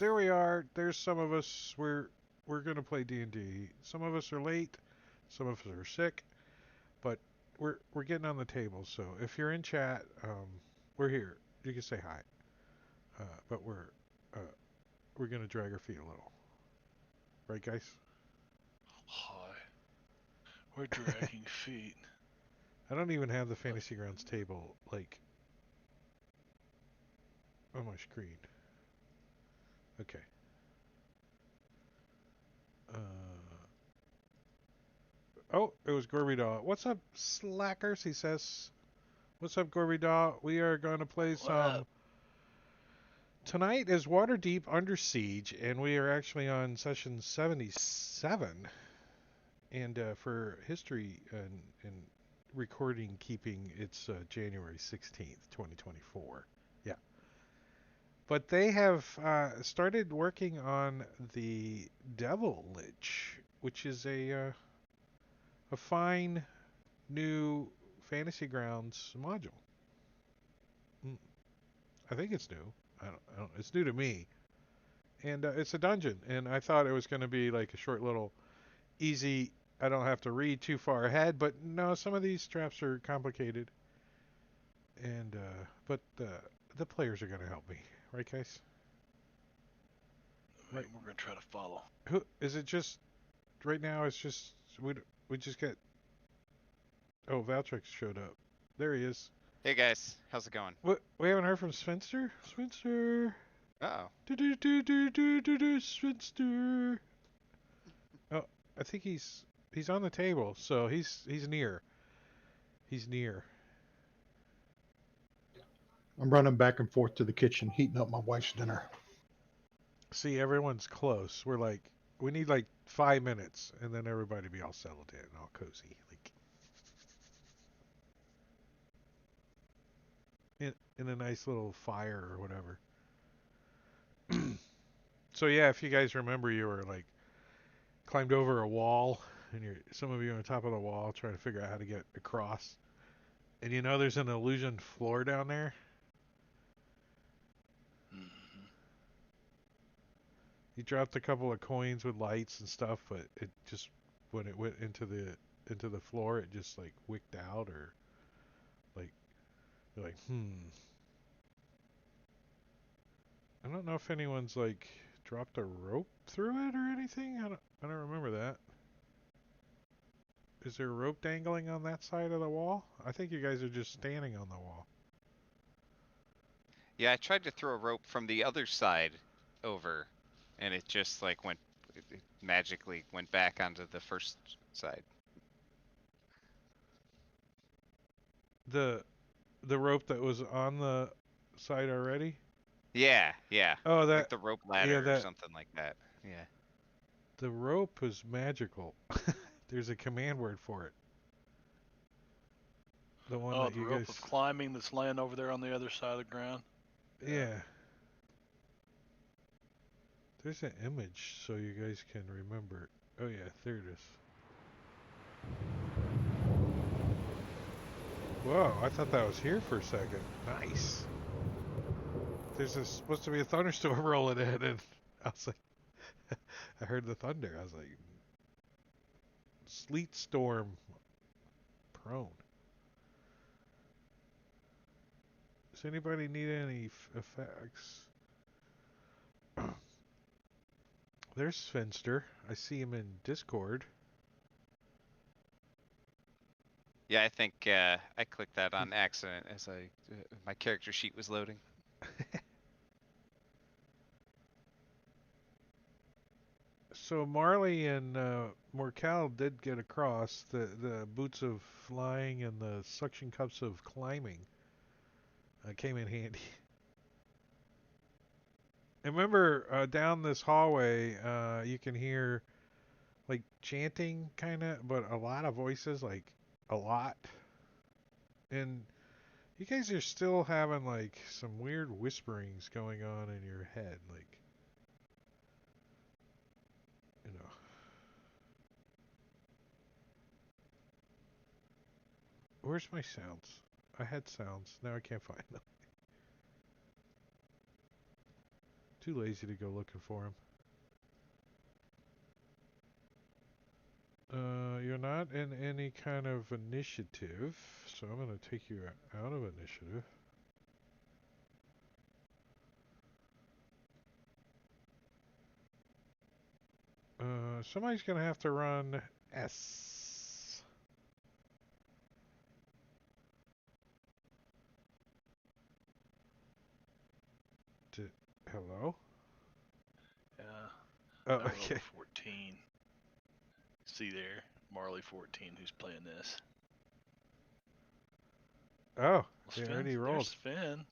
there we are. There's some of us. We're gonna play D&D. Some of us are late. Some of us are sick. But we're getting on the table. So if you're in chat, we're here. You can say hi. But uh, we're gonna drag our feet a little, right, guys? Hi. We're dragging feet. I don't even have the Fantasy Grounds table like on my screen. Okay. Uh, oh, it was Gorby Daw. What's up, slackers? He says. What's up, Gorby Daw? We are going to play What up? some. Tonight is Waterdeep Under Siege, and we are actually on session 77. And for history and recording keeping, it's January 16th, 2024. Yeah. But they have started working on the Devil Lich, which is a fine new Fantasy Grounds module. Mm, I think it's new. I don't. It's new to me, and it's a dungeon. And I thought it was going to be like a short little, easy. I don't have to read too far ahead, but no, some of these traps are complicated, and but the players are going to help me, right, guys? Right. We're gonna try to follow. Who is it? Just right now, it's just we just get. Oh, Valtrex showed up. There he is. Hey guys, how's it going? What? We haven't heard from Sphinster. Sphinster. Oh, Do do do do do do do. Sphinster. Oh, I think he's on the table, so he's near. He's near. I'm running back and forth to the kitchen, heating up my wife's dinner. See, everyone's close. We're like, we need like 5 minutes, and then everybody be all settled in, all cozy, like in a nice little fire or whatever. So yeah, if you guys remember, you were like climbed over a wall, and you're some of you on the top of the wall trying to figure out how to get across. And you know there's an illusion floor down there. Mm-hmm. You dropped a couple of coins with lights and stuff, but it just when it went into the floor, it just like wicked out or like you're like I don't know if anyone's like dropped a rope through it or anything. I don't remember that. Is there a rope dangling on that side of the wall? I think you guys are just standing on the wall. yeah, I tried to throw a rope from the other side over, and it just like it magically went back onto the first side. The the rope that was on the side already? Yeah, Oh, like that the rope yeah, ladder or that something like that. Yeah. the rope is magical. There's a command word for it. The one Oh, that the you rope guys of climbing that's laying over there on the other side of the ground. yeah. There's an image so you guys can remember. Oh yeah, there it is. Whoa, I thought that was here for a second. Nice. Supposed to be a thunderstorm rolling in, and I was like, I heard the thunder. I was like, sleet storm prone. Does anybody need any effects? There's Finster. I see him in Discord. Yeah, I think I clicked that on accident as my character sheet was loading. So Marley and Morcal did get across. The boots of flying and the suction cups of climbing came in handy. And remember, down this hallway, you can hear like chanting, kind of, but a lot of voices, like a lot. And you guys are still having like some weird whisperings going on in your head, like, you know. Where's my sounds? I had sounds. Now I can't find them. Too lazy to go looking for him. You're not in any kind of initiative, so I'm going to take you out of initiative. Somebody's going to have to run S. Hello? Yeah. Oh, I rolled okay. 14. See there, Marley 14, who's playing this. Oh, Well, they already rolled. There's Sven.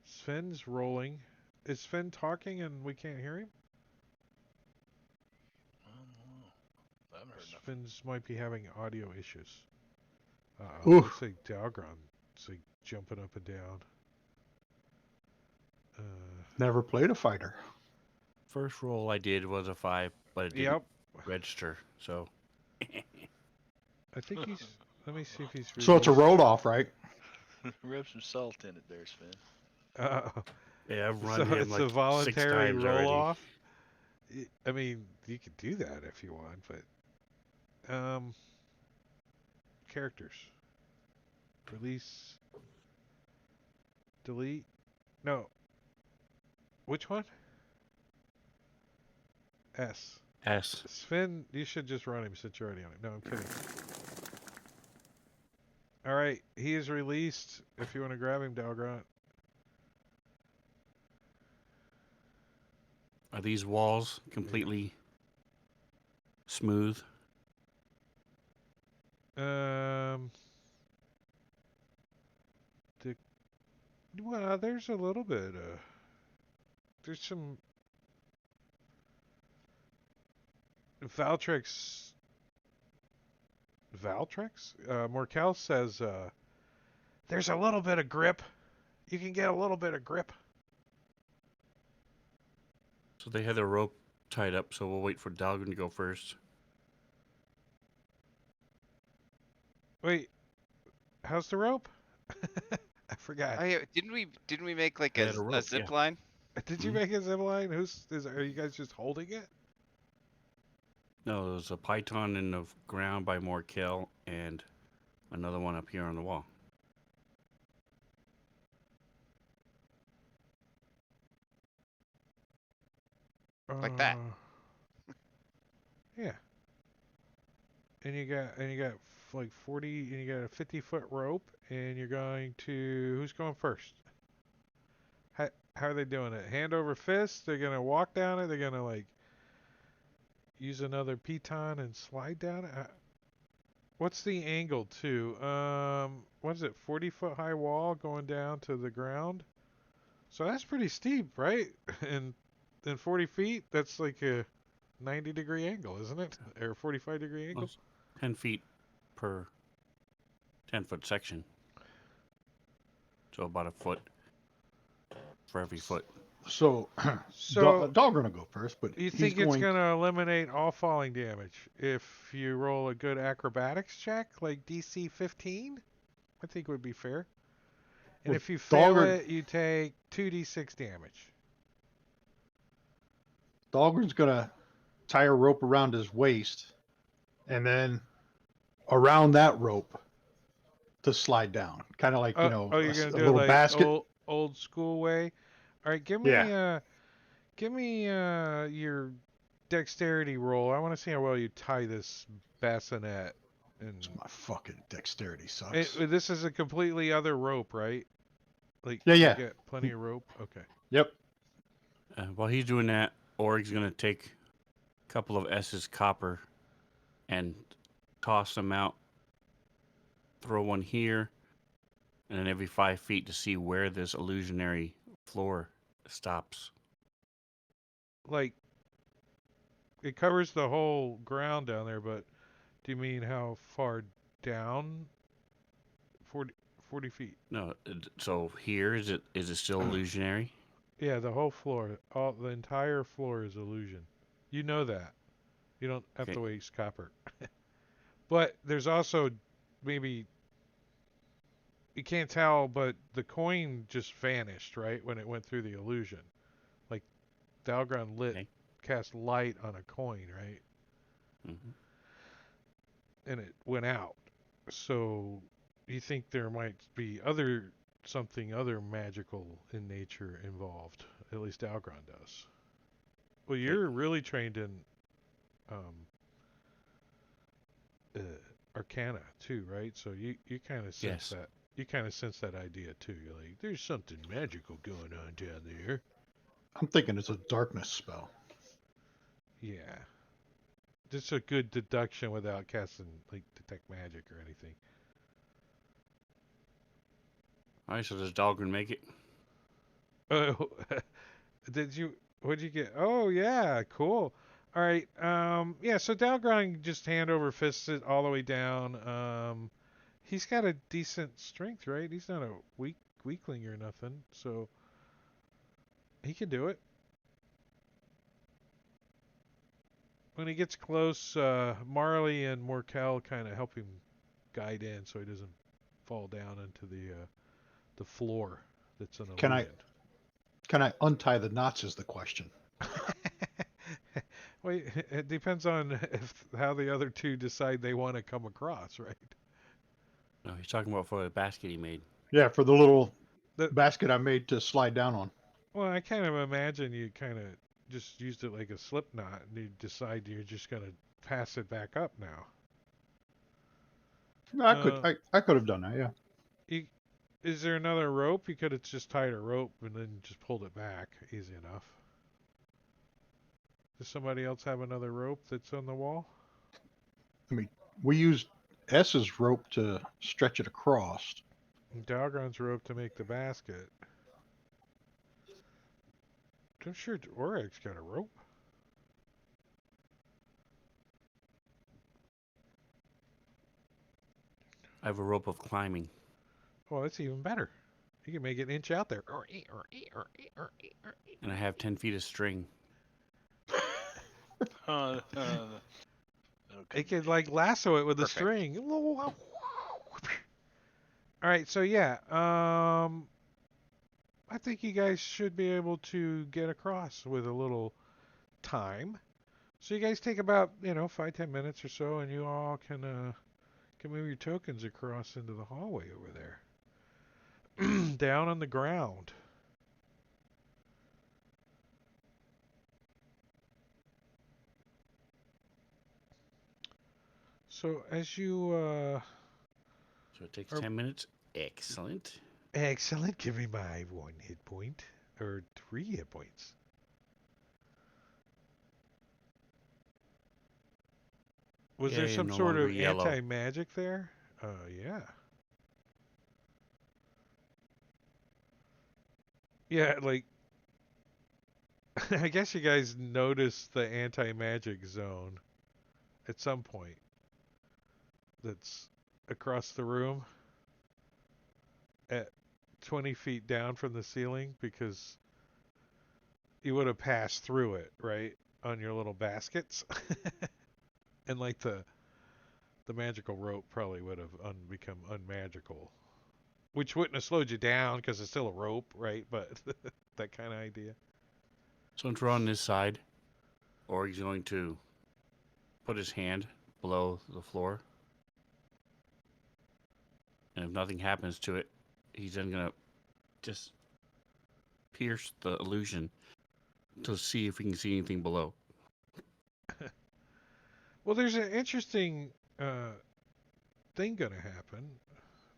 Sven's rolling. Is Sven talking and we can't hear him? I haven't heard nothing. Sven's might be having audio issues. Uh-oh. Oof. Looks like Dalgron's like jumping up and down. Never played a fighter. First roll I did was a 5, but it didn't Yep. register. So I think he's. Let me see if he's. So it's a released. roll off, right? Rub some salt in it there, Sven. yeah, I've run So him it's like a 6 voluntary times roll already. off. I mean, you could do that if you want, but characters. Release. Delete. No. Which one? S. S. Sven, you should just run him since you're already on it. No, I'm kidding. All right, he is released. If you want to grab him, Dalgrant. Are these walls completely smooth? Well, there's a little bit. There's some Valtrex. Morkel says there's a little bit of grip. You can get a little bit of grip. So they had their rope tied up, so we'll wait for Dalgren to go first. Wait, how's the rope? I forgot. Didn't we make like They a, had a a rope, zip yeah. line? Did you make a zip line? Are you guys just holding it? No, there's a python in the ground by Morkel and another one up here on the wall. Like that. Yeah. And you got like 40, and you got a 50-foot rope, and you're going to, who's going first? How are they doing it? Hand over fist? They're gonna walk down it? They're gonna like use another piton and slide down it? What's the angle too? What is it? 40-foot high wall going down to the ground. So that's pretty steep, right? And then 40 feet, that's like a 90-degree angle, isn't it? Or 45-degree angle? Well, 10 feet per 10-foot section. So about a foot for every foot. So, So Dahlgren will go first, but you he's think it's going. going to eliminate all falling damage if you roll a good acrobatics check, like DC 15? I think would be fair. And Well, if you fail Dahlgren- it, you take 2d6 damage. Dahlgren's gonna tie a rope around his waist, and then around that rope to slide down, kind of like You're going to a do it little like basket. old school way. All right, give me your dexterity roll. I want to see how well you tie this bassinet. And My fucking dexterity sucks. this is a completely other rope, right? Like Yeah. you get plenty of rope. Okay. Yep. While he's doing that, Org's going to take a couple of S's copper and toss them out. Throw one here, and then every 5 feet to see where this illusionary floor stops. Like it covers the whole ground down there, but do you mean how far down? 40 feet. No, so here is it still illusionary? Yeah, the whole floor, the entire floor is illusion. You know that. You don't have to Okay. waste copper. But there's also maybe you can't tell, but the coin just vanished, right, when it went through the illusion. Like Dalgron Okay. cast light on a coin, right? Hmm. And it went out. So you think there might be other magical in nature involved? At least Dalgron does. Well, you're really trained in um, uh, Arcana too, right? So you kind of sense Yes. that. You kind of sense that idea too. You're like, there's something magical going on down there. I'm thinking it's a darkness spell. Yeah. Just a good deduction without casting like detect magic or anything. All right. So does Dahlgren make it? Oh, what'd you get? Oh yeah, cool. All right. Yeah. So Dalgron just hand over fists it all the way down. He's got a decent strength, right? He's not a weakling or nothing, so he can do it. When he gets close, Marley and Morkel kind of help him guide in so he doesn't fall down into the floor that's an Can I illusion. can I untie the knots? Is the question. Wait, it depends on how the other two decide they want to come across, right? No, he's talking about for the basket he made. Yeah, for the little The, basket I made to slide down on. well, I kind of imagine you kind of just used it like a slip knot, and you decide you're just gonna pass it back up now. Uh, I could have done that. Yeah. you, is there another rope? You could have just tied a rope and then just pulled it back, easy enough. Does somebody else have another rope that's on the wall? I mean, we used S's rope to stretch it across. Dalgron's rope to make the basket. I'm sure Oreg's got a rope. I have a rope of climbing. Oh, that's even better. You can make it an inch out there. And I have 10 feet of string. Okay. It can like lasso it with a Perfect. string. All right, so yeah, I think you guys should be able to get across with a little time. So you guys take about 5-10 minutes or so, and you all can move your tokens across into the hallway over there, down on the ground. So as you So it takes are 10 minutes. Excellent. excellent, give me my 1 hit point or 3 hit points. Was there Yay, I'm some no sort longer of yellow. anti-magic there? Yeah. Yeah, like I guess you guys noticed the anti-magic zone at some point that's across the room at 20 feet down from the ceiling because you would have passed through it, right? On your little baskets. And like the magical rope probably would have become unmagical. Which wouldn't have slowed you down because it's still a rope, right? But that kind of idea. So once we're on this side, Org's going to put his hand below the floor. And if nothing happens to it, he's then going to just pierce the illusion to see if we can see anything below. Well, there's an interesting thing gonna happen.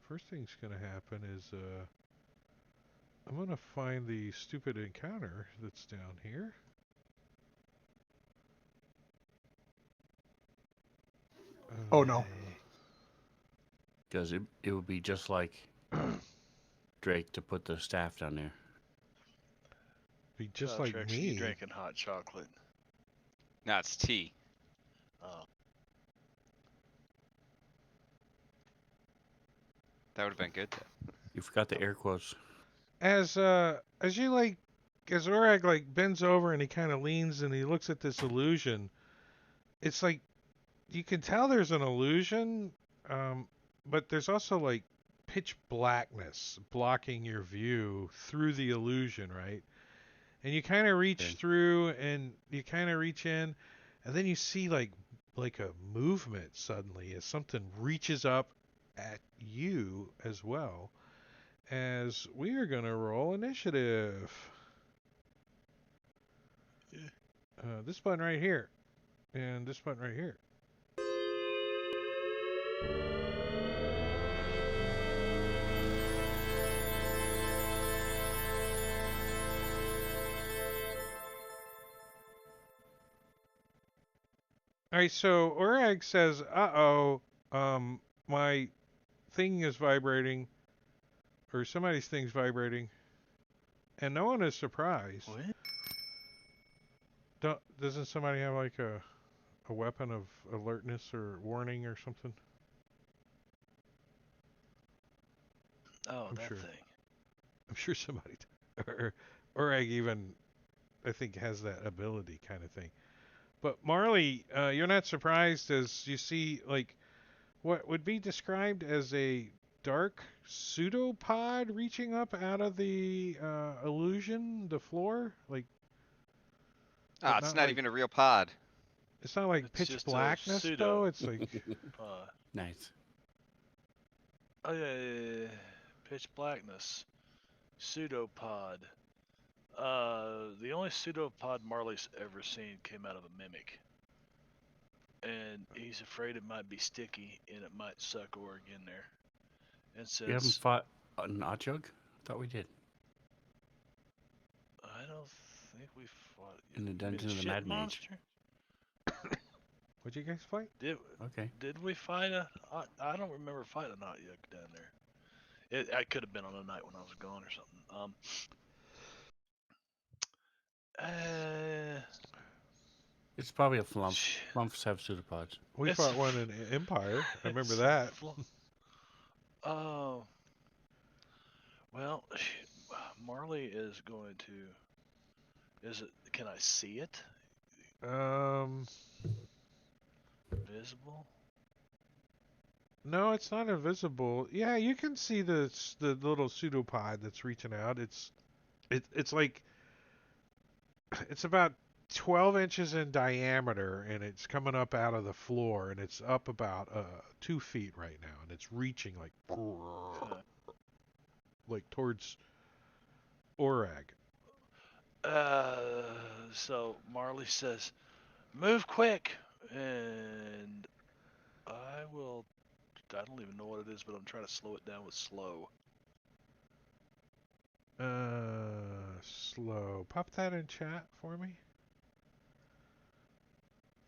First thing's gonna happen is I'm gonna find the stupid encounter that's down here. Oh no. Because it would be just like Drake to put the staff down there. Be just like Trex, me. you drinking hot chocolate. No, it's tea. Oh. That would have been good though. You forgot the air quotes. As you like, as Orag like bends over and he kind of leans and he looks at this illusion, it's like you can tell there's an illusion, but there's also like pitch blackness blocking your view through the illusion, right? and you kind of reach Okay. through, and you kind of reach in, and then you see like a movement suddenly as something reaches up at you as well. As we are gonna roll initiative. This button right here, and this button right here. All right, so Orag says, "Uh-oh, my thing is vibrating, or somebody's thing's vibrating," and no one is surprised. What? Doesn't somebody have like a weapon of alertness or warning or something? Oh, I'm that sure. thing. I'm sure somebody, or Orag even, I think, has that ability kind of thing. But Marley, you're not surprised as you see like what would be described as a dark pseudopod reaching up out of the illusion, the floor, like, Oh, but it's not not like even a real pod. it's not like It's pitch just a blackness though. pseudo It's like pod. Nice. Oh yeah. Pitch blackness. Pseudopod. The only pseudopod Marley's ever seen came out of a mimic. And he's afraid it might be sticky and it might suck Org in there. And We haven't since fought an Oddjug? Thought we did. I don't think we fought In the you mean Dungeon of the shit Mad Mage. monster? what'd you guys fight? Okay. Did we fight a? I don't remember fighting a knot yug down there. I could have been on a night when I was gone or something. Uh, It's probably a flump. sh- Flumps have pseudopods. We It's fought a one in Empire. I remember it's that. Oh, well, Marley is going to. Is it? Can I see it? Um, Visible? no, it's not invisible. Yeah, you can see the little pseudopod that's reaching out. It's like it's about 12 inches in diameter, and it's coming up out of the floor, and it's up about 2 feet right now, and it's reaching like towards Orag. So Marley says, "Move quick," and I will. I don't even know what it is, but I'm trying to slow it down with slow. Slow. Pop that in chat for me.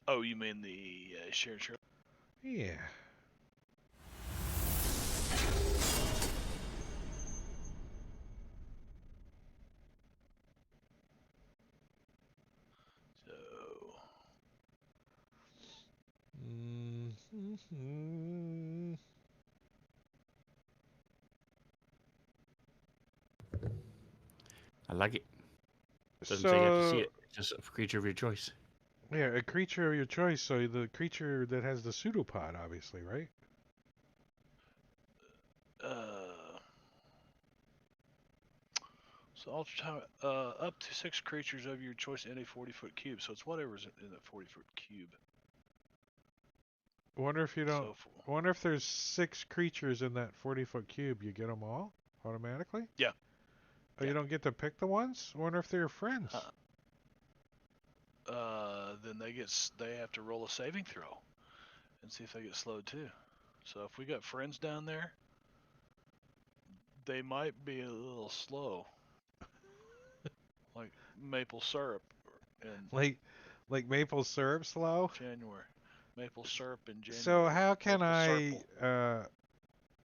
Oh, you mean the share? Yeah. So Mm-hmm. I like it. Doesn't say you have to see So, it. It's just a creature of your choice. yeah, a creature of your choice. So the creature that has the pseudopod, obviously, right? So ultra up to 6 creatures of your choice in a 40-foot cube. So it's whatever's in that 40-foot cube. Wonder if you don't. So Wonder if there's 6 creatures in that 40-foot cube. You get them all automatically? Yeah. Oh, you Yeah. don't get to pick the ones? Wonder if they're friends. Then they have to roll a saving throw and see if they get slowed too. So if we got friends down there, they might be a little slow, like maple syrup in Like maple syrup slow? January. Maple syrup in January. So how can Maple I syrup.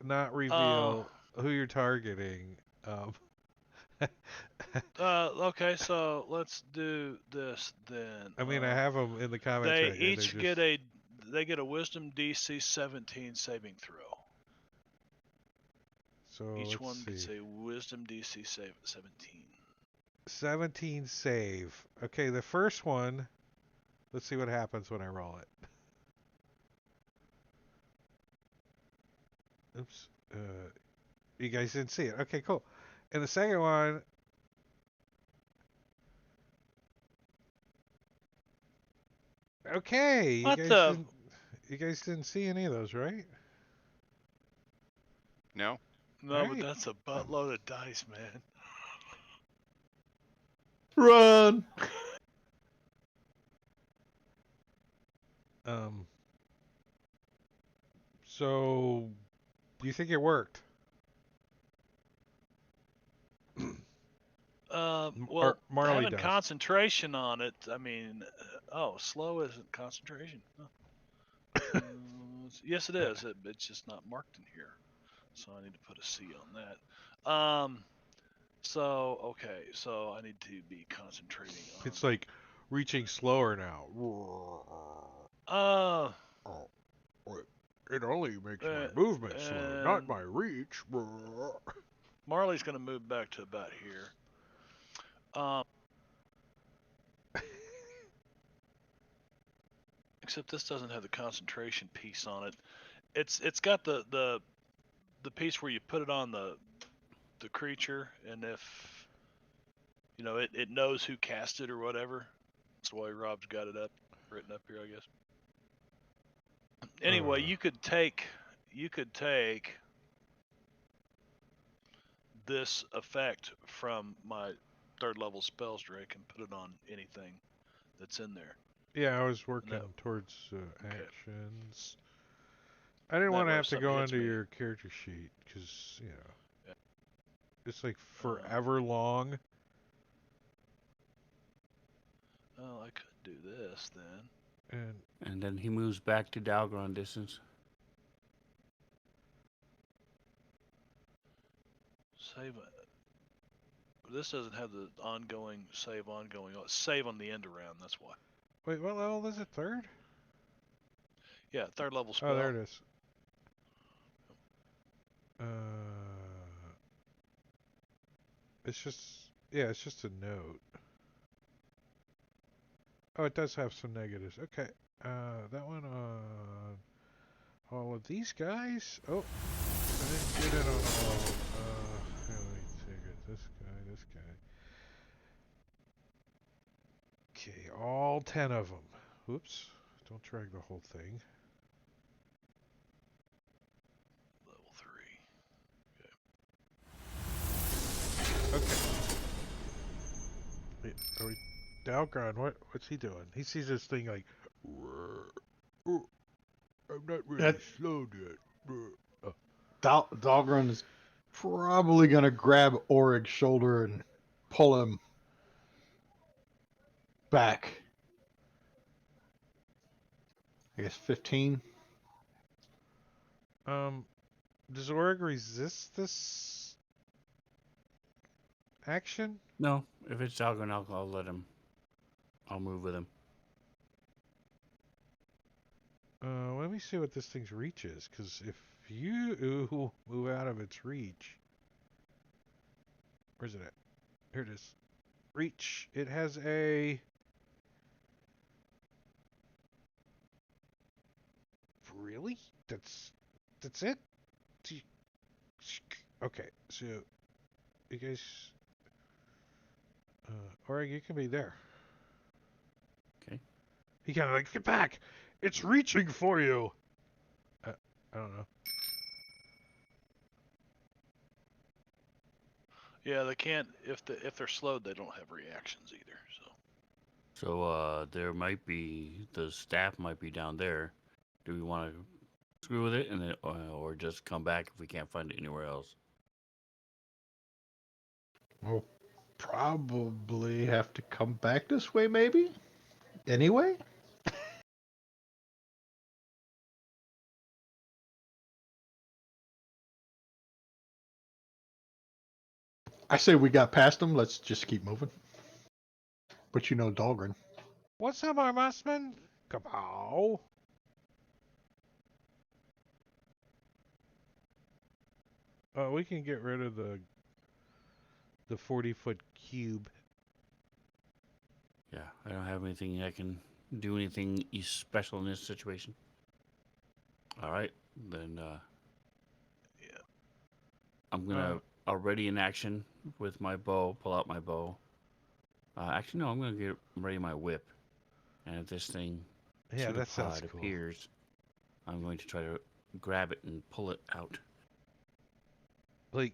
not reveal who you're targeting? Okay, so let's do this then. I mean, I have them in the comments They right here. each get a Wisdom DC 17 saving throw. So Each let's one see. gets a Wisdom DC 17. 17 save. Okay, the first one. Let's see what happens when I roll it. Oops. You guys didn't see it. Okay, cool. And the second one, Okay, What the? you guys didn't see any of those, right? No. No, but Right. that's a buttload of dice, man. Run! So do you think it worked? Well, Marley having does. concentration on it, I mean, slow isn't concentration. Huh. Yes, it is. It's just not marked in here, so I need to put a C on that. So okay, so I need to be concentrating on. It's like reaching slower now. Uh, Oh, it only makes my movement slow, not my reach. Marley's gonna move back to about here. Except this doesn't have the concentration piece on it. It's got the piece where you put it on the creature, and if it knows who cast it or whatever. That's why Rob's got it written up here, I guess. Anyway, you could take this effect from my 3rd level spells drake and put it on anything that's in there. Yeah, I was working towards Okay. actions. I didn't That want to way have to something go hits into me. your character sheet because Yeah. it's like forever long. Oh, I could do this then. And then he moves back to Dalgron distance. Save. This doesn't have the ongoing save. Save on the end around. That's why. Wait, what level is it? 3rd? Yeah, 3rd level spell. Oh, there it is. It's just a note. Oh, it does have some negatives. Okay. That one on all of these guys. Oh, I didn't get it on all of them. Let me take it. This guy. Okay, all 10 of them. Whoops. Don't drag the whole thing. Level 3. Okay. Wait, are we... Dalgron, what's he doing? He sees this thing like... Oh, I'm not really slowed yet. Dahlgren is probably going to grab Orig's shoulder and pull him back. I guess 15. Does Orig resist this action? No, if it's Dalgron, I'll let him. I'll move with him. Let me see what this thing's reach is, because if you move out of its reach... Where's it at? Here it is. Reach. It has a... Really? That's it? Okay, so... You guys... Orig, you can be there. Okay. He kind of like, get back! It's reaching for you! I don't know. Yeah, they can't. If they're slowed, they don't have reactions either. So there might be the staff might be down there. Do we want to screw with it and then, or just come back if we can't find it anywhere else? We'll probably have to come back this way, maybe? Anyway? I say we got past them. Let's just keep moving. But you know Dahlgren. What's up, Armusman? Kapow! We can get rid of the 40-foot cube. Yeah, I don't have anything I can do anything special in this situation. All right, then Yeah. I'm gonna already in action with my bow. Pull out my bow. Actually, no, I'm gonna get ready my whip, and if this thing Yeah, that sounds pseudopod cool. appears, I'm going to try to grab it and pull it out. Like,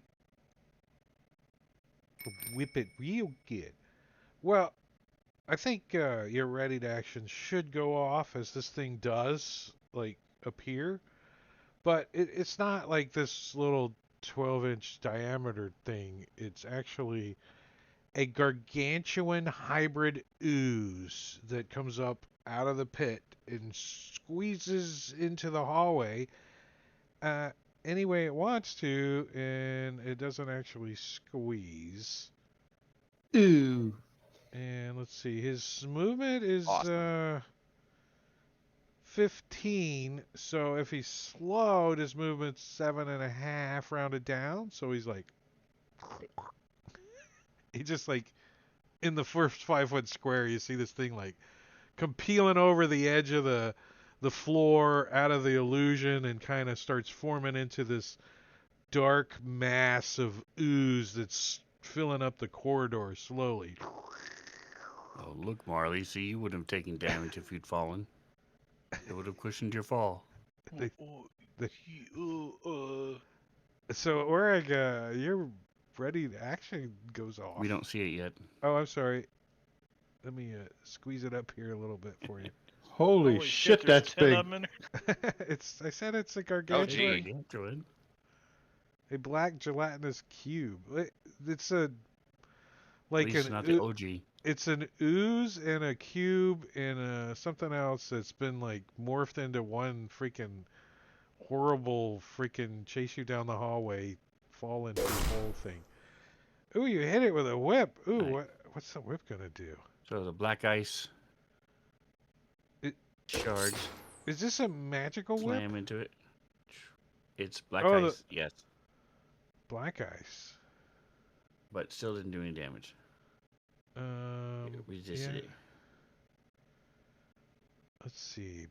whip it real good. Well, I think your ready to action should go off as this thing does, like, appear. But it's not like this little 12-inch diameter thing. It's actually a gargantuan hybrid ooze that comes up out of the pit and squeezes into the hallway any way it wants to, and it doesn't actually squeeze. Ooh. And let's see, his movement is Awesome. 15. So if he's slowed, his movement's 7.5 rounded down. So he's like, he just like in the first 5 foot square, you see this thing like come peeling over the edge of the floor out of the illusion and kind of starts forming into this dark mass of ooze that's filling up the corridor slowly. Oh, look, Marley. See, you wouldn't have taken damage if you'd fallen. It would have cushioned your fall. They- Oh, they- you, So Oreg, your ready to action goes off. We don't see it yet. Oh, I'm sorry. Let me squeeze it up here a little bit for you. Holy, holy shit, there's that's 10 big. of 'em in there. I said it's a Oh, gargantuan, gee. Good. a black gelatinous cube. It's a At like least an not the OG. it's an ooze and a cube and something else that's been like morphed into one freaking horrible freaking chase you down the hallway, fall into the whole thing. Ooh, you hit it with a whip. Ooh, Right. what's the whip gonna do? So the black ice It- shards Is this a magical whip? slam into it. It's black Oh, ice, yes, Black ice. but still didn't do any damage. We just yeah. did it. Let's see.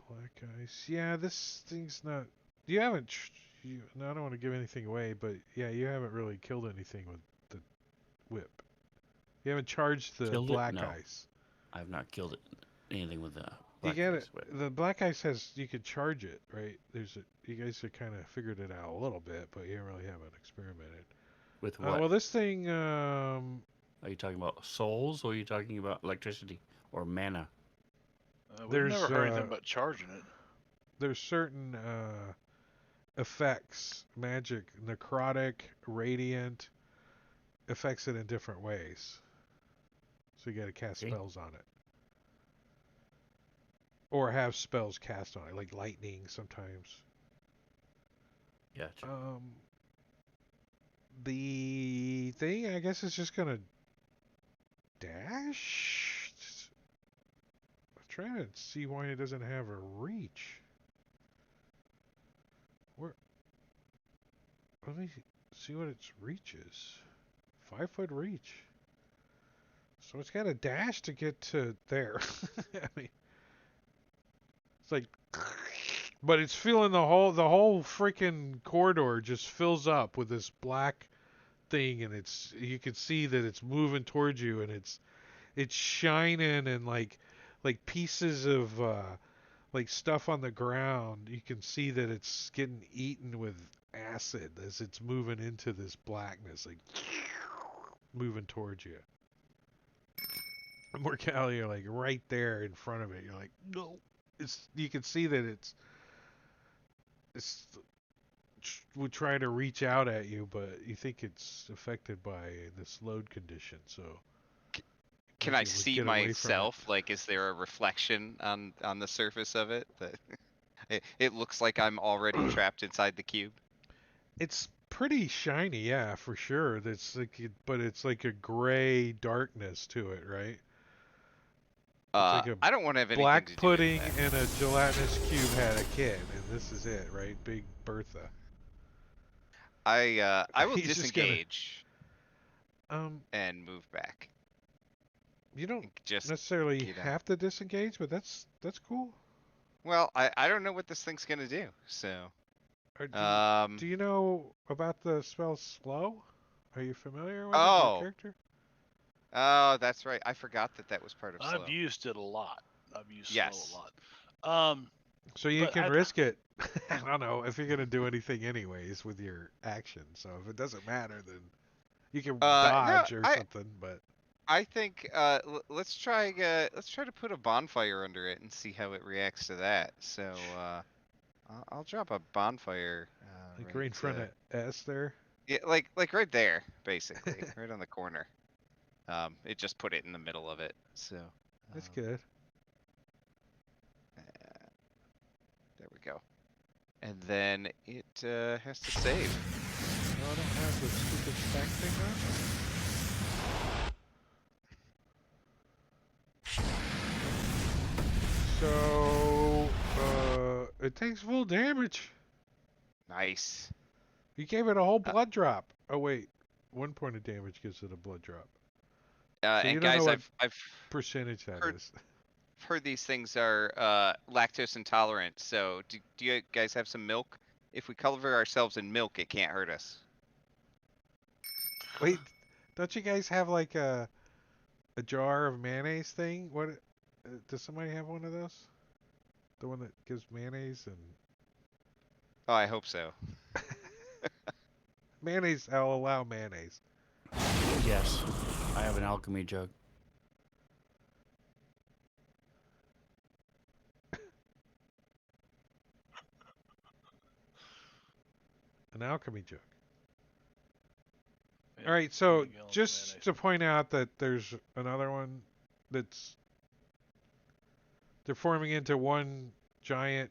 Black ice. Yeah, this thing's not. You haven't. No, I don't want to give anything away, but yeah, you haven't really killed anything with the whip. You haven't charged the Killed it? black No. ice. I've not killed anything with the You black get ice it. whip. The black ice has. You could charge it, right? You guys have kind of figured it out a little bit, but you really haven't experimented. With what? Well, this thing. Are you talking about souls, or are you talking about electricity or mana? We've There's, never heard anything about charging it. There's certain effects, magic, necrotic, radiant, affects it in different ways. So you got to cast Okay. spells on it. Or have spells cast on it, like lightning sometimes. Gotcha. The thing, I guess, is just going to dash. I'm trying to see why it doesn't have a reach. Let me see what its reach is. 5 foot reach. So it's got a dash to get to there. I mean, it's like, but it's feeling the whole freaking corridor just fills up with this black thing, and you can see that it's moving towards you, and it's shining, and like pieces of like stuff on the ground. You can see that it's getting eaten with acid as it's moving into this blackness, like moving towards you. Mortality, you're like right there in front of it. You're like, no. You can see that it's would try to reach out at you, but you think it's affected by this load condition. So Can like I it would see get away from it. myself? Like, is there a reflection on the surface of it that it looks like I'm already trapped inside the cube? It's pretty shiny, yeah, for sure. That's like, but it's like a gray darkness to it, right? It's like a I don't want to have anything black to do pudding with that. and a gelatinous cube had a kid, and this is it, right? Big Bertha. I will He's just gonna- disengage and move back. You don't Just necessarily get out. have to disengage, but that's cool. Well, I don't know what this thing's gonna do. So Or do you know about the spell slow? Are you familiar with it, Oh. your character? oh, that's right. I forgot that was part of slow. I've used it a lot. I've used slow a Yes. lot. So you But can risk it. I don't know if you're gonna do anything anyways with your action. So if it doesn't matter, then you can No, dodge or something. But I think let's try to put a bonfire under it and see how it reacts to that. So I'll drop a bonfire like right in front of S there. yeah, like right there, basically, right on the corner. It just put it in the middle of it. So That's good. there we go. And then it has to save. No, I don't have the stupid stack thing on. So it takes full damage. Nice. You gave it a whole blood drop. Oh wait, 1 point of damage gives it a blood drop. So you And don't know guys, what I've percentage that heard is. heard these things are lactose intolerant. So do you guys have some milk? If we cover ourselves in milk, it can't hurt us. Wait, don't you guys have like a jar of mayonnaise thing? What? Does somebody have one of those? The one that gives mayonnaise and Oh, I hope so. mayonnaise. I'll allow mayonnaise. Yes, I have an alchemy jug. An alchemy jug. yeah, All right, so 20 gallons of just mayonnaise. to point out that there's another one that's they're forming into one giant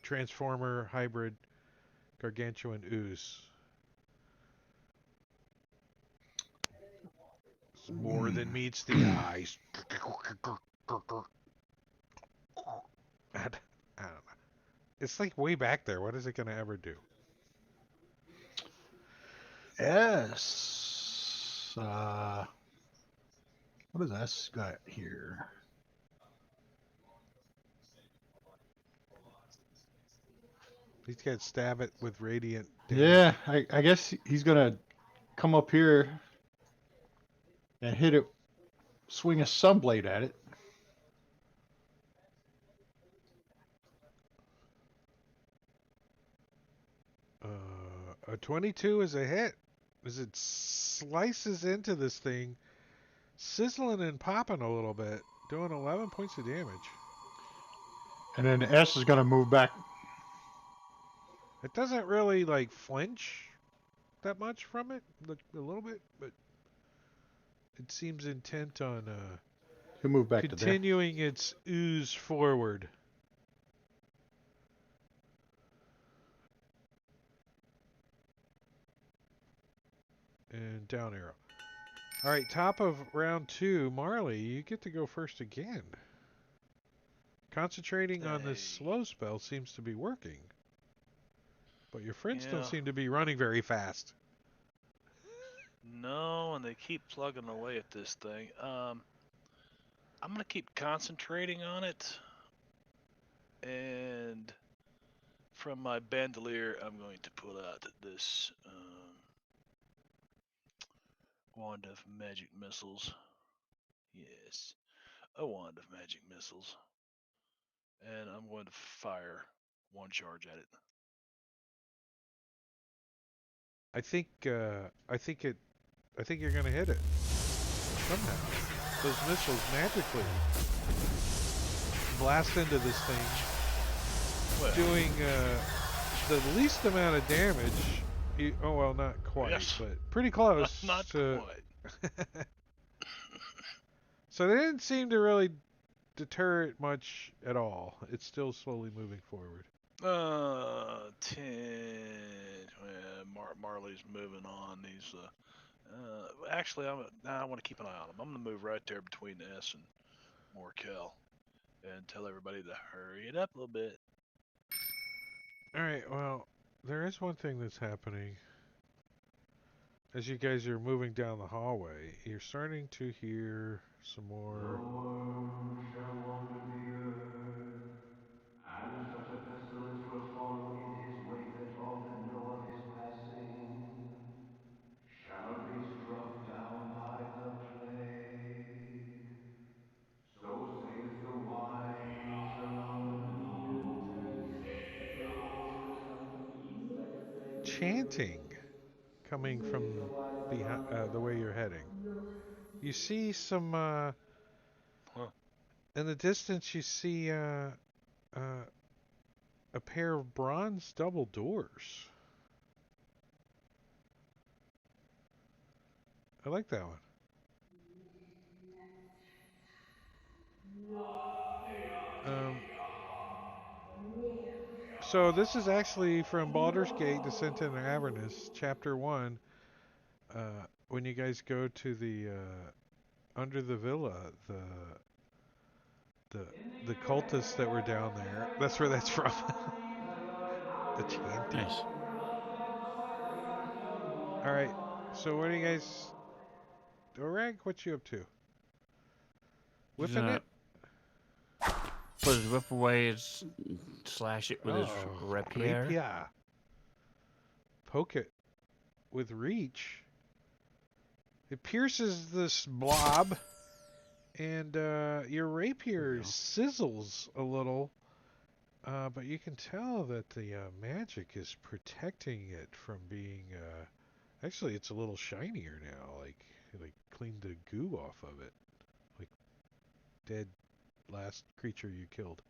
transformer hybrid gargantuan ooze. It's more than meets the eyes. I don't know. It's like way back there. What is it gonna ever do? S. What does S got here? He's got to stab it with radiant damage. Yeah, I guess he's gonna come up here and hit it, swing a sunblade at it. A 22 is a hit as it slices into this thing, sizzling and popping a little bit, doing 11 points of damage. And then S is gonna move back. It doesn't really like flinch that much from it, like a little bit, but it seems intent on He'll move back to there. continuing its ooze forward. And down arrow. All right, top of round 2, Marley, you get to go first again. Concentrating on this slow spell seems to be working. But your friends don't Yeah. seem to be running very fast. No, and they keep plugging away at this thing. I'm gonna keep concentrating on it, and from my bandolier, I'm going to pull out this wand of magic missiles. Yes, a wand of magic missiles, and I'm going to fire one charge at it. I think you're gonna hit it somehow. Those missiles magically blast into this thing, Well, doing the least amount of damage. Oh well, not quite, yes. but pretty close. Not to... quite. So they didn't seem to really deter it much at all. It's still slowly moving forward. 10. Marley's moving on. He's actually, I want to keep an eye on him. I'm gonna move right there between S and Morkel, and tell everybody to hurry it up a little bit. All right. Well, there is one thing that's happening. As you guys are moving down the hallway, you're starting to hear some more. No worm shall wander the earth, and such a pestilence will follow in his wake that all that know of his passing shall be struck down by the plague. So saith the wise chanting coming from the way you're heading. You see some in the distance. You see a pair of bronze double doors. I like that one. So this is actually from Baldur's Gate: Descent into Avernus, Chapter 1. When you guys go to the under the villa, the the cultists that were down there. That's where that's from. The chanting. Nice. All right. So what do you guys? Orag, what you up to? He's Whipping gonna it? put his whip away, slash it with his rapier. rapier. Poke it with reach. It pierces this blob, and your rapier sizzles a little. But you can tell that the magic is protecting it from being. Actually, it's a little shinier now. Like cleaned the goo off of it. Like dead last creature you killed.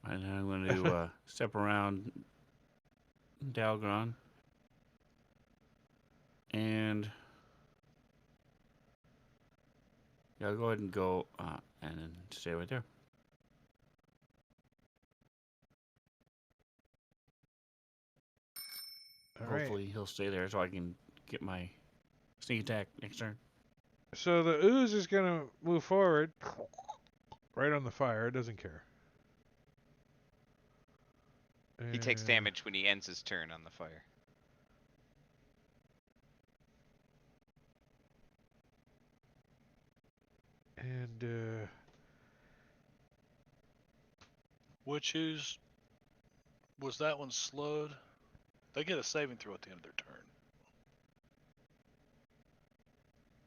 And I'm going to step around Dalgron. And yeah, I'll go ahead and go and then stay right there. Hopefully he'll stay there so I can get my sneak attack next turn. So the ooze is going to move forward. Right on the fire. It doesn't care. He takes damage when he ends his turn on the fire. And Which ooze was that one slowed? They get a saving throw at the end of their turn.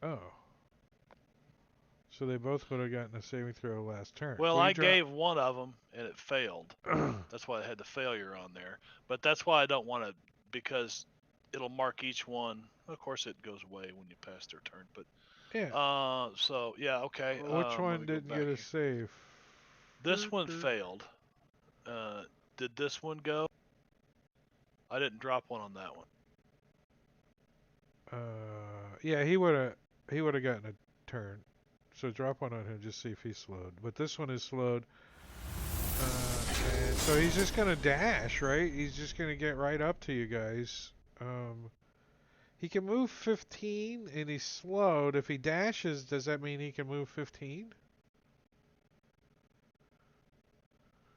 oh. So they both would have gotten a saving throw last turn. Well, What do I you draw? gave one of them and it failed. That's why I had the failure on there. But that's why I don't want to, because it'll mark each one. Of course, it goes away when you pass their turn. But yeah. so yeah, okay. Which let one me go didn't back get a here. save? This one failed. Did this one go? I didn't drop one on that one. Yeah, he would have gotten a turn. So drop one on him, just see if he's slowed. But this one is slowed. And so he's just gonna dash, right? He's just gonna get right up to you guys. He can move 15, and he's slowed. If he dashes, does that mean he can move 15?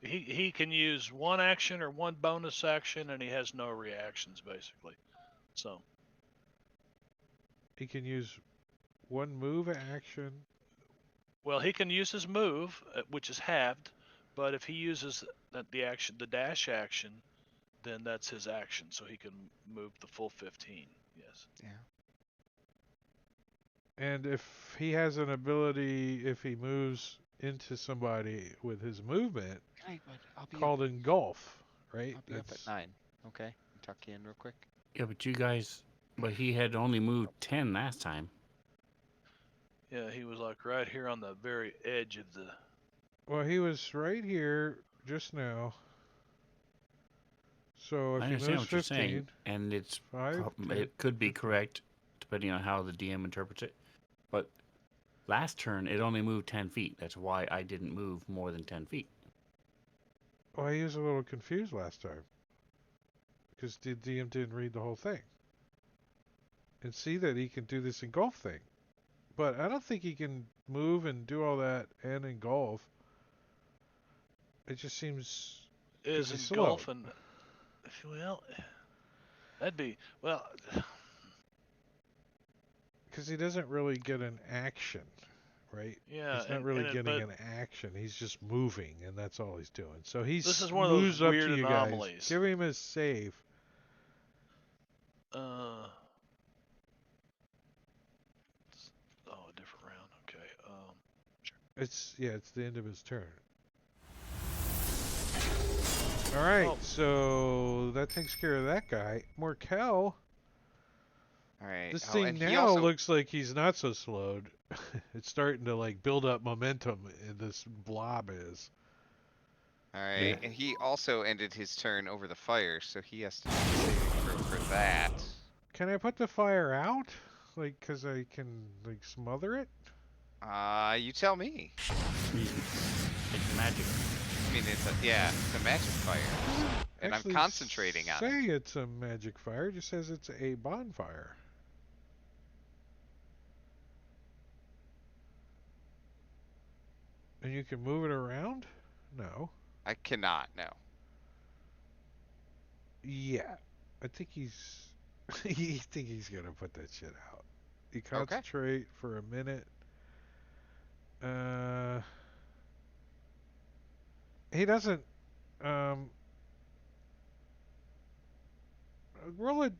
He can use one action or one bonus action, and he has no reactions basically. So He can use one move action. well, he can use his move, which is halved, but if he uses the dash action, then that's his action, so he can move the full 15. Yes. Yeah. And if he has an ability, if he moves into somebody with his movement, I'll be called engulf, right? I'll be up at 9. Okay. Tuck you in real quick. Yeah, but he had only moved 10 last time. Yeah, he was like right here on the very edge of the. Well, he was right here just now. So if I he understand moves what you're 15, saying, and it could be correct depending on how the DM interprets it. But last turn it only moved 10 feet. That's why I didn't move more than 10 feet. Well, he was a little confused last time because the DM didn't read the whole thing and see that he can do this engulf thing. But I don't think he can move and do all that and engulf. It just seems Is he's engulf slow. and well, that'd be well. Because he doesn't really get an action, right? Yeah, He's not really getting an action. He's just moving, and that's all he's doing. So he This is one of those moves up weird to you anomalies. guys. Give him a save. Oh, a different round. Okay. Sure. It's the end of his turn. All right, Oh. so that takes care of that guy. Morkel, All right. this Oh, thing and he now also. looks like he's not so slowed. It's starting to like build up momentum. This blob is. All Yeah. right, and he also ended his turn over the fire, so he has to do a saving throw for that. Can I put the fire out? Like, cause I can like smother it? You tell me. It's magic. I mean, it's a magic fire, and I'm Actually concentrating on it. say it's a magic fire. It just says it's a bonfire. And you can move it around? No. I cannot. No. Yeah. I think he's you think he's gonna put that shit out. You Okay. concentrate for a minute. Uh he doesn't roll it.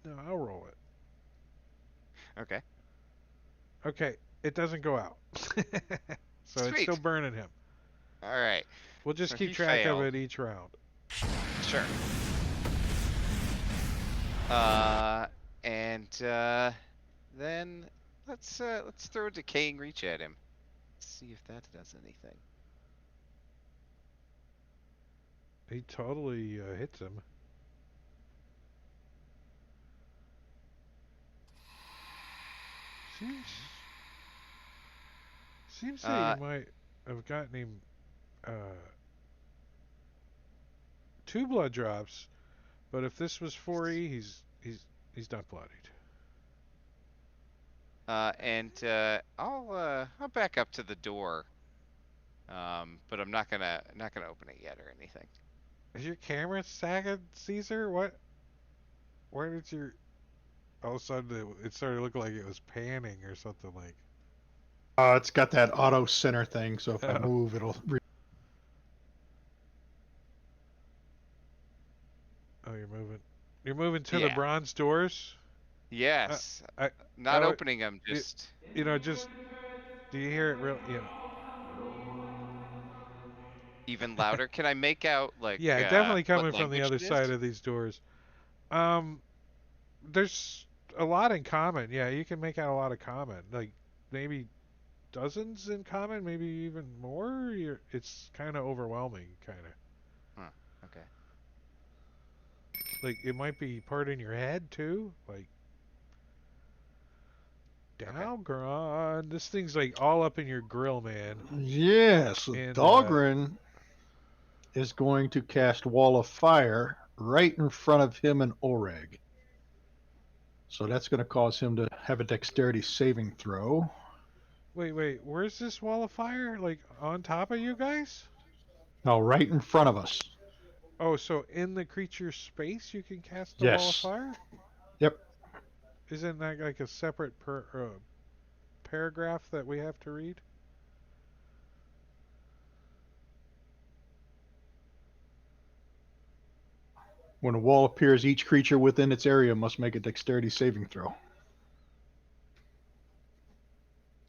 No, I'll roll it. Okay. Okay, it doesn't go out. So it's still Sweet. burning him. All right. We'll just So keep he track of failed. it each round. Sure. And then let's throw a decaying reach at him. See if that does anything. He totally hits him. Seems that you Uh, might have gotten him uh, 2 blood drops, but if this was 4E, he's not bloodied. and I'll back up to the door. But I'm not gonna open it yet or anything. Is your camera sagging, Caesar? What? Why did your all of a sudden it started looking like it was panning or something like? It's got that auto center thing, so if I Oh, move, it'll. oh, you're moving. You're moving to the Yeah. bronze doors. Yes. I, Not I, opening them. it, Just. just do you hear it real? Even louder. Can I make out like Yeah, definitely what coming from the language other it is? side of these doors. Um, there's a lot in common. Yeah, you can make out a lot of common. Like maybe dozens in common, maybe even more. It's kind of overwhelming, kind of. Huh. Okay. Like it might be part in your head too. Like Okay. Dalgron, this thing's like all up in your grill, man. Yes, so And Dahlgren is going to cast Wall of Fire right in front of him and Oreg. So that's going to cause him to have a dexterity saving throw. wait, where's this wall of fire? Like on top of you guys? No, right in front of us. Oh, so in the creature's space you can cast the wall of Yes. fire? Yep. Isn't that like a separate paragraph that we have to read? When a wall appears, each creature within its area must make a dexterity saving throw.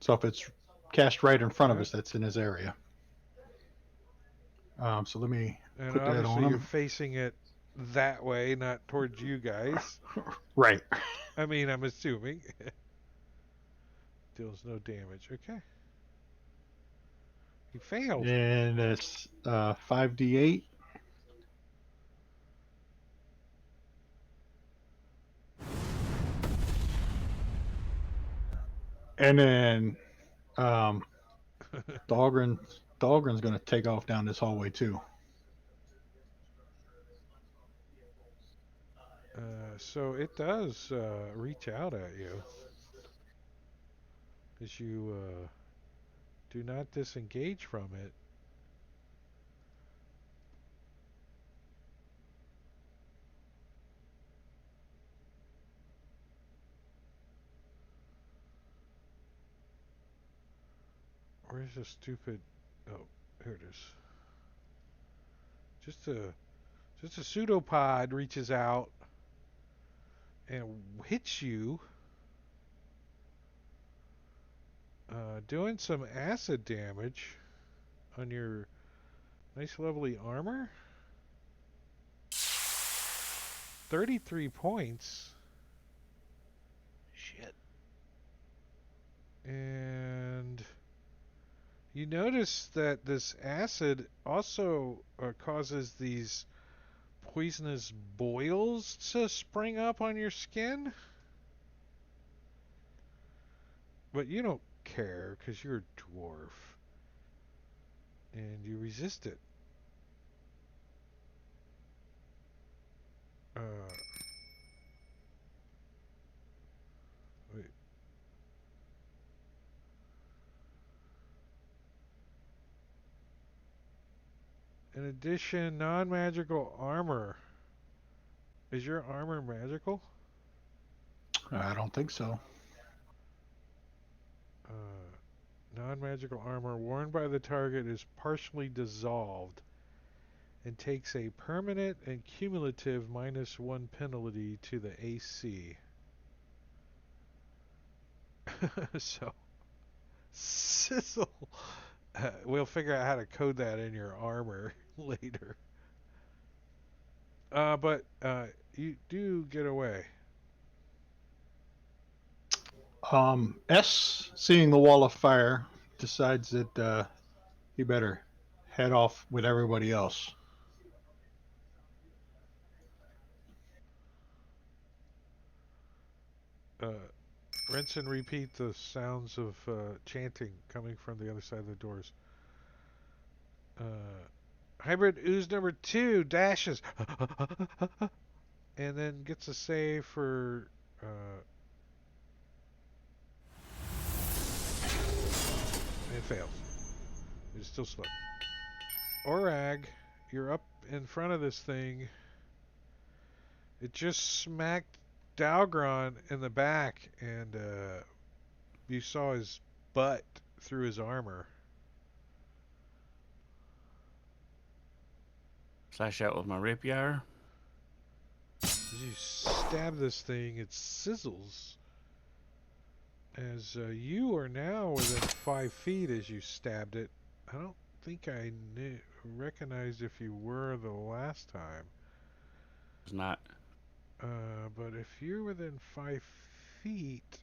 So if it's cast right in front of Okay. us, that's in his area. So let me And put that obviously on you're him. facing it that way, not towards you guys. Right. I mean, I'm assuming. Deals no damage. Okay. He failed. And it's 5d8. And then Dahlgren's going to take off down this hallway too. So it does reach out at you. As you do not disengage from it. Where's the stupid... Oh, here it is. Just a pseudopod reaches out and hits you, doing some acid damage on your Nice, lovely armor. 33 points. Shit. And you notice that this acid also causes these poisonous boils to spring up on your skin. But you don't care because you're a dwarf. And you resist it. Uh, wait. In addition, non-magical armor. Is your armor magical? I don't think so. Non-magical armor worn by the target is partially dissolved and takes a permanent and cumulative -1 penalty to the AC. So, sizzle. We'll figure out how to code that in your armor later. But you do get away. S, seeing the wall of fire, decides that he better head off with everybody else. Rinse and repeat the sounds of chanting coming from the other side of the doors. Hybrid ooze number 2 dashes and then gets a save for and fails. It's still slow. Orag, you're up in front of this thing. It just smacked Dalgron in the back, and you saw his butt through his armor. Slash out with my rapier. As you stab this thing, it sizzles. As you are now within 5 feet as you stabbed it. I don't think I recognized if you were the last time. It's not. But if you're within 5 feet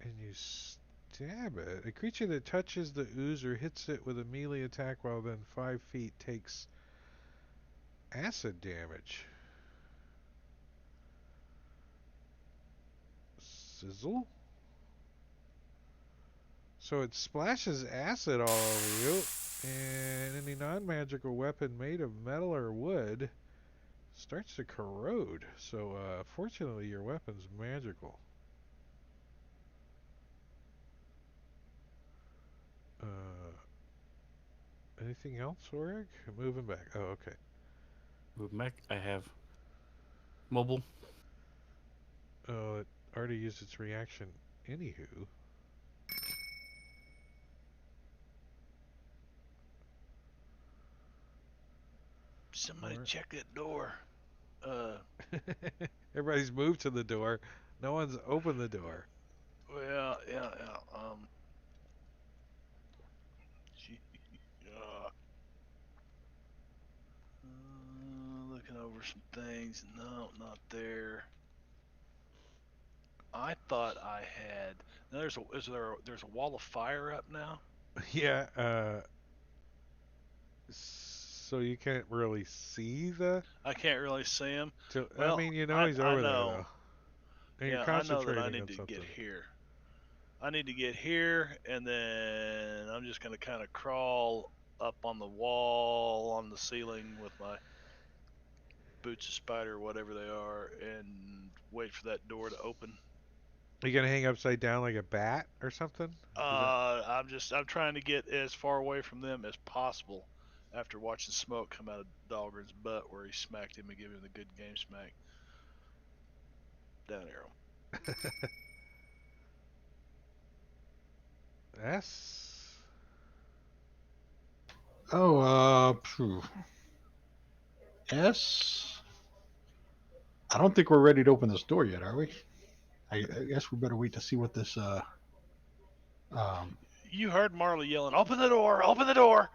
and you stab it, a creature that touches the ooze or hits it with a melee attack while within 5 feet takes acid damage. Sizzle? So it splashes acid all over you, and any non-magical weapon made of metal or wood starts to corrode. So fortunately your weapon's magical. Anything else, Orig? Moving back. Oh, okay. Move back. I have mobile. Oh, it already used its reaction. Anywho. Somebody Alright. check that door. Everybody's moved to the door. No one's opened the door. Well, yeah. Looking over some things. No, not there. I thought I had. Now there's a wall of fire up now. Yeah, so you can't really see the... I can't really see him. I Well, mean, you know I he's I over there, know. though. And you're Yeah, I know that I concentrating need on to something. get here. I need to get here, and then I'm just gonna kind of crawl up on the wall, on the ceiling with my boots of spider, whatever they are, and wait for that door to open. Are you gonna hang upside down like a bat or something? I'm trying to get as far away from them as possible after watching smoke come out of Dahlgren's butt where he smacked him and gave him the good game smack. Down arrow. S. S. I don't think we're ready to open this door yet, are we? I guess we better wait to see what this. You heard Marley yelling, "Open the door! Open the door!"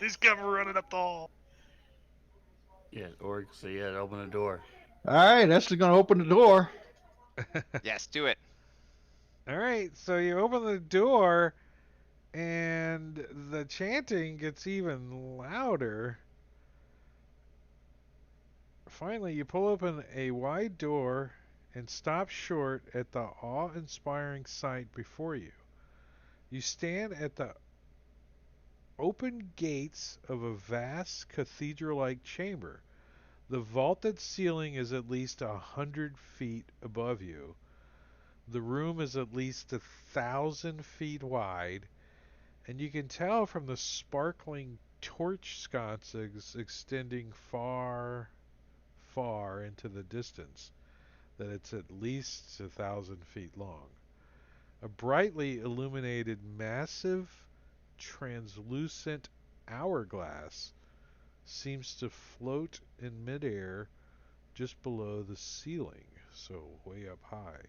He's coming running up the hall. Yeah, Org. So yeah, open the door. All right, that's going to open the door. Yes, do it. All right, so you open the door, and the chanting gets even louder. Finally, you pull open a wide door and stop short at the awe-inspiring sight before you. You stand at the open gates of a vast cathedral-like chamber. The vaulted ceiling is at least 100 feet above you. The room is at least 1,000 feet wide, and you can tell from the sparkling torch sconces extending far, far into the distance that it's at least 1,000 feet long. A brightly illuminated, massive, translucent hourglass seems to float in midair just below the ceiling, so way up high.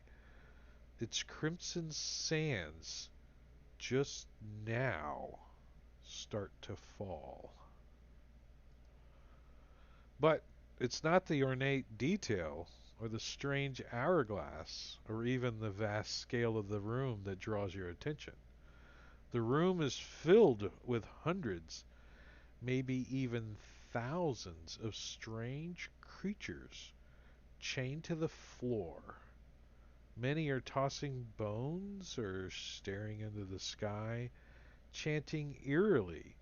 Its crimson sands just now start to fall. But it's not the ornate detail or the strange hourglass or even the vast scale of the room that draws your attention. The room is filled with hundreds, maybe even thousands of strange creatures chained to the floor. Many are tossing bones or staring into the sky, chanting eerily,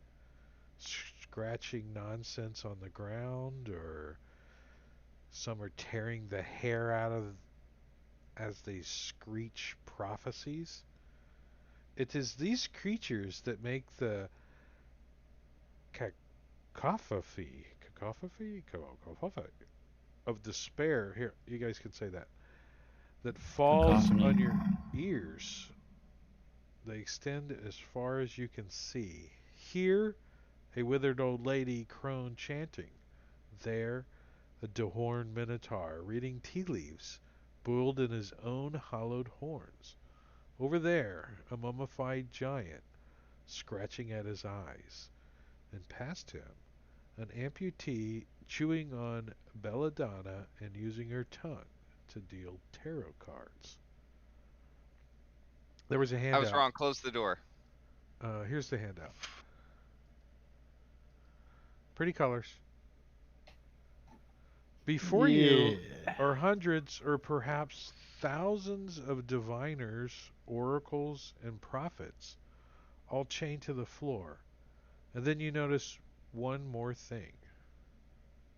scratching nonsense on the ground, or some are tearing the hair out of as they screech prophecies. It is these creatures that make the cacophony of despair. Here, you guys can say that. That falls Cacophony. on your ears. They extend as far as you can see. Here, a withered old lady crone chanting. There, a dehorned minotaur reading tea leaves, boiled in his own hollowed horns. Over there, a mummified giant, scratching at his eyes. And past him, an amputee chewing on belladonna and using her tongue to deal tarot cards. There was a I was handout. wrong. Close the door. Here's the handout. Pretty colors. Before you Yeah. are hundreds or perhaps thousands of diviners, oracles, and prophets, all chained to the floor. And then you notice one more thing.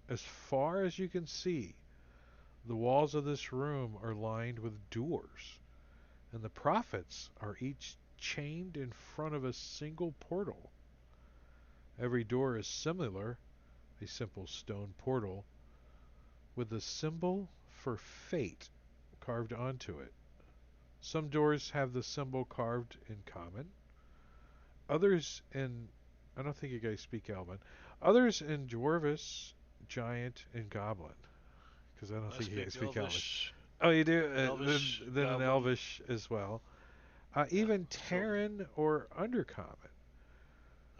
As far as you can see, the walls of this room are lined with doors, and the prophets are each chained in front of a single portal. Every door is similar, a simple stone portal, with a symbol for fate carved onto it. Some doors have the symbol carved in common, others in, I don't think you guys speak Elven, others in Dwarvish, Giant, and Goblin, because I don't I think you guys speak speak Elvish. Oh, you do? Elvish, Then an Goblin. Elvish as well. Yeah, Even Sylvan. Terran or Undercommon.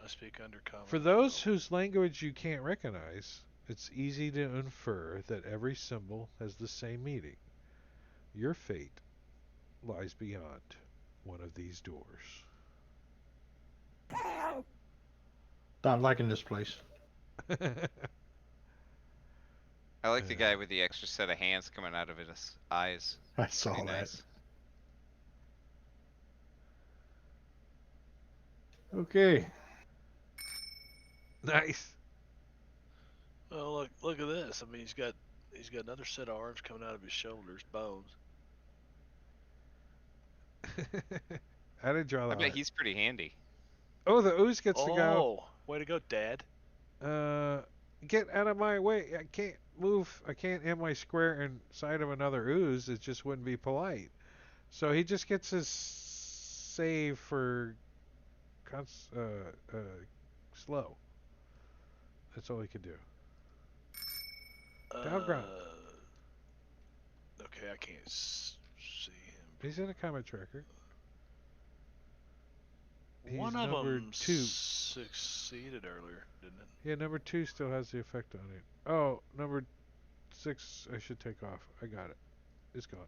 I speak Undercommon For as those well. whose language you can't recognize, it's easy to infer that every symbol has the same meaning. Your fate lies beyond one of these doors. Not liking this place. I like the guy with the extra set of hands coming out of his eyes. I saw Pretty that. nice. Okay. Nice. Oh, look at this. I mean, he's got another set of arms coming out of his shoulders, bones. I didn't draw I the bet art. he's pretty handy. Oh, the ooze gets to go. Oh, way to go, Dad. Get out of my way. I can't move. I can't hit my square inside of another ooze. It just wouldn't be polite. So he just gets his save for slow. That's all he could do. Battleground. Okay, I can't see him. He's in a combat tracker. He's One of number them 2. succeeded earlier, didn't it? Yeah, number 2 still has the effect on it. Oh, number 6 I should take off. I got it. It's gone.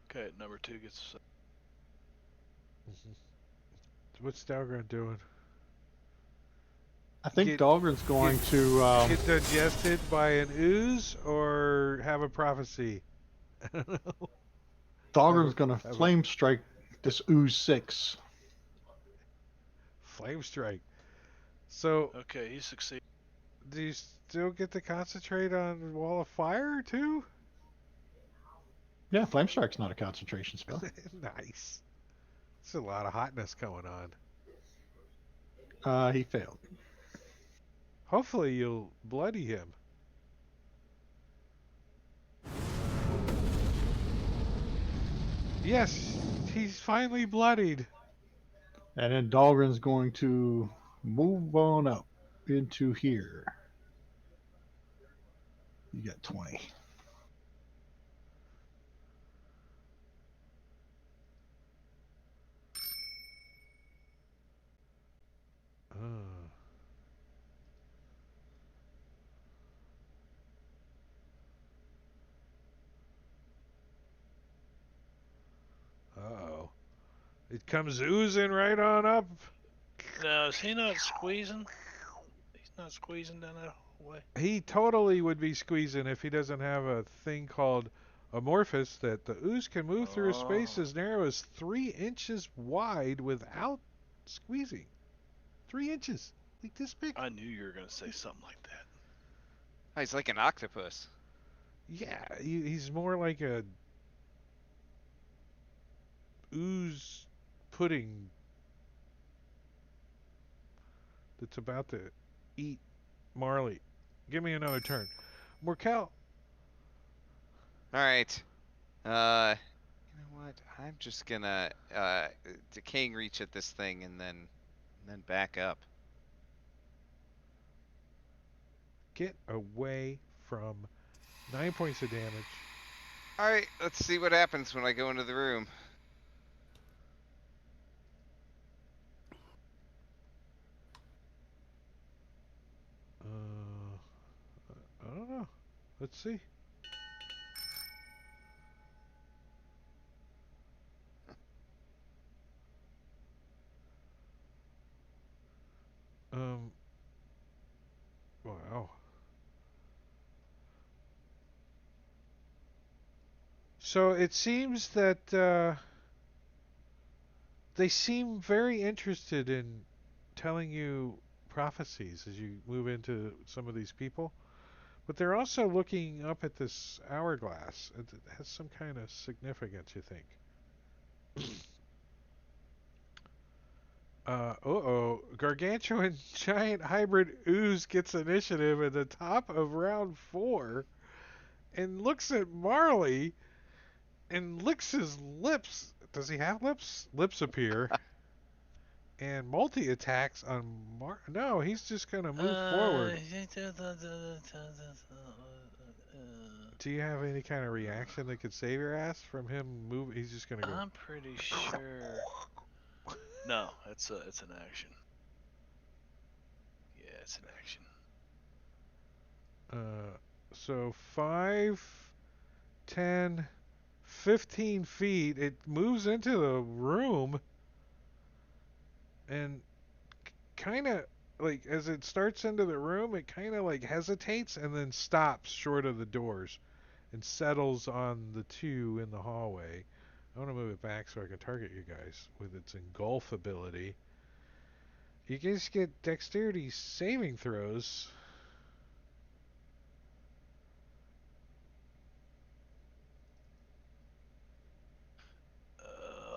Okay, number 2 gets. Mhm. What's Dalgren doing? I think Get- Dahlgren's going to. Get digested by an ooze or have a prophecy? I don't know. Dahlgren's going to have a- flame strike this ooze 6. Flame strike. So, Okay, he succeeded. do you still get to concentrate on Wall of Fire too? Yeah, flame strike's not a concentration spell. Nice. It's a lot of hotness going on. He failed. Hopefully you'll bloody him. Yes, he's finally bloodied. And then Dahlgren's going to move on up into here. You got 20. Uh, Uh-oh. It comes oozing right on up. Now, is he not squeezing? He's not squeezing down that way. He totally would be squeezing if he doesn't have a thing called amorphous that the ooze can move through a space Oh. as narrow as 3 inches wide without squeezing. 3 inches. Like this big. I knew you were gonna say something like that. Oh, he's like an octopus. Yeah, he's more like a ooze pudding that's about to eat Marley. Give me another turn. Morkel. All right. You know what? I'm just gonna decaying reach at this thing and then back up. Get away from 9 points of damage. All right, let's see what happens when I go into the room. I don't know. Let's see. Um. Wow. So it seems that they seem very interested in telling you prophecies as you move into some of these people. But they're also looking up at this hourglass. It has some kind of significance, you think. Uh-oh. Gargantuan giant hybrid ooze gets initiative at the top of round 4 and looks at Marley and licks his lips. Does he have lips? Lips appear. And multi-attacks on No, he's just going to move forward. Do you have any kind of reaction that could save your ass from him moving? He's just going to go. I'm pretty sure. No, it's an action. Yeah, it's an action. So 5, 10, 15 feet. It moves into the room and kind of like as it starts into the room, it kind of like hesitates and then stops short of the doors and settles on the 2 in the hallway. I want to move it back so I can target you guys with its engulf ability. You guys get dexterity saving throws.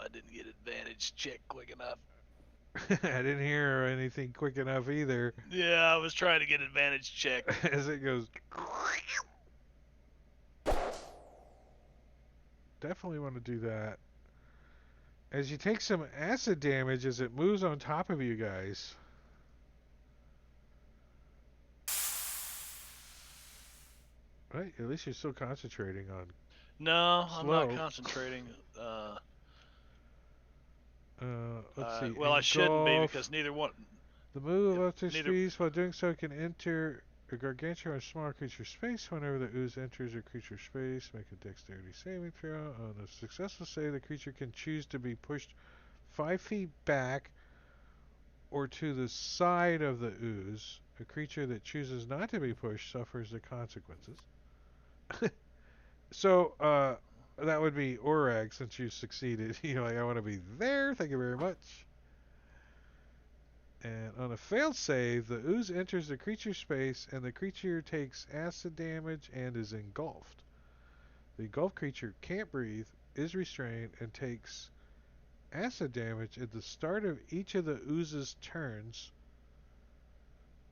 I didn't get advantage check quick enough. I didn't hear anything quick enough either. Yeah, I was trying to get advantage check. As it goes. Definitely want to do that. As you take some acid damage as it moves on top of you guys. Right, at least you're still concentrating on. No, I'm not Slow. concentrating. Let's see. Well, I shouldn't be Engulf. because neither one. The move If up to neither. speed while doing so can enter a gargantuan or small creature space. Whenever the ooze enters a creature space, make a dexterity saving throw. On a successful save, the creature can choose to be pushed 5 feet back or to the side of the ooze. A creature that chooses not to be pushed suffers the consequences. So, that would be Orag since you succeeded. You're like, I want to be there. Thank you very much. And on a failed save, the ooze enters the creature space and the creature takes acid damage and is engulfed. The engulfed creature can't breathe, is restrained, and takes acid damage at the start of each of the ooze's turns.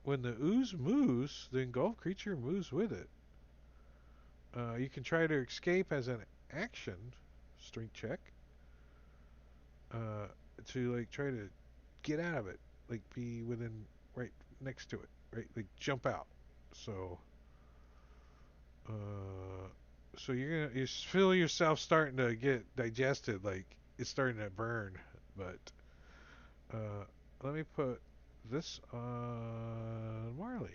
When the ooze moves, the engulfed creature moves with it. You can try to escape as an action, strength check, to like try to get out of it, like be within right next to it, right, like jump out. So, you feel yourself starting to get digested, like it's starting to burn. But let me put this on Marley.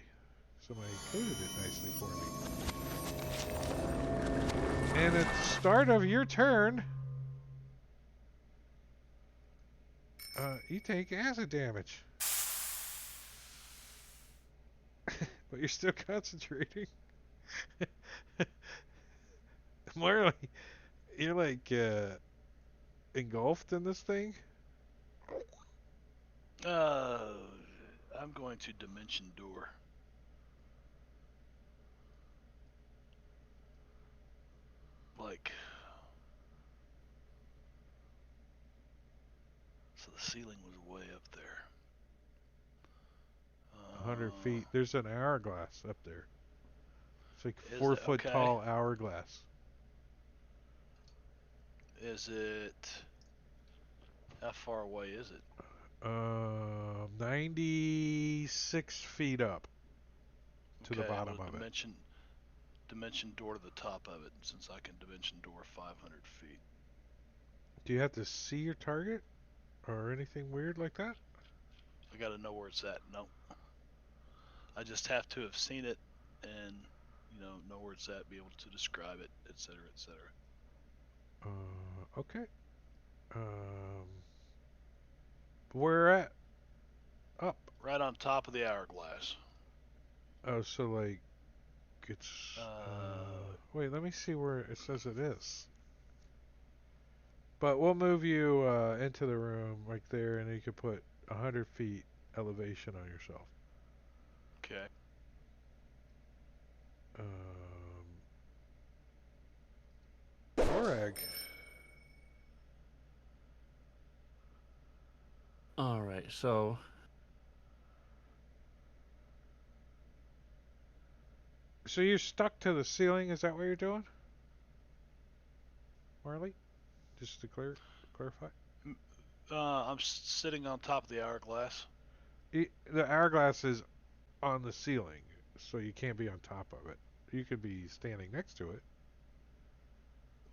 Somebody coded it nicely for me. And at the start of your turn, you take acid damage. But you're still concentrating. Marley, you're like engulfed in this thing. I'm going to dimension door. Like. So the ceiling was way up there. 100 feet. There's an hourglass up there. It's like Is 4 it foot okay? tall hourglass. Is it? How far away is it? 96 feet up to the Okay, I'm bottom gonna of it. dimension door to the top of it, since I can dimension door 500 feet. Do you have to see your target or anything weird like that? I gotta know where it's at. No, I just have to have seen it and know where it's at, be able to describe it, etc., etc. Okay. Um, where at? Up. Right on top of the hourglass. Oh, so like it's. Wait, let me see where it says it is. But we'll move you into the room like there, and you can put 100 feet elevation on yourself. Okay. Orag. All right, so So you're stuck to the ceiling? Is that what you're doing, Marley? Just to clarify. I'm sitting on top of the hourglass. The hourglass is on the ceiling, so you can't be on top of it. You could be standing next to it,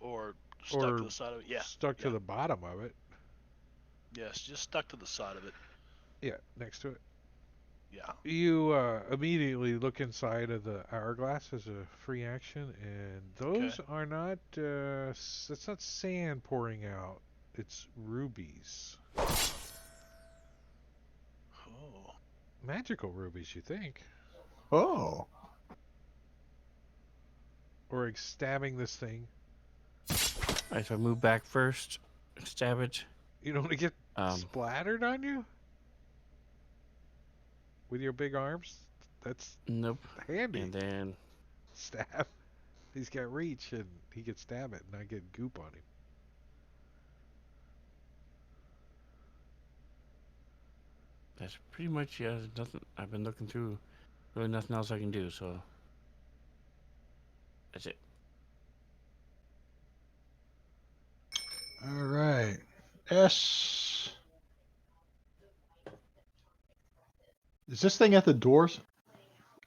Or stuck to or the side of it. Yeah. stuck to Yeah. the bottom of it. Yes, just stuck to the side of it. Yeah, next to it. Yeah. You immediately look inside of the hourglass as a free action, and Okay. those are not. It's not sand pouring out. It's rubies. Oh. Magical rubies, you think? Oh. Or like stabbing this thing. all right, so I move back first, stab it. You don't want to get Um, splattered on you with your big arms. That's nope. handy. And then Stab. He's got reach, and he could stab it, and I get goop on him. that's pretty much there's nothing. I've been looking through. Really, nothing else I can do. So that's it. All right. S. Is this thing at the doors?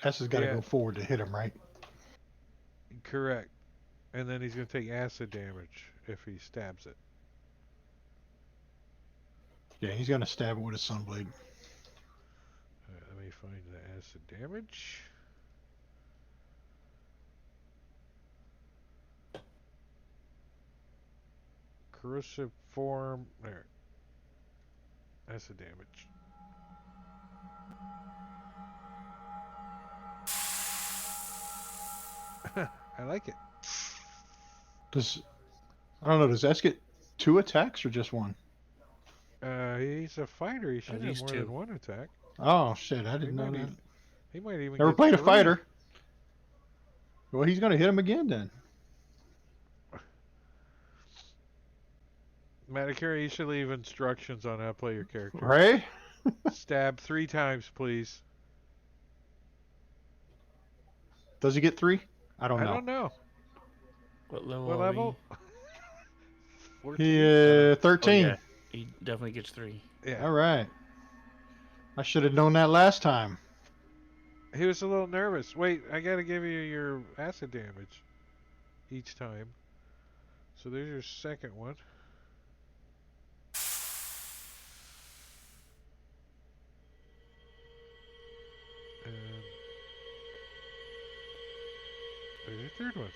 S has got to Yeah. go forward to hit him, right? Correct. And then he's going to take acid damage if he stabs it. Yeah, he's gonna stab it with his sunblade. Alright, let me find the acid damage. Corrosive form. There. Acid damage. I like it. Does I don't know. Does S get 2 attacks or just 1? He's a fighter. He should have least more 2. than 1 attack. Oh shit! I He didn't know might that. even, he might even Never get played a 3. fighter. Well, he's gonna hit him again then. Medicare, you should leave instructions on how to play your character. Right? Stab 3 times, please. Does he get 3? I don't I know. don't know. What level What are level? we? 14? He 13. Oh, yeah. He definitely gets 3. Yeah. All right. I should have known that last time. He was a little nervous. Wait, I gotta give you your acid damage each time. So there's your second one. And there's your third one.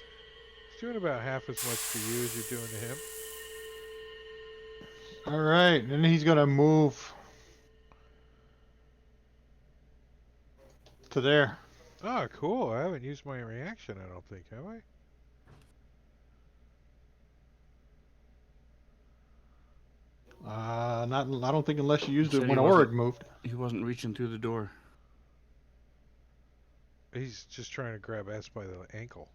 He's doing about half as much to you as you're doing to him. All right, and he's gonna move to there. Oh, cool. I haven't used my reaction, I don't think, have I? Not. I don't think unless you used He it said when he wasn't- Orig moved. He wasn't reaching through the door. He's just trying to grab S by the ankle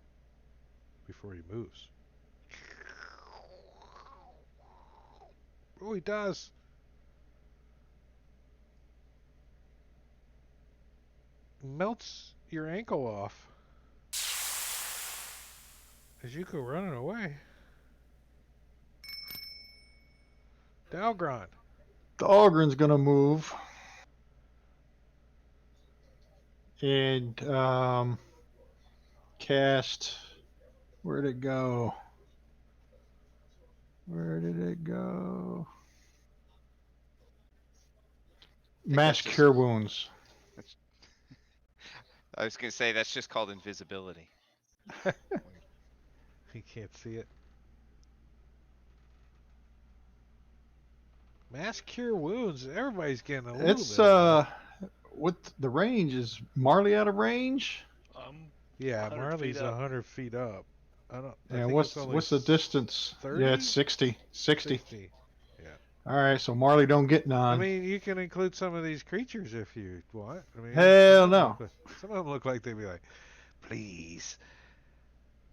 before he moves. Oh, he does. Melts your ankle off as you go running away. Dalgron. Dahlgren's gonna move and cast. Where'd it go? Where did it go? Mass just- Cure Wounds. I was gonna say that's just called invisibility. He can't see it. Mass cure wounds. Everybody's getting a little It's bit. what the range is? Marley out of range? Yeah, 100 Marley's feet up. 100 feet up. I don't. I And think what's it's only what's the distance? 30? Yeah, it's 60. 60. 60. All right, so Marley don't get I none. mean, you can include some of these creatures if you want. I mean, Hell some of them no. look like- Some of them look like they'd be like, please,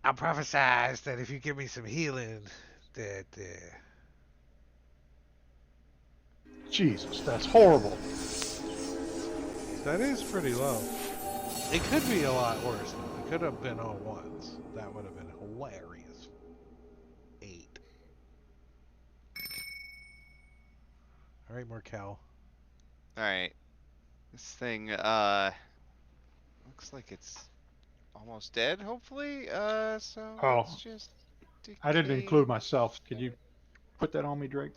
I'll prophesize that if you give me some healing, that Jesus, that's horrible. that is pretty low. It could be a lot worse though. It could have been all ones. That would have been hilarious. 8. All right, Markel. All right, this thing looks like it's almost dead. Hopefully, so Oh, let's just. I didn't decay. include myself. Could you put that on me, Drake?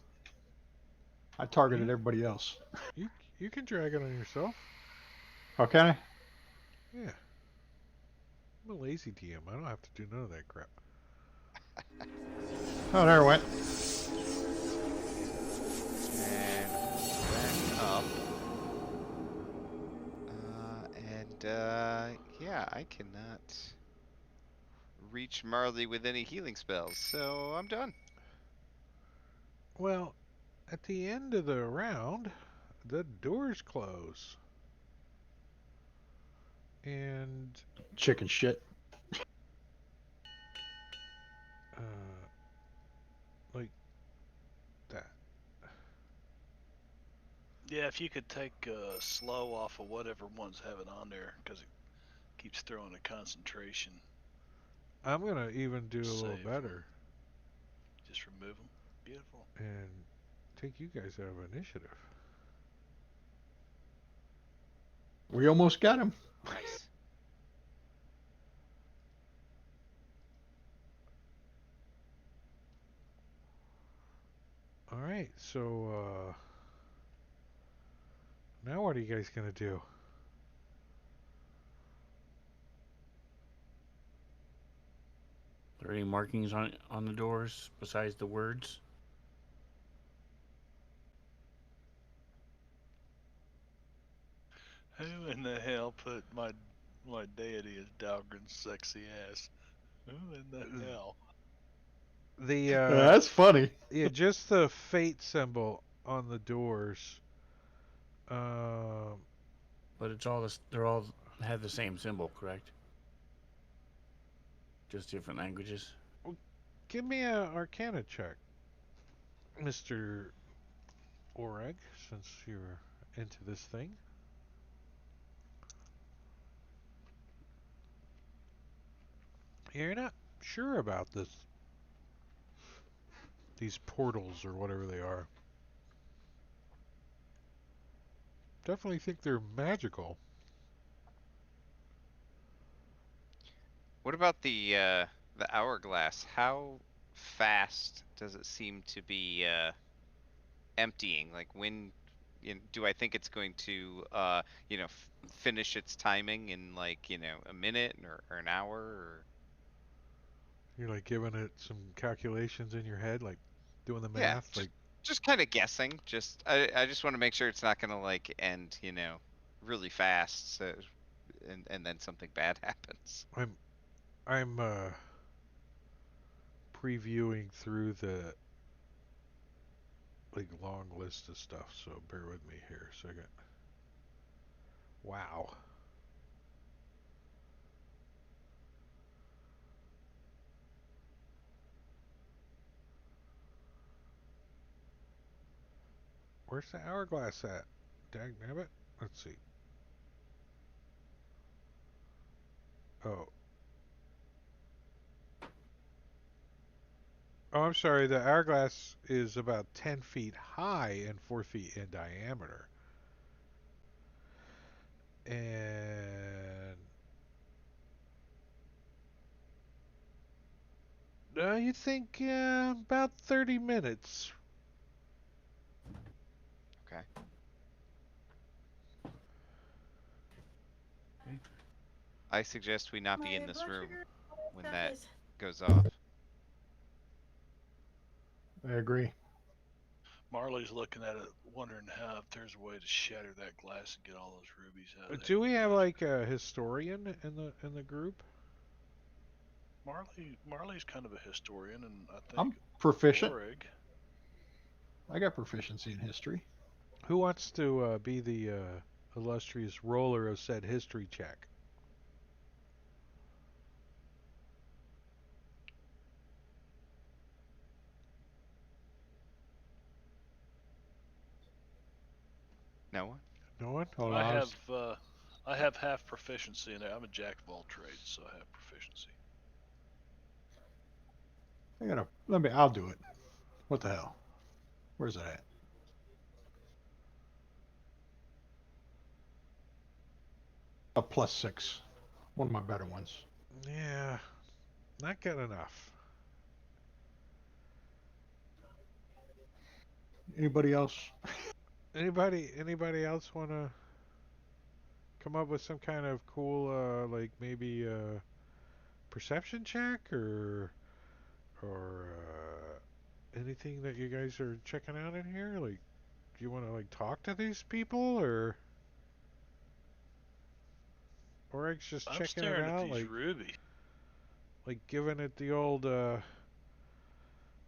I targeted You- everybody else. You can drag it on yourself. Okay. Yeah. I'm a lazy DM. I don't have to do none of that crap. Oh, there it went. And back up. Yeah, I cannot reach Marley with any healing spells, so I'm done. Well, at the end of the round, the doors close. And Chicken shit. like that. Yeah, if you could take slow off of whatever one's having on there, because it keeps throwing a concentration. I'm gonna even do a little Save. better Just remove them. Beautiful. and take you guys out of initiative. We almost got him. Nice. All right, so Now what are you guys gonna do? Are there any markings on the doors besides the words? Who in the hell put my deity as Dalgrin's sexy ass? Who in the hell? The That's funny. yeah, just the fate symbol on the doors. Um, But it's all this. They're all have the same symbol, correct? Just different languages. give me a Arcana check, Mister Oreg, since you're into this thing. You're not sure about these portals or whatever they are. Definitely think they're magical. What about the hourglass? How fast does it seem to be emptying? Like when do I think it's going to finish its timing in like, a minute or an hour or You're like giving it some calculations in your head, like doing the yeah, math, just like just kind of guessing. Just I just want to make sure it's not going to like end, really fast so and then something bad happens. I'm previewing through the like long list of stuff, so bear with me here a second. Wow. Where's the hourglass at? Dagnabbit? Let's see. Oh. Oh, I'm sorry. The hourglass is about 10 feet high and 4 feet in diameter. And you think about 30 minutes. Okay. I suggest we not be in My this blood room sugar when stuff that is. goes off. I agree. Marley's looking at it, wondering how if there's a way to shatter that glass and get all those rubies out of there. Do we with have blood like sugar. a historian in the group? Marley's kind of a historian, and I think I'm proficient. Oreg. I got proficiency in history. Who wants to be the illustrious roller of said history check? No one? No one? Hold I on. have half proficiency in it. I'm a jack of all trades, so I have proficiency. I'll do it. What the hell? Where's that at? A +6. One of my better ones. Yeah, not good enough. Anybody else? Anybody else want to come up with some kind of cool like maybe perception check or anything that you guys are checking out in here? Like, do you want to like talk to these people or it's just I'm checking it staring at out, these rubies. like giving it the old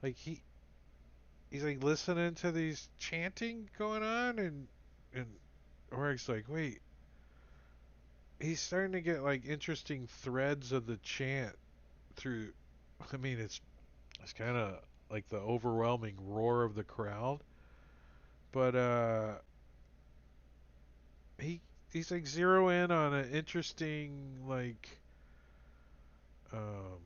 like he's like listening to these chanting going on and Oreg's like, wait, he's starting to get like interesting threads of the chant through. I mean, it's kind of like the overwhelming roar of the crowd, but he he's like zero in on an interesting like um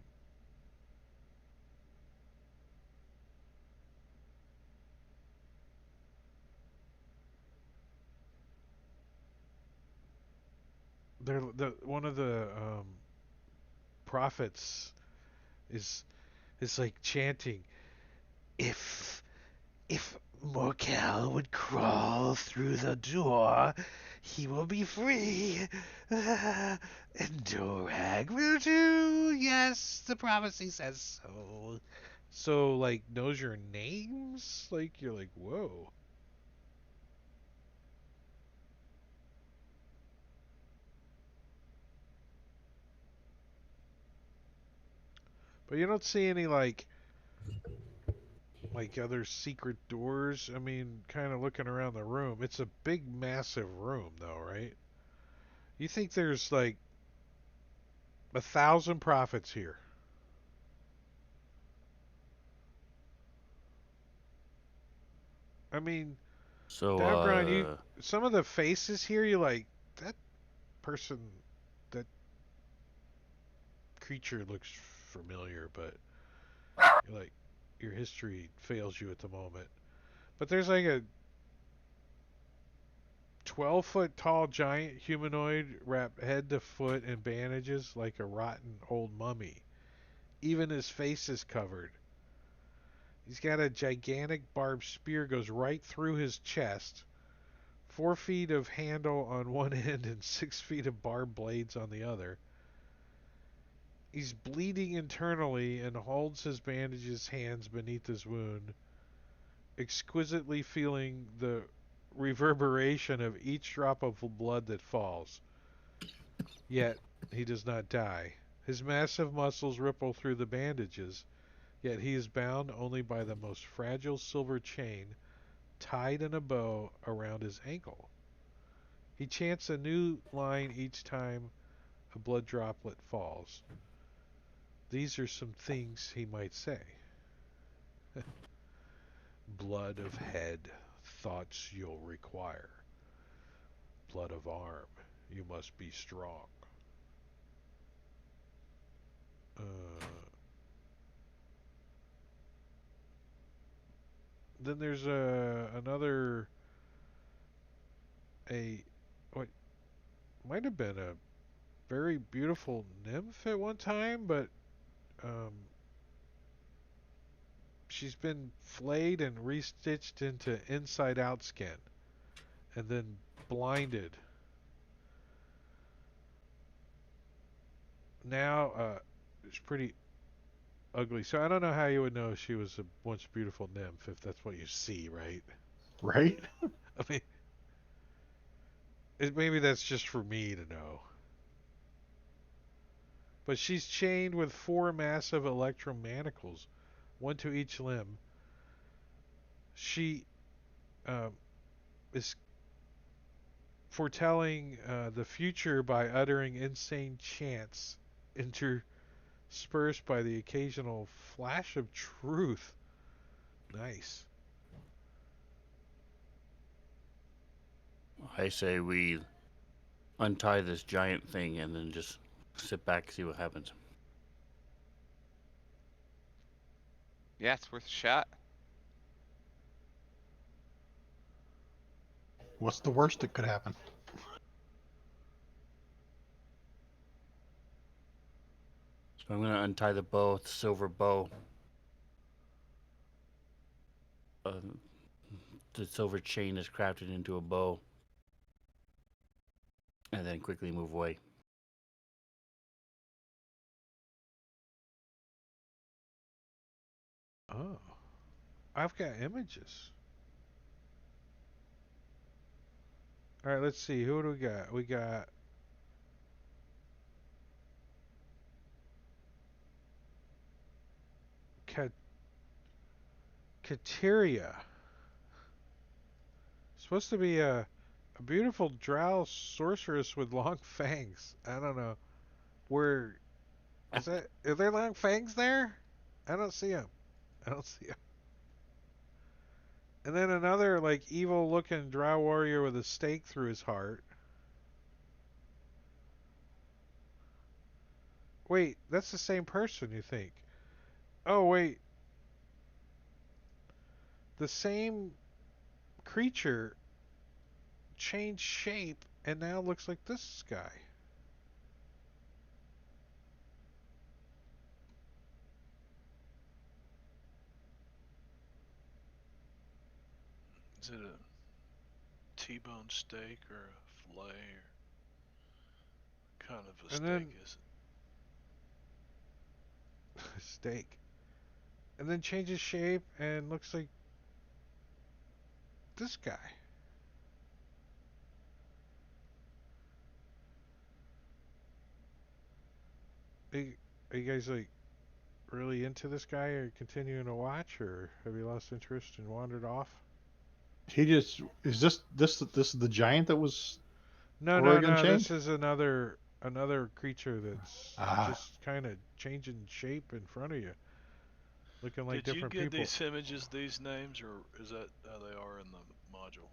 they're the one of the prophets is like chanting, if if Morkel would crawl through the door, he will be free. And Dorag will too. Yes, the prophecy says so. So, like, knows your names? Like, you're like, whoa. But you don't see any, like other secret doors. I mean, kind of looking around the room. It's a big, massive room, though, right? You think there's like 1,000 prophets here? I mean, So, Davgron, you some of the faces here, you like that person, that creature looks familiar, but you're like your history fails you at the moment. But there's like a 12-foot tall giant humanoid wrapped head to foot in bandages like a rotten old mummy. Even his face is covered. He's got a gigantic barbed spear goes right through his chest. 4 feet of handle on one end and 6 feet of barbed blades on the other. He's bleeding internally and holds his bandages hands beneath his wound, exquisitely feeling the reverberation of each drop of blood that falls. Yet he does not die. His massive muscles ripple through the bandages, yet he is bound only by the most fragile silver chain tied in a bow around his ankle. He chants a new line each time a blood droplet falls. These are some things he might say. Blood of head, thoughts you'll require. Blood of arm, you must be strong. Then there's a what might have been a very beautiful nymph at one time, but um, she's been flayed and restitched into inside out skin and then blinded. Now it's pretty ugly. So I don't know how you would know she was a once beautiful nymph if that's what you see, right? Right? I mean, maybe that's just for me to know. But she's chained with 4 massive electromanacles, one to each limb. She um, is foretelling the future by uttering insane chants interspersed by the occasional flash of truth. Nice. I say we untie this giant thing and then just sit back and see what happens. Yeah, it's worth a shot. What's the worst that could happen? So I'm going to untie the bow, the silver bow. The silver chain is crafted into a bow. And then quickly move away. Oh, I've got images. All right, let's see. Who do we got? We got Kateria. Supposed to be a beautiful drow sorceress with long fangs. I don't know. Where is that? Are there long fangs there? I don't see them. I don't see them. And then another like evil-looking drow warrior with a stake through his heart. Wait, that's the same person, you think? Oh wait, the same creature changed shape and now looks like this guy. Is it a T-bone steak or a fillet or kind of a And steak then is steak. And then changes shape and looks like this guy. Are you guys like really into this guy? Or continuing to watch, or have you lost interest and wandered off? He just is this is the giant that was No, no, Oregon no. chained? This is another creature that's Ah, just kind of changing shape in front of you, looking like Did you different give people. these images these names, or is that how they are in the module?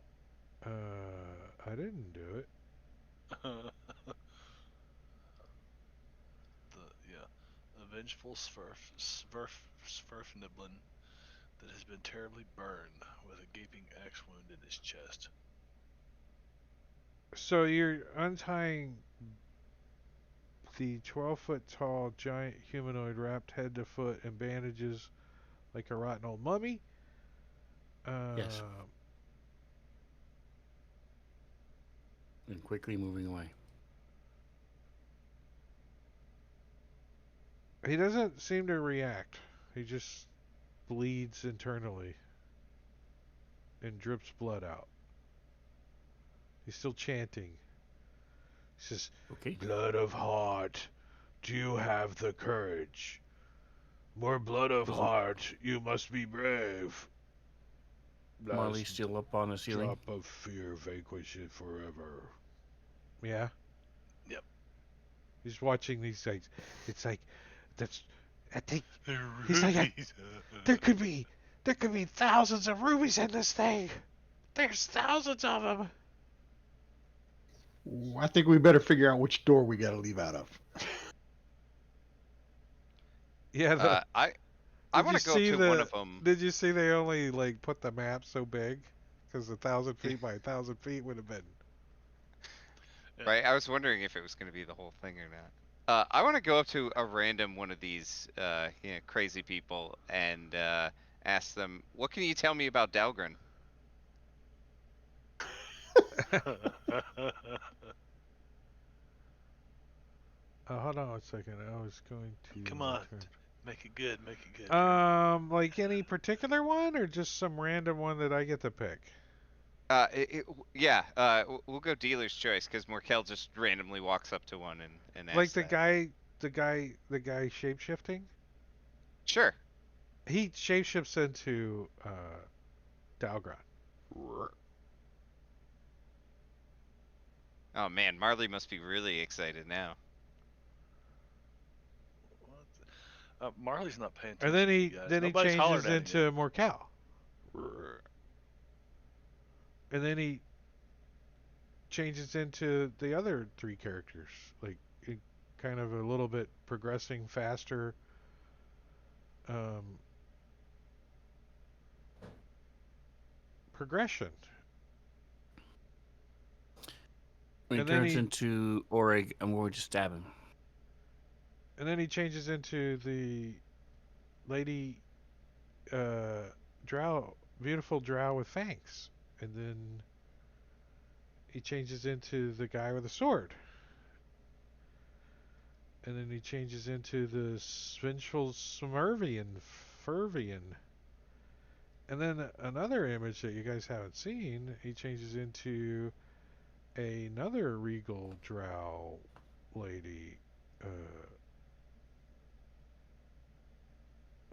I didn't do it. Yeah, a vengeful Sverfniblin that has been terribly burned with a gaping axe wound in his chest. So you're untying the 12-foot tall giant humanoid wrapped head to foot in bandages like a rotten old mummy. Yes. Uh, And quickly moving away. he doesn't seem to react. He just bleeds internally and drips blood out. He's still chanting. He says, Okay. "Blood of heart, do you have the courage? More blood of Doesn't heart, you must be brave. Marley Last still up on the ceiling? drop of fear vanquish it forever." Yeah, Yep. he's watching these things. It's like that's. I think They're he's like, rubies. there could be thousands of rubies in this thing. There's thousands of them. I think we better figure out which door we got to leave out of. Yeah. I Did want you to go up see to one of them. Did you see they only like put the map so big? Because 1,000 feet by 1,000 feet would have been. Right? I was wondering if it was going to be the whole thing or not. I want to go up to a random one of these, crazy people and ask them, "What can you tell me about Dalgren?" Hold on a second. I was going to Come on, make it good, make it good. like any particular one, or just some random one that I get to pick? Yeah. We'll go dealer's choice because Morkel just randomly walks up to one and Like asks that. the guy shape shifting. Sure. He shapeshifts into Dalgron. Oh man, Marley must be really excited now. Marley's not paying And attention to you guys. he Nobody's hollering changes at him. into Morkel. And then he changes into the other three characters, like it kind of a little bit progressing faster. Um, Progression. When he And then turns into Orig, I'm going to stab him. and then he changes into the lady drow, beautiful drow with fangs. And then he changes into the guy with a sword. And then he changes into the vengeful Smurvian, Fervian. And then another image that you guys haven't seen, he changes into another regal drow lady,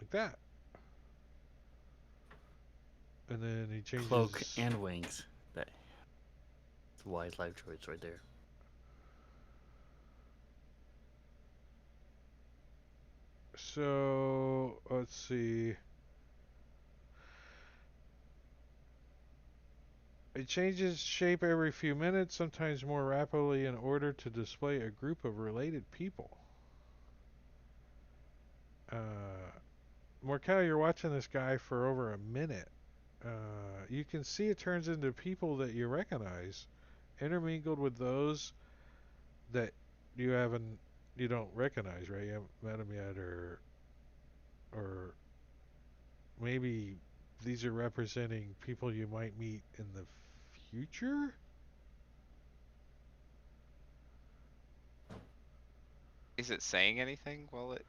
like that. And then he Cloak changes. and wings. That's a wise life choice right there. So let's see. It changes shape every few minutes, sometimes more rapidly, in order to display a group of related people. Morkel, you're watching this guy for over a minute. You can see it turns into people that you recognize, intermingled with those that you haven't, you don't recognize, right? You haven't met them yet, or maybe these are representing people you might meet in the future. Is it saying anything while it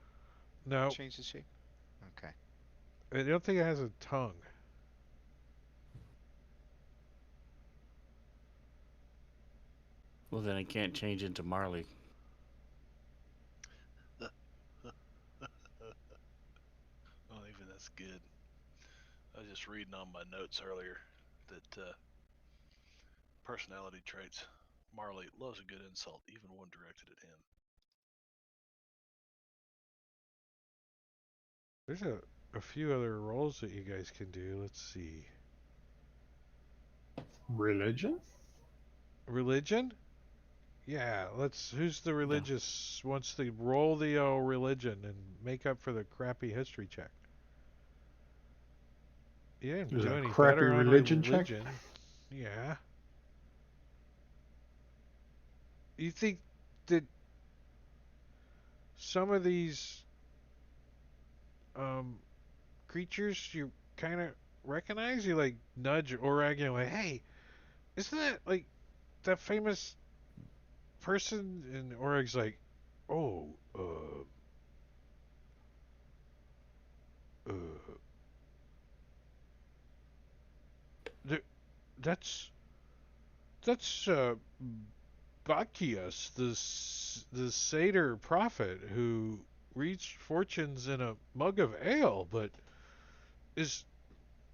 No, changes shape? Okay. I don't think it has a tongue. Well, then it can't change into Marley. Well, even that's good. I was just reading on my notes earlier that personality traits. Marley loves a good insult, even one directed at him. There's a few other roles that you guys can do. Let's see. Religion? Religion? Yeah, let's. Who's the religious? Wants to roll the religion and make up for the crappy history check. You didn't Is do it a any crappy better on religion check? religion. Yeah. You think that some of these um, creatures you kind of recognize? You like nudge Orag and like, hey, isn't that like that famous person? And Orag's like, oh, uh, th- that's that's Bacchius, the satyr prophet who reached fortunes in a mug of ale, but his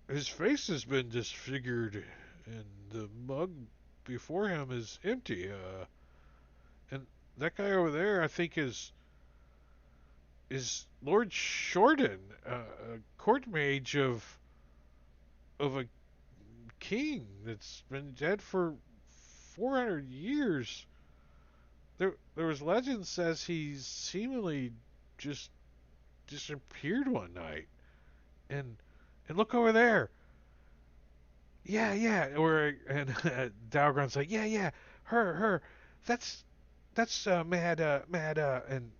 his face has been disfigured, and the mug before him is empty. And that guy over there, I think, is Lord Shorten, a court mage of a king that's been dead for 400 years. There was legend says he's seemingly just disappeared one night. And look over there. Yeah, yeah. Or and Dalgron's like, yeah, yeah. Her. That's mad mad and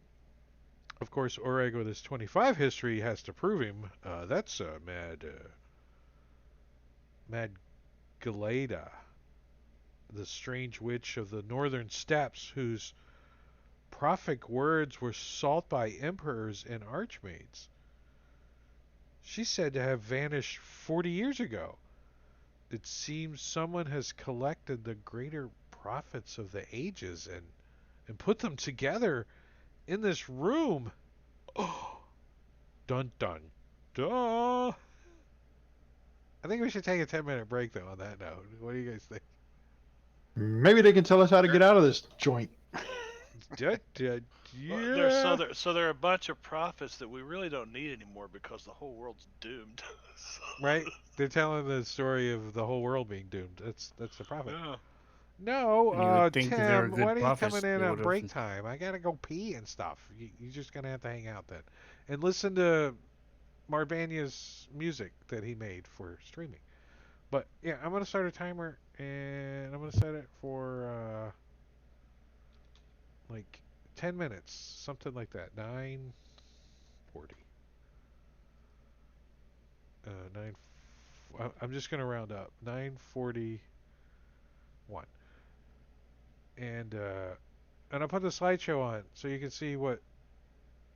of course Oreg with his 25 history has to prove him. That's mad Galeda, the strange witch of the northern steppes whose prophetic words were sought by emperors and archmaids. She's said to have vanished 40 years ago. It seems someone has collected the greater prophets of the ages and put them together in this room. Oh, dun dun dun. I think we should take a 10-minute break though on that note. What do you guys think? Maybe they can tell us how to Sure. get out of this joint. Yeah. So there are a bunch of prophets that we really don't need anymore because the whole world's doomed. Right? They're telling the story of the whole world being doomed. That's the prophet. Yeah. No, And you would think if they were Tim, good when are you coming prophets, in they on would have. break time? I gotta go pee and stuff. You're just gonna have to hang out then, and listen to Marbania's music that he made for streaming. But yeah, I'm gonna start a timer, and I'm gonna set it for like 10 minutes, something like that. 9:40. 9. I'm just gonna round up. 9:41, and I'll put the slideshow on so you can see what.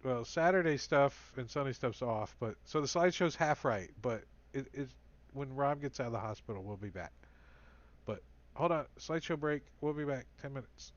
Well, Saturday stuff and Sunday stuff's off, but so the slideshow's half right, but it when Rob gets out of the hospital, we'll be back. But hold on, slideshow break. We'll be back. 10 minutes.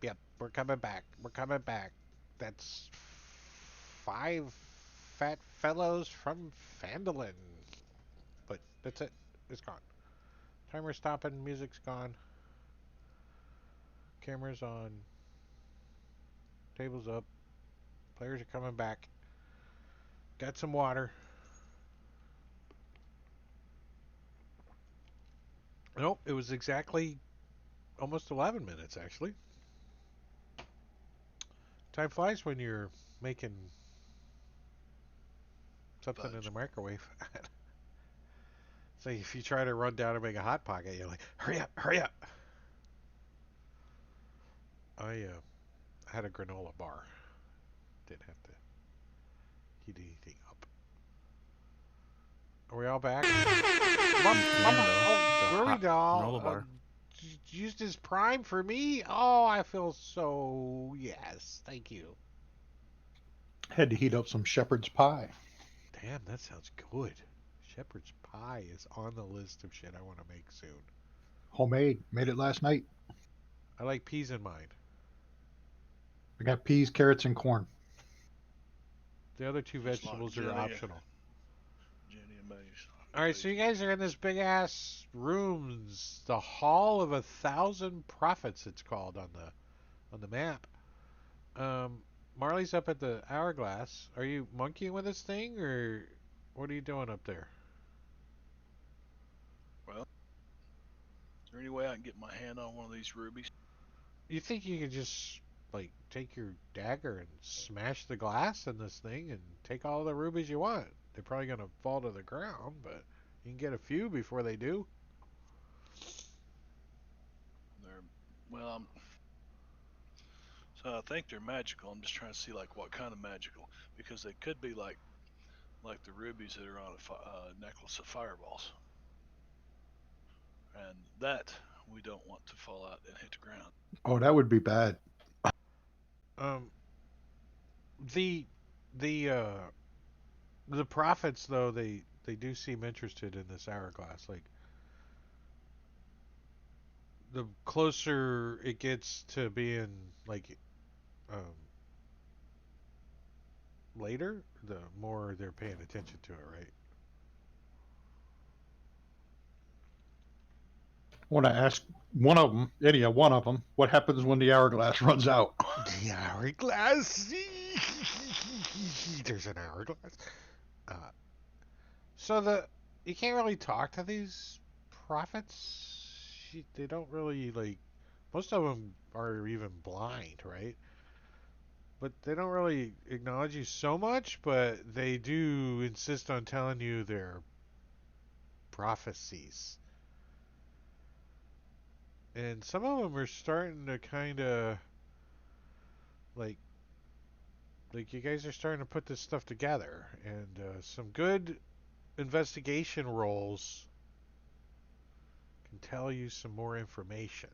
Yep. We're coming back. We're coming back. That's 5 fat fellows from Fandolin. But that's it. It's gone. Timer stopping. Music's gone. Cameras on. Tables up. Players are coming back. Got some water. Nope, it was exactly almost 11 minutes, actually. Time flies when you're making something in the microwave. So if you try to run down and make a hot pocket, you're like, hurry up. I had a granola bar. Didn't have to heat anything up. Are we all back? Girly doll bar. used his prime for me. Oh, I feel so yes. Thank you. Had to heat up some shepherd's pie. Damn, that sounds good. Shepherd's pie is on the list of shit I want to make soon. Homemade. Made it last night. I like peas in mine. I got peas, carrots, and corn. The other two Just like vegetables are Jenny- optional. Jenny and Maze. All right, so you guys are in this big ass rooms, the Hall of 1,000 Prophets. It's called on the map. Marley's up at the hourglass. Are you monkeying with this thing, or what are you doing up there? Well, is there any way I can get my hand on one of these rubies? You think you could just like take your dagger and smash the glass in this thing and take all the rubies you want? They're probably gonna fall to the ground, but you can get a few before they do. They're well, so I think they're magical. I'm just trying to see like what kind of magical, because they could be like the rubies that are on a necklace of fireballs, and that we don't want to fall out and hit the ground. Oh, that would be bad. Um, the the uh the prophets though they do seem interested in this hourglass. Like the closer it gets to being like um later, the more they're paying attention to it, right? I want to ask one of them, what happens when the hourglass runs out? The hourglass. There's an hourglass. Uh, so you can't really talk to these prophets. They don't really like. Most of them are even blind, right? But they don't really acknowledge you so much. But they do insist on telling you their prophecies, and some of them are starting to kind of like you guys are starting to put this stuff together, and some good investigation rolls can tell you some more information.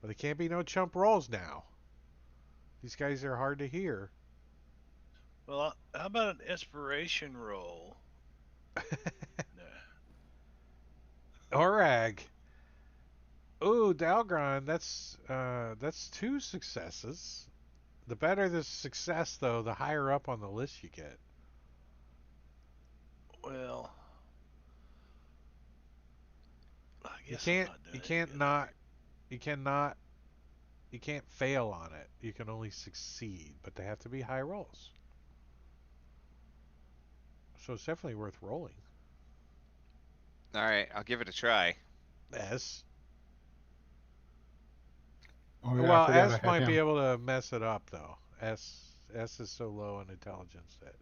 But it can't be no chump rolls now. These guys are hard to hear. Well, how about an inspiration roll? Nah. Orag. Ooh, Dalgron, that's 2 successes. The better the success though, the higher up on the list you get. Well, I You guess I'm can't not doing you any can't good. not you cannot you can't fail on it. You can only succeed, but they have to be high rolls. So it's definitely worth rolling. All right, I'll give it a try. Yes. Oh yeah, I Well, forgot I S had might be him. able to mess it up though. S is so low in intelligence that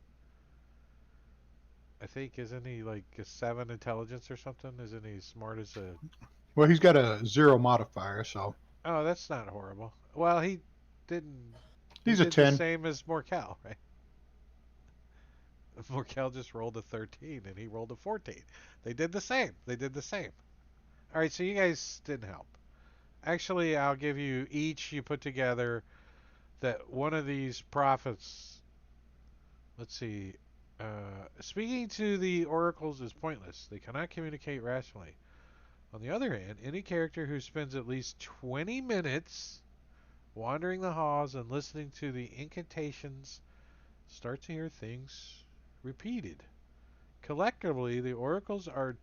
I think isn't he like a 7 intelligence or something? Isn't he smart as a? Well, he's got a 0 modifier, so Oh, that's not horrible. Well, didn't he he's a did the 10. same as Morkel, right? Morkel just rolled a 13 and he rolled a 14. They did the same. They did the same. All right, so you guys didn't help. Actually, I'll give you each you put together that one of these prophets. Let's see. Speaking to the oracles is pointless. They cannot communicate rationally. On the other hand, any character who spends at least 20 minutes wandering the halls and listening to the incantations starts to hear things repeated. Collectively, the oracles are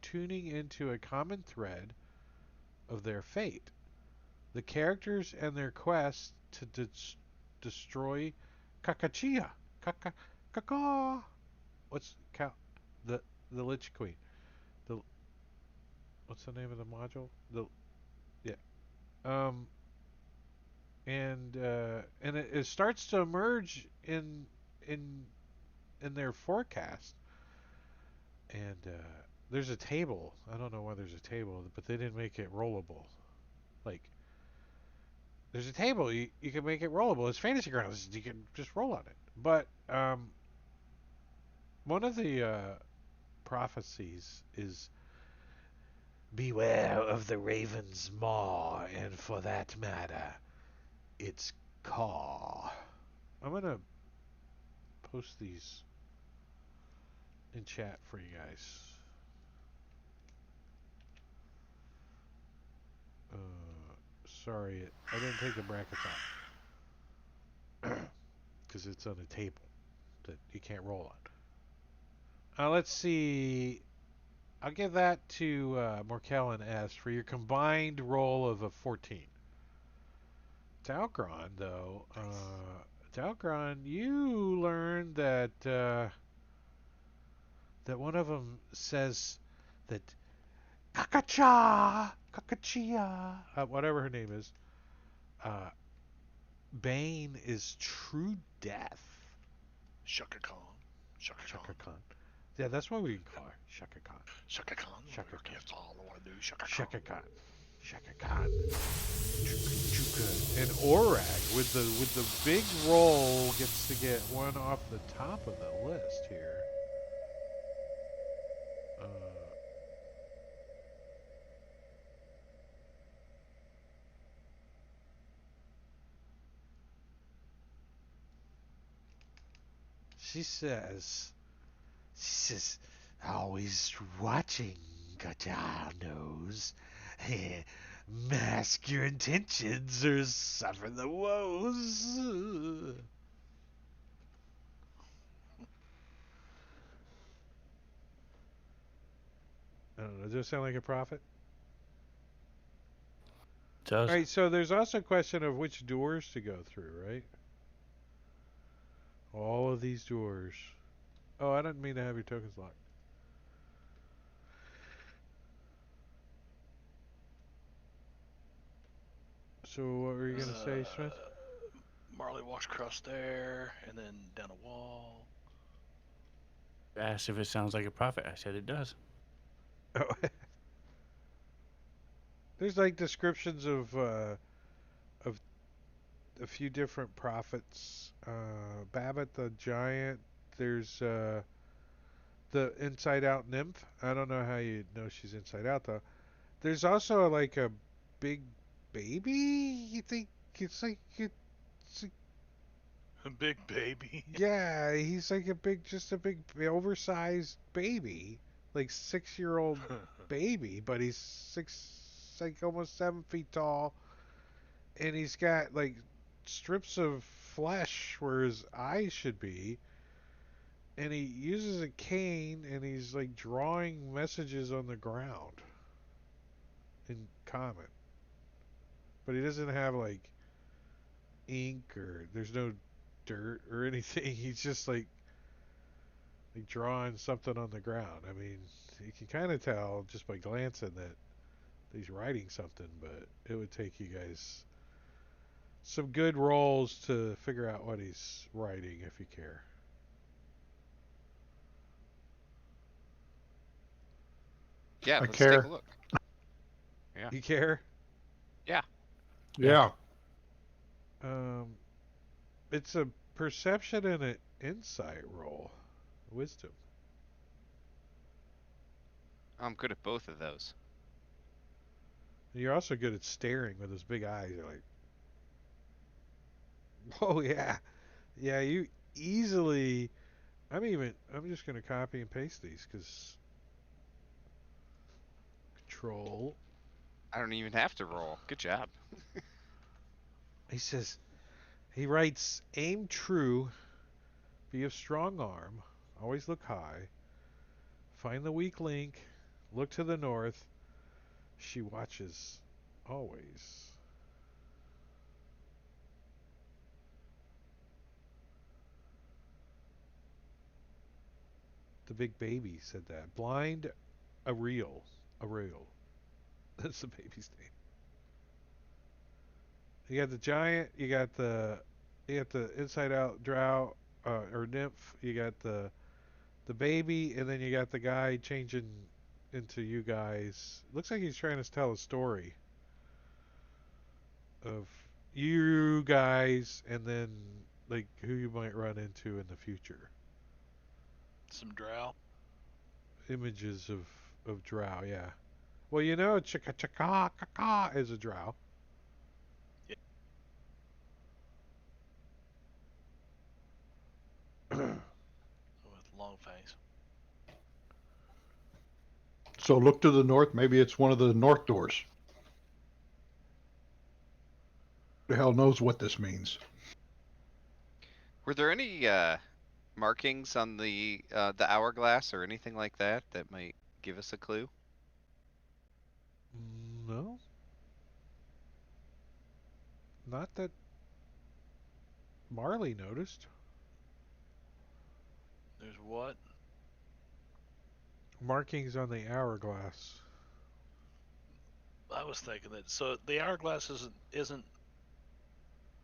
tuning into a common thread of their fate. The characters and their quest to destroy Kakachia. Kaka Kaka. What's the the Lich Queen? The what's the name of the module? The yeah. Um and it starts to emerge in in their forecast. And there's a table. I don't know why there's a table, but they didn't make it rollable. Like there's a table, you can make it rollable. It's fantasy grounds. You can just roll on it. But one of the prophecies is beware of the raven's maw, and for that matter, its caw. I'm gonna post these in chat for you guys. Sorry, I didn't take the brackets off because it's on a table that you can't roll on. Let's see. I'll give that to Morkel and S for your combined roll of a 14. Talgron, though, Talgron, you learned that one of them says that Kakachia, whatever her name is, uh, Bane is true death. Shaka Khan. Shaka Khan. Shaka Khan. Yeah, that's what we can call her. Shaka Khan. Shaka Khan. Shaka Khan. That's all I want to do. Shaka Khan. Shaka Khan. Shaka Khan. And Orag with the big roll gets to get one off the top of the list here. Uh, she says, always watching, Gajar knows. Mask your intentions or suffer the woes. I don't know. Does it sound like a prophet? Does. All right, so there's also a question of which doors to go through, right? All of these doors. Oh, I didn't mean to have your tokens locked. So what were you going to say, Smith? Marley walks across there and then down a wall. Asked if it sounds like a prophet. I said it does. Oh. There's like descriptions of a few different prophets. Babbitt the giant. There's the inside out nymph. I don't know how you know she's inside out though. There's also like a big baby. You think it's like, A big baby. yeah, he's like just a big oversized baby, like 6-year-old baby, but he's like almost 7 feet tall, and he's got like strips of flesh where his eyes should be, and he uses a cane, and he's like drawing messages on the ground in common, but he doesn't have like ink or there's no dirt or anything. He's just like drawing something on the ground. I mean, you can kind of tell just by glancing that he's writing something, but it would take you guys some good rolls to figure out what he's writing, if you care. Yeah, I let's take a care. look. Yeah. You care? Yeah. Yeah. Um, it's a perception and an insight roll. Wisdom. I'm good at both of those. You're also good at staring with those big eyes. You're like, oh yeah, yeah. You easily. I'm just gonna copy and paste these because control. I don't even have to roll. Good job. He says he writes aim true, be of strong arm, always look high, find the weak link, look to the north. She watches always. The big baby said that. Blind Ariel. Ariel. That's the baby's name. You got the giant, you got the inside out drow or nymph, you got the baby, and then you got the guy changing into you guys. Looks like he's trying to tell a story of you guys and then like who you might run into in the future. Some drow. Images of drow, yeah. Well, you know, chicka chicka kaka is a drow. Yeah. With long fangs. So look to the north. Maybe it's one of the north doors. The hell knows what this means. Were there any markings on the hourglass or anything like that that might give us a clue? No, not that Marley noticed. There's what? Markings on the hourglass. I was thinking that. So the hourglass isn't.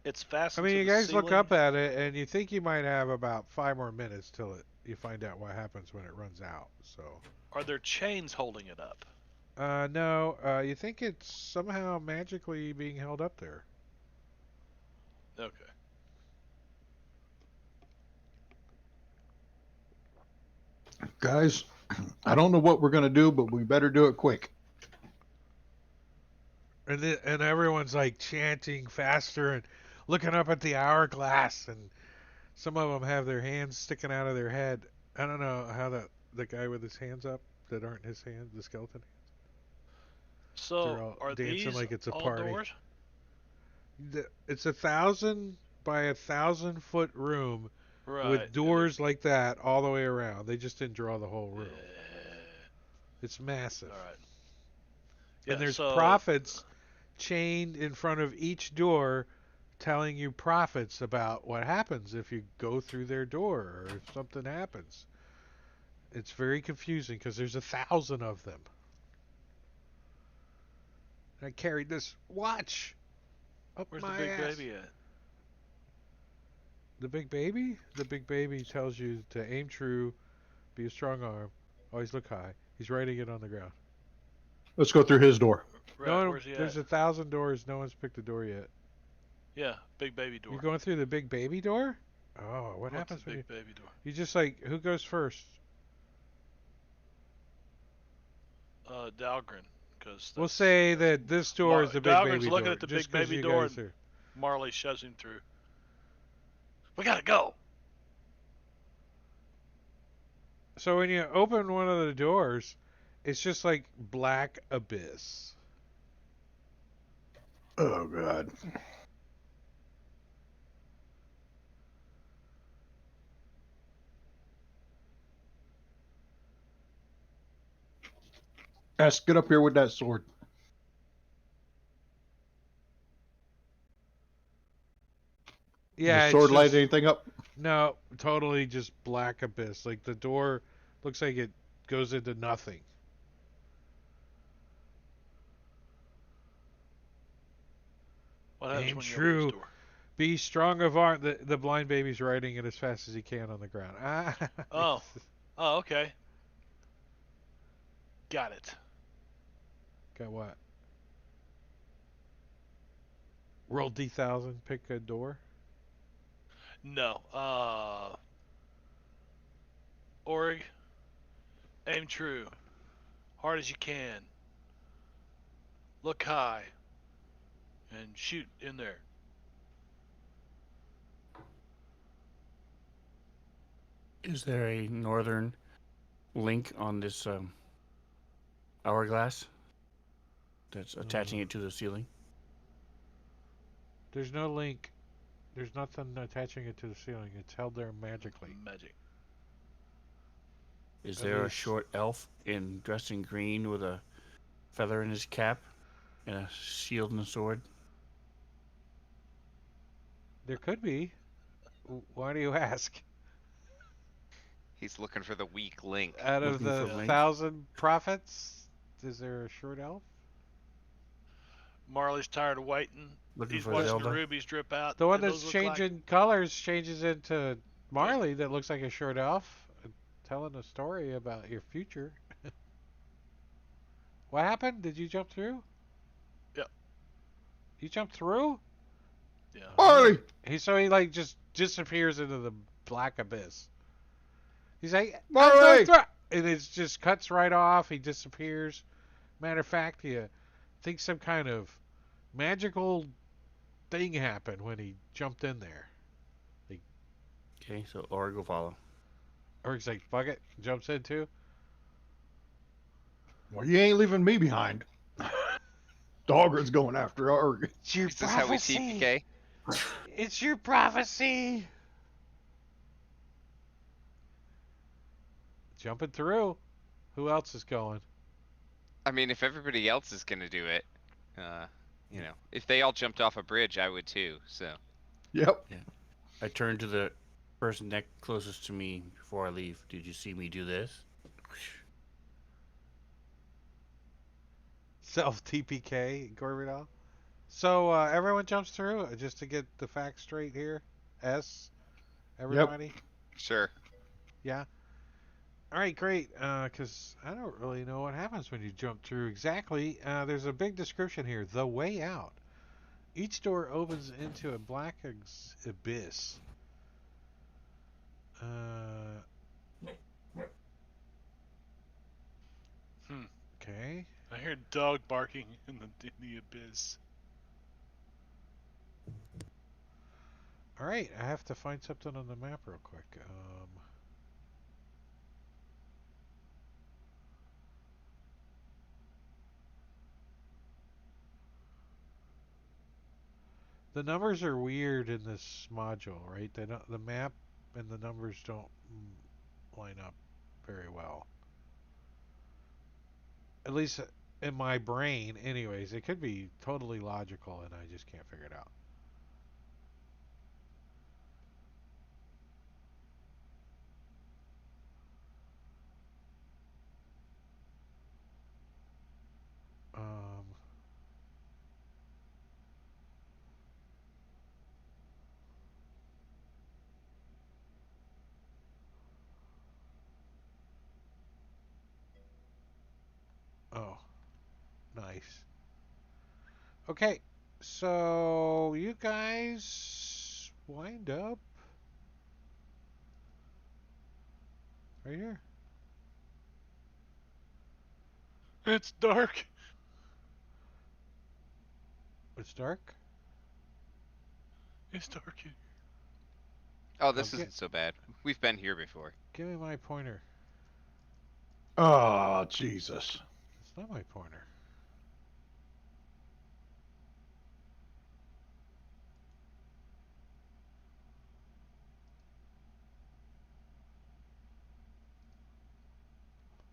It's I fastened mean, to you the guys look ceiling. up at it, and you think you might have about 5 more minutes till you find out what happens when it runs out. So, Are there chains holding it up? no, you think it's somehow magically being held up there. Okay. Guys, I don't know what we're going to do, but we better do it quick. And everyone's like chanting faster and looking up at the hourglass, and some of them have their hands sticking out of their head. I don't know how the guy with his hands up that aren't his hands, the skeleton. They're So all are dancing these like it's a all party. doors? It's 1,000 by 1,000 foot room Right. with And doors like that all the way around. They just didn't draw the whole room. they're. It's massive. All right. And Yeah. there's So prophets chained in front of each door telling you prophets about what happens if you go through their door or if something happens. It's very confusing because there's 1,000 of them. I carried this watch up where's the my big ass. baby at? The big baby? The big baby tells you to aim true, be a strong arm, always look high. He's writing it on the ground. Let's go through his door. No Right. one, Where's he there's at? 1,000 doors. No one's picked a door yet. Yeah. Big baby You're door. going through the big baby door? Oh, what Going to happens the when big baby door. you just like who goes first? Dahlgren, because We'll that's say that this door is the big Dahlgren's baby looking door, at the just big because baby you door, guys and are. Marley shoves him through. We gotta go. So when you open one of the doors, it's just like black abyss. Oh, God. Ask, get up here with that sword. Yeah, Does it's sword light just anything up? no, totally just black abyss. Like the door looks like it goes into nothing. What happens Aim when you open this true. door? Be strong of arm. The blind baby's writing it as fast as he can on the ground. Oh. Oh, okay. Got it. Got what? Roll D1000. Pick a door. No. Org, aim true. Hard as you can. Look high. And shoot in there. Is there a northern link on this hourglass that's attaching it to the ceiling? There's no link. There's nothing attaching it to the ceiling. It's held there magically. Magic. Is At there a least- short elf dressed in green with a feather in his cap and a shield and a sword? There could be. Why do you ask? He's looking for the weak link. Out of Looking the for Link? 1,000 prophets, is there a short elf? Marley's tired of waiting. Looking He's for watching Zelda? the rubies drip out. The one Hey, that's those look changing colors changes into Marley that looks like a short elf, telling a story about your future. What happened? Did you jump through? Yep. You jumped through? Yeah. Marley! He like just disappears into the black abyss. He's like, I'm Marley! going through, and it just cuts right off. He disappears. Matter of fact, you think some kind of magical thing happened when he jumped in there. Okay, so Org will follow. Or he's like, fuck it, jumps in too. Well, you ain't leaving me behind. Dogger's going after Arg. It's your Is this how we TPK? It's your prophecy. Jumping through. Who else is going? I mean, if everybody else is gonna do it, you know, if they all jumped off a bridge, I would too. So Yep. I turn to the person next closest to me before I leave. Did you see me do this? Self TPK, Gorbidal. So everyone jumps through just to get the facts straight here. S. Everybody. sure. Yeah. All right, great. Because I don't really know what happens when you jump through exactly. There's a big description here. The way out. Each door opens into a black abyss. Okay. I hear dog barking in the abyss. All right, I have to find something on the map real quick. The numbers are weird in this module, right? They don't, the map and the numbers don't line up very well. At least in my brain, anyways. It could be totally logical, and I just can't figure it out. Um, oh, nice. Okay, so you guys wind up right here. It's dark. It's dark. It's dark. Oh, this Okay. isn't so bad. We've been here before. Give me my pointer. Oh, Jesus. It's not my pointer.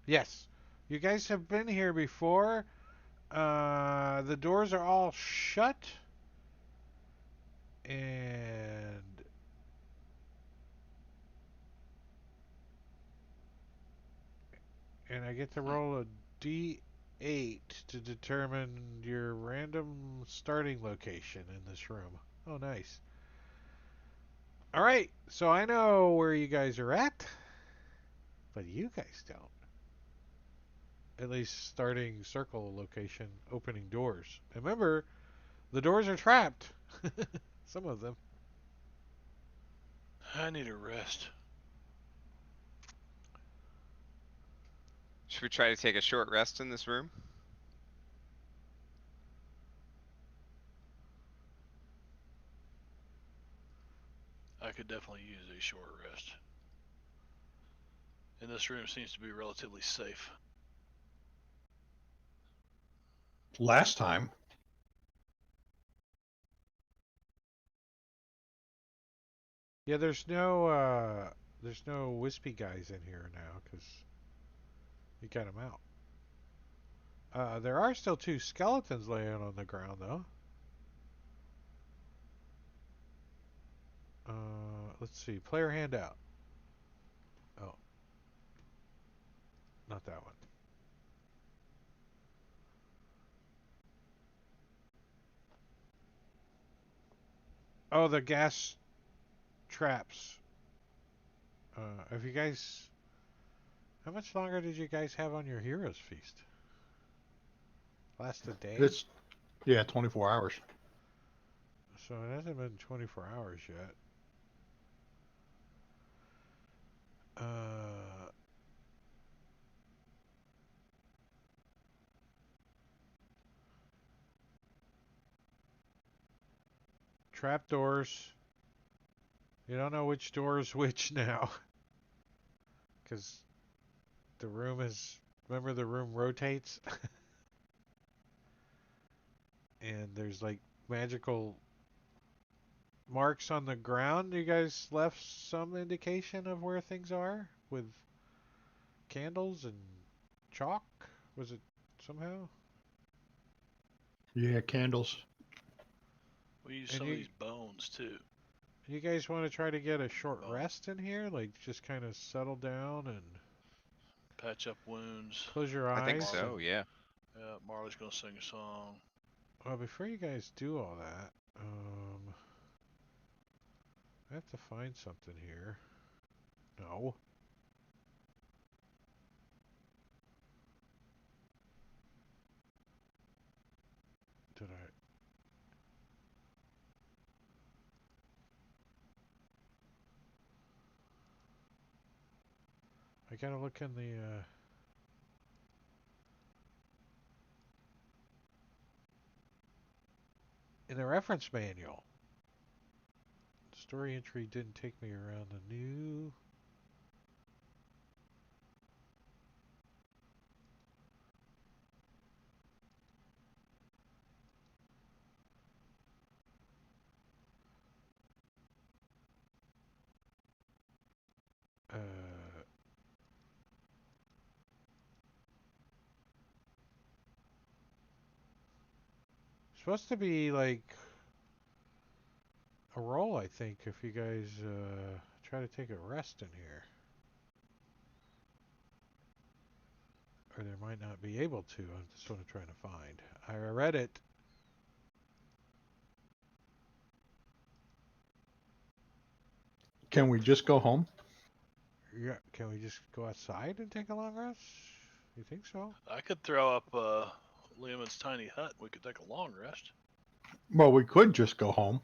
Yes. You guys have been here before. The doors are all shut. And I get to roll a D8 8 to determine your random starting location in this room. Oh, nice. All right, so I know where you guys are at, but you guys don't. At least starting circle location, opening doors. Remember, the doors are trapped. Some of them. I need a rest. Should we try to take a short rest in this room? I could definitely use a short rest. And this room seems to be relatively safe. Last time, Yeah, there's no wispy guys in here now because we got them out. There are still 2 skeletons laying on the ground though. Let's see, player handout. Oh, not that one. Oh, the gas traps. Have you guys? How much longer did you guys have on your heroes feast? Last a day? it's 24 hours. So it hasn't been 24 hours yet. Trap doors. You don't know which door is which now. Because the room is. Remember, the room rotates? And there's like magical marks on the ground. You guys left some indication of where things are with candles and chalk? Was it somehow? Yeah, candles. We use And some of these bones too. you guys want to try to get a short Bones. rest in here? Like just kind of settle down and Patch up wounds. close your eyes? I think so, yeah. Yeah, Marley's gonna sing a song. Well, before you guys do all that, I have to find something here. No. Did I gotta look in the reference manual. Story entry didn't take me around the new. Uh, supposed to be like a roll, I think, if you guys try to take a rest in here. Or they might not be able to. That's what I'm trying to find. I read it. Can we just go home? Yeah, can we just go outside and take a long rest? You think so? I could throw up Lehman's tiny hut. We could take a long rest. Well, we could just go home.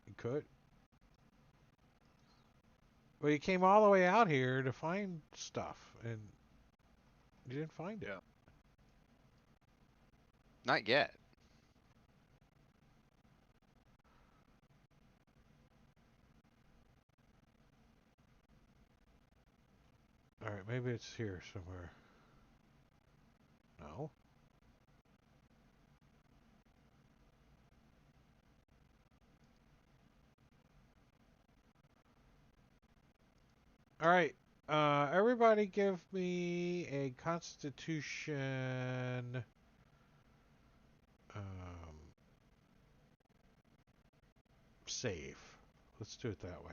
You could. Well, you came all the way out here to find stuff, and you didn't find it. Yeah. Not yet. All right, maybe it's here somewhere. No. All right. Everybody give me a Constitution save. Let's do it that way.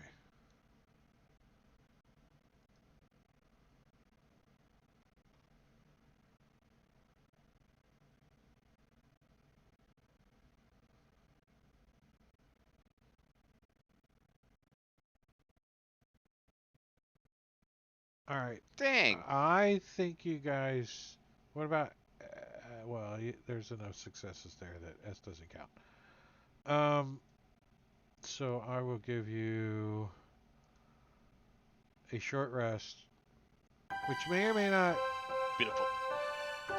All right. Dang. I think you guys. What about? Well, there's enough successes there that S doesn't count. So I will give you a short rest, which may or may not Beautiful.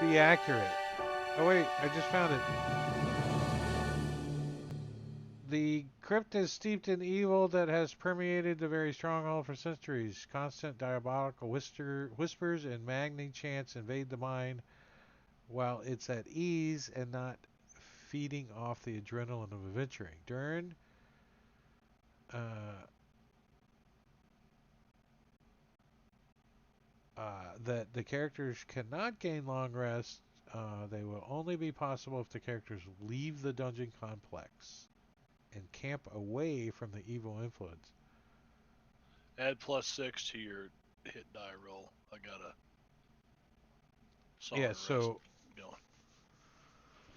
be accurate. Oh wait, I just found it. The crypt is steeped in evil that has permeated the very stronghold for centuries. Constant diabolical whispers and magni chants invade the mind while it's at ease and not feeding off the adrenaline of adventuring. During uh, that the characters cannot gain long rest. They will only be possible if the characters leave the dungeon complex and camp away from the evil influence. Add +6 to your hit die roll. I got a solid Yeah, rest going.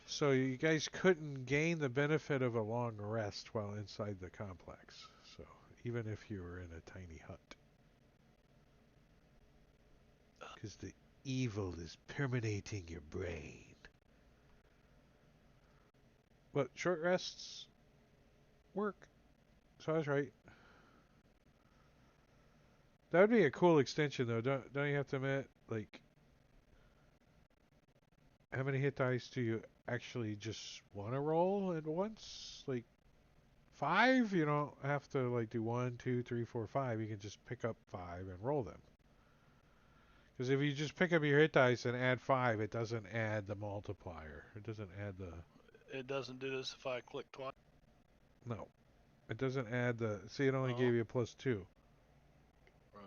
so you guys couldn't gain the benefit of a long rest while inside the complex. So even if you were in a tiny hut, because the evil is permeating your brain. But short rests work. So I was right. That would be a cool extension, though. Don't you have to admit? Like, how many hit dice do you actually just want to roll at once? Like 5? You don't have to like do 1, 2, 3, 4, 5. You can just pick up 5 and roll them. Because if you just pick up your hit dice and add 5, it doesn't add the multiplier. It doesn't add the. It doesn't do this if I click twice. No. It doesn't add the. See, it only gave you a +2. Right.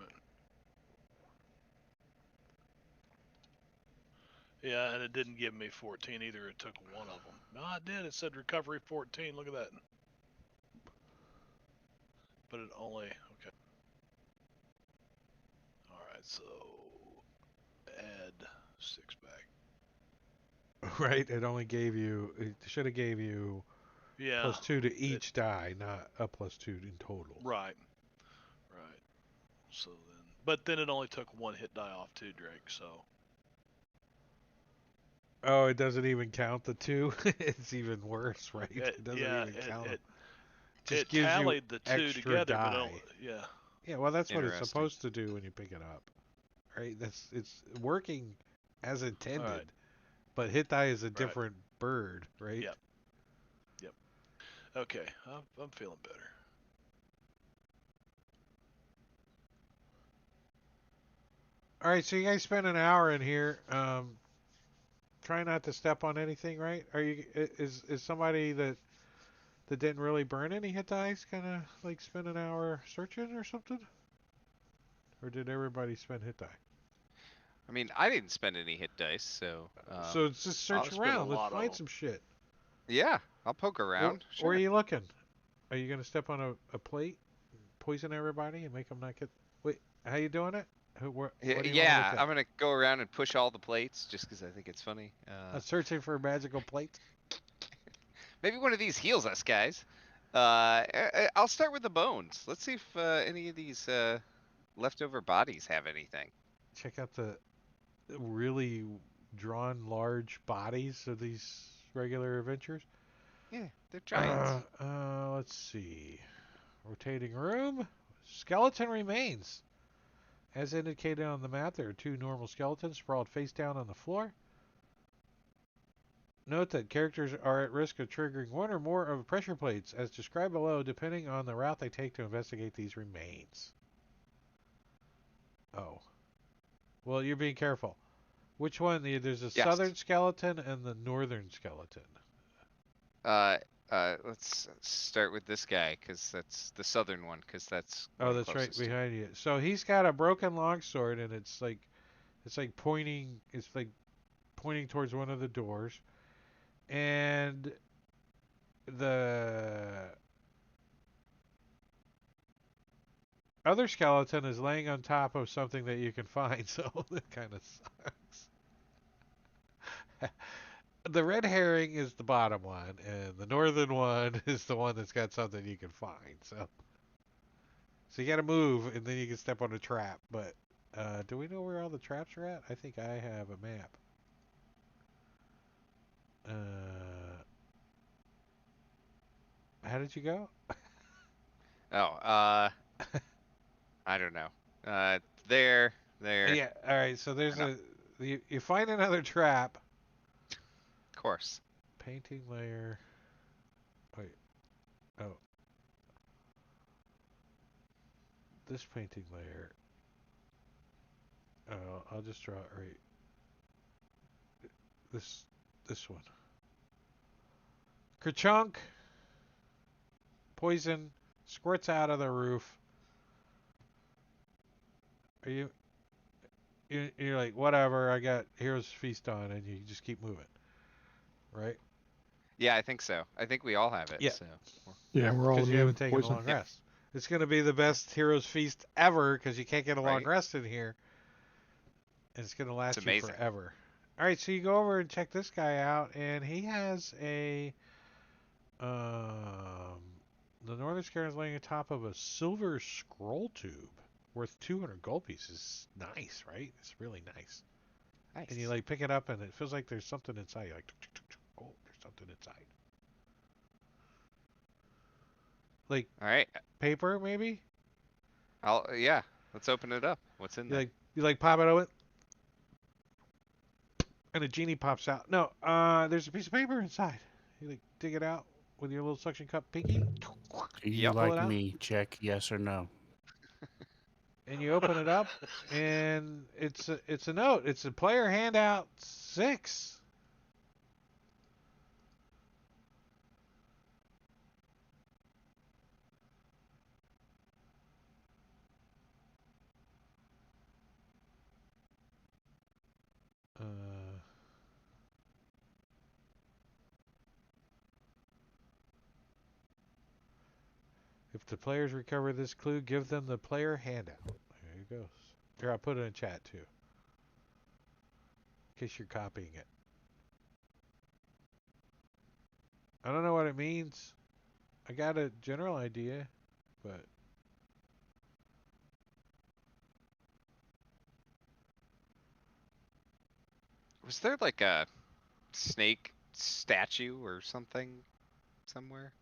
Yeah, and it didn't give me 14 either. It took one of them. No, it did. It said recovery 14. Look at that. But it only. Okay. All right. So add 6 back. Right? It only gave you. It should have gave you Yeah. +2 to each die, not a +2 in total. Right. Right. So then, but then it only took one hit die off too, Drake. So. Oh, it doesn't even count the 2. It's even worse, right? It doesn't even count them. Just gives tallied you the two extra together, die. yeah. Yeah, well, that's what it's Interesting. supposed to do when you pick it up, right? It's working as intended, Right. but hit die is a different bird, right? Yep. Yep. Okay, I'm feeling better. All right, so you guys spend an hour in here. Try not to step on anything, right? Are you is somebody that didn't really burn any hit dice gonna like spend an hour searching or something? Or did everybody spend hit die? I mean, I didn't spend any hit dice, so. So it's just search spent a around. Let's lot of find them. some shit. Yeah, I'll poke around. Sure. Where are you looking? Are you gonna step on a plate, poison everybody, and make them not get? Wait, how you doing it? What do you want to look Yeah, at? I'm gonna go around and push all the plates just because I think it's funny. Searching for a magical plate. Maybe one of these heals us, guys. I'll start with the bones. Let's see if any of these leftover bodies have anything. Check out the really drawn large bodies of these regular adventures. Yeah, they're giants. Let's see. Rotating room. Skeleton remains. As indicated on the map, there are 2 normal skeletons sprawled face down on the floor. Note that characters are at risk of triggering 1 or more of pressure plates, as described below, depending on the route they take to investigate these remains. Oh. Well, you're being careful. Which one? There's a southern skeleton and the northern skeleton. Let's start with this guy, because that's the southern one, because that's That's right behind you. So he's got a broken longsword, and it's like pointing towards one of the doors, and the other skeleton is laying on top of something that you can find. So it kind of sucks. The red herring is the bottom one, and the northern one is the one that's got something you can find. So you got to move, and then you can step on a trap. But Do we know where all the traps are at? I think I have a map. How did you go? Oh, I don't know. There. Yeah. All right. So there's No. you find another trap. Of course. Painting layer. Wait. Oh. This painting layer. Oh, I'll just draw it right. This one. Kerchunk. Poison squirts out of the roof. Are you're like, whatever, I got Hero's Feast on, and you just keep moving, right? Yeah, I think so. I think we all have it. Yeah. So. Yeah, we're all Because you immune haven't taken a poison. long Yep. rest. It's going to be the best Hero's Feast ever because you can't get a long Right. rest in here, and it's going to It's last you amazing. forever. All right, so you go over and check this guy out, and he has a um, the Northern Scarecrow is laying atop of a silver scroll tube worth 200 gold pieces. Nice, right? It's really nice. Nice. And you like pick it up, and it feels like there's something inside. You're like, oh, there's something inside. Like All right. paper, maybe. Yeah. Let's open it up. What's in there? You like pop it open, and a genie pops out. No, there's a piece of paper inside. You like dig it out with your little suction cup pinky. Do you Yep. Pull it like out, me? Check yes or no. and you open it up, and it's a note. It's a player handout 6. Uh, if the players recover this clue, give them the player handout. There you go. Here, I'll put it in chat too, in case you're copying it. I don't know what it means. I got a general idea, but Was there like a snake statue or something somewhere?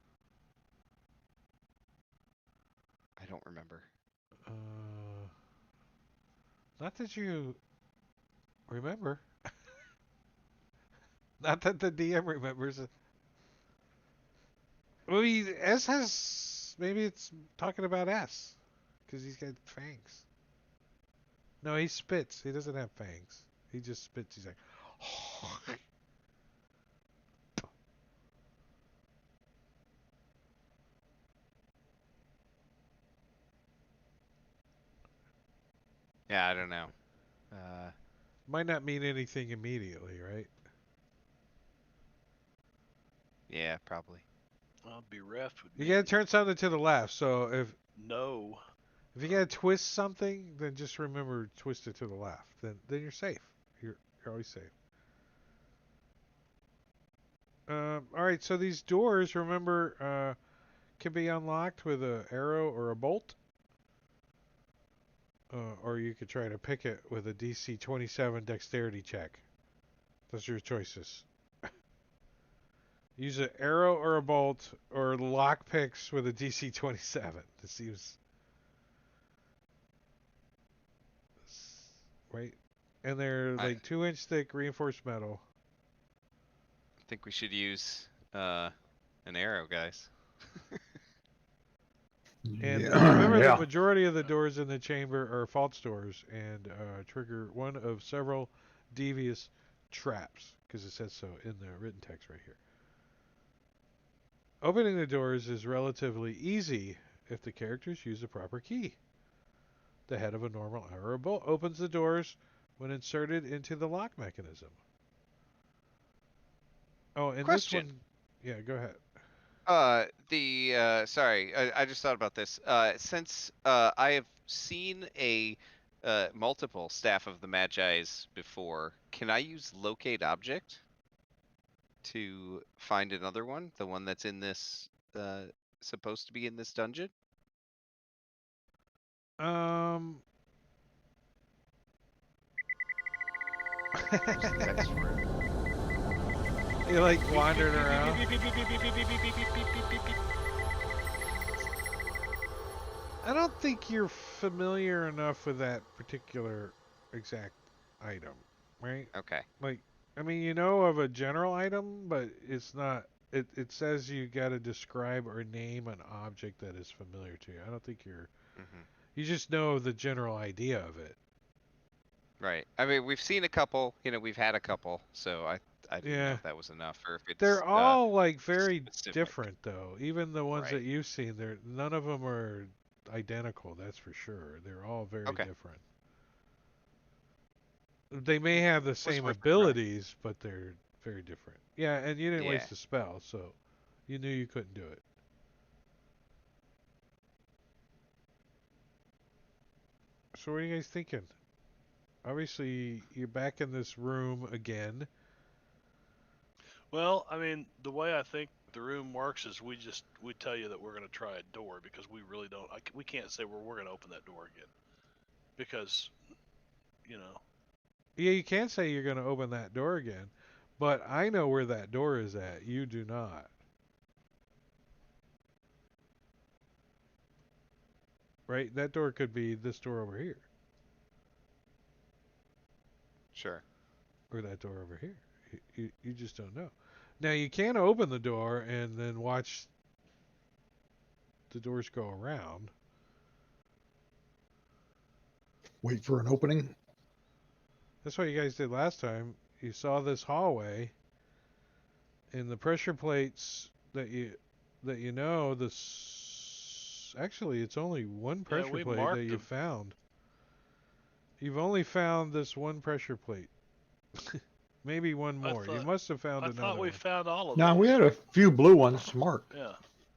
I don't remember. uh, not that you remember. Not that the DM remembers. Maybe S has. Maybe it's talking about S, because he's got fangs. No, he spits. He doesn't have fangs. He just spits. He's like. Yeah, I don't know. Might not mean anything immediately, right? Yeah, probably. I'll be reft with You me. gotta turn something to the left. So No. if you gotta twist something, then just remember twist it to the left. Then you're safe. You're always safe. All right. So these doors, remember, can be unlocked with a arrow or a bolt. Or you could try to pick it with a DC 27 dexterity check. Those are your choices. Use an arrow or a bolt, or lock picks with a DC 27. This seems right. And they're I like 2-inch thick reinforced metal. think we should use an arrow, guys. And Yeah. remember, the Yeah. majority of the doors in the chamber are false doors and trigger one of several devious traps, because it says so in the written text right here. Opening the doors is relatively easy if the characters use the proper key. The head of a normal arrow bolt opens the doors when inserted into the lock mechanism. Oh, and this Question. one, yeah, go ahead. Sorry, I just thought about this. Since I have seen a multiple Staff of the Magi's before, can I use locate object to find another one? The one that's in this, supposed to be in this dungeon? Um, Just text room. You like wandering around. I don't think you're familiar enough with that particular exact item, right? Okay. Like, I mean, you know of a general item, but it's not. It says you got to describe or name an object that is familiar to you. I don't think you're. Hmm. You just know the general idea of it. Right. I mean, we've seen a couple. We've had a couple. So I didn't know Yeah. if that was enough or if it's They're all like very specific. different though. Even the ones that Right. you've seen, they're none of them are identical, that's for sure. They're all very Okay. different. They may have the Was same worth a try. abilities, but they're very different. Yeah, and you didn't Yeah. waste a spell, so you knew you couldn't do it. So what are you guys thinking? Obviously, you're back in this room again. Well, I mean, the way I think the room works is we tell you that we're going to try a door because we really don't. We can't say we're going to open that door again because you know. Yeah, you can say you're going to open that door again, but I know where that door is at. You do not. Right? That door could be this door over here, Sure. or that door over here. You just don't know. Now, you can open the door and then watch the doors go around. Wait for an opening. That's what you guys did last time. You saw this hallway, and the pressure plates that you know this. Actually, it's only one Yeah, pressure we plate that marked you them. found. You've only found this one pressure plate. Maybe one I more. You thought must have found I thought another we one. found all of Now we those. had a few blue ones marked. Yeah,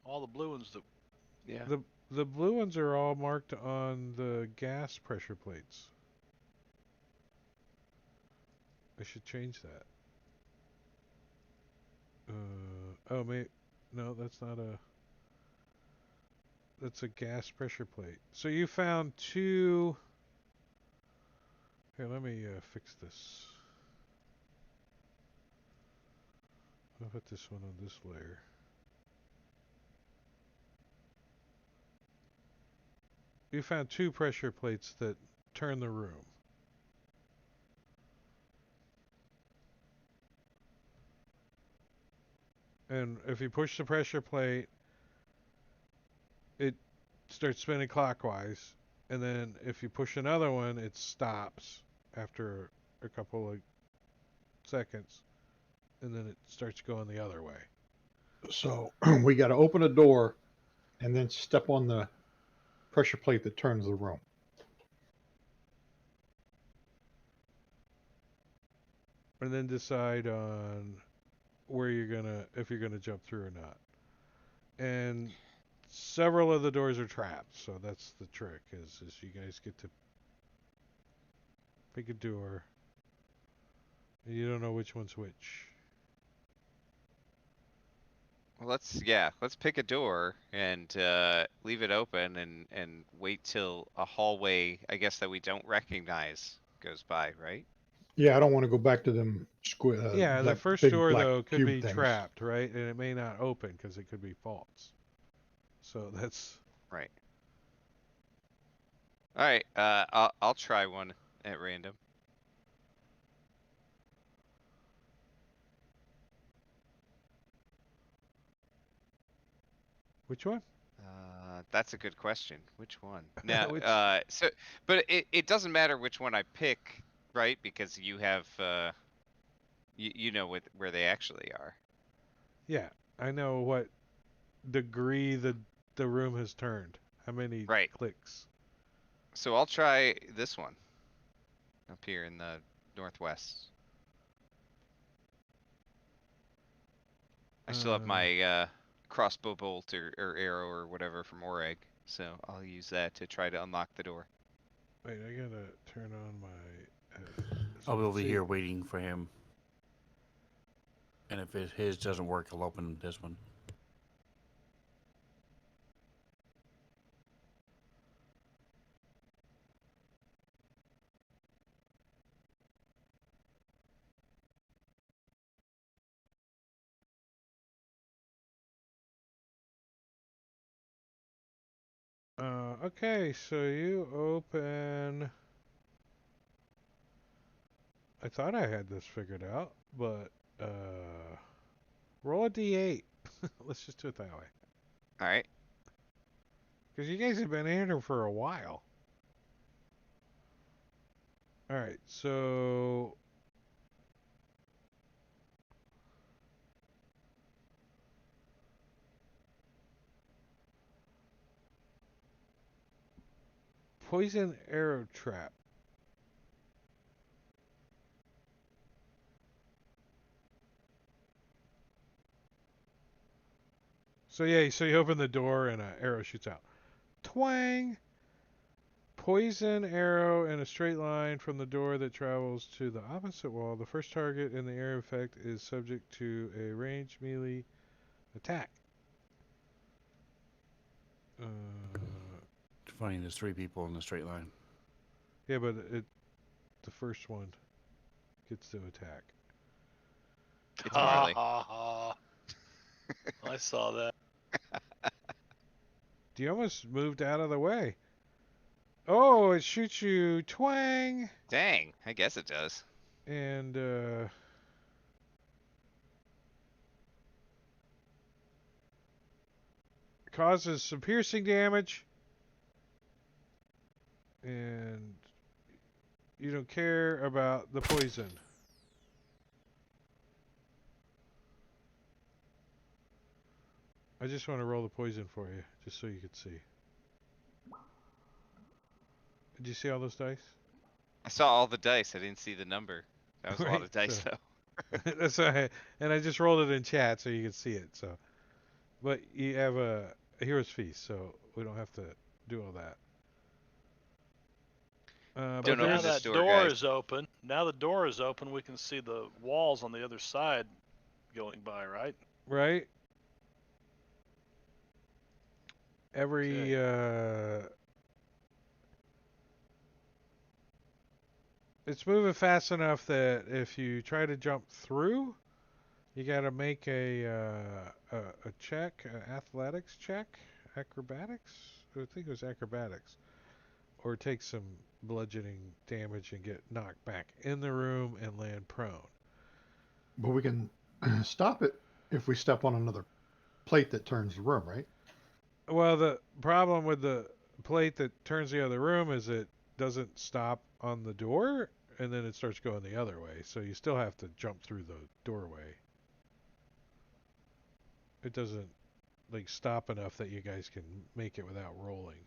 all the blue ones that. Yeah. The blue ones are all marked on the gas pressure plates. I should change that. Oh, no, that's not a. That's a gas pressure plate. So you found two. Here, let me fix this. I'll put this one on this layer. You found two pressure plates that turn the room. And if you push the pressure plate, it starts spinning clockwise. And then if you push another one, it stops after a couple of seconds. And then it starts going the other way. So we got to open a door and then step on the pressure plate that turns the room. And then decide on where you're gonna if you're gonna jump through or not. And several of the doors are trapped, so that's the trick is you guys get to pick a door and you don't know which one's which. Well, let's pick a door and leave it open and wait till a hallway, I guess, that we don't recognize goes by, right? Yeah, I don't want to go back to them Yeah, the that first big door black though could cube be things. trapped, right? And it may not open because it could be false. So that's Right. All right. I'll try one at random. which one? That's a good question. Which one? Now, which but it doesn't matter which one I pick, right? Because you have, you know where they actually are. yeah, I know what degree the room has turned. How many Right. clicks? So I'll try this one up here in the northwest. I still have my crossbow bolt or arrow or whatever from Oreg, so I'll use that to try to unlock the door. Wait, I gotta turn on my. I'll be over see, here waiting for him. And if his doesn't work, I'll open this one. Okay, so you open. I thought I had this figured out, but roll a d8. Let's just do it that way. All right. Because you guys have been in here for a while. All right, so poison arrow trap. So yeah, so you open the door and an arrow shoots out. Twang! Poison arrow in a straight line from the door that travels to the opposite wall. The first target in the area effect is subject to a ranged melee attack. It's funny, there's 3 people in the straight line. Yeah, but the first one gets to attack. It's Marley. I saw that. You almost moved out of the way. Oh, it shoots you. Twang! Dang, I guess it does. And causes some piercing damage. And you don't care about the poison. I just want to roll the poison for you, just so you could see. Did you see all those dice? I saw all the dice. I didn't see the number. That was a lot Right, of dice, so- though. That's why, and I just rolled it in chat so you could see it. So, but you have a hero's feast, so we don't have to do all that. Don't But Now open there's this that door, guys. is open. Now the door is open. We can see the walls on the other side going by, right? right. Every it's moving fast enough that if you try to jump through, you got to make a check, athletics check, acrobatics. I think it was acrobatics, or take some bludgeoning damage and get knocked back in the room and land prone. But we can stop it if we step on another plate that turns the room, right? Well, the problem with the plate that turns the other room is it doesn't stop on the door, and then it starts going the other way. So you still have to jump through the doorway. It doesn't like stop enough that you guys can make it without rolling.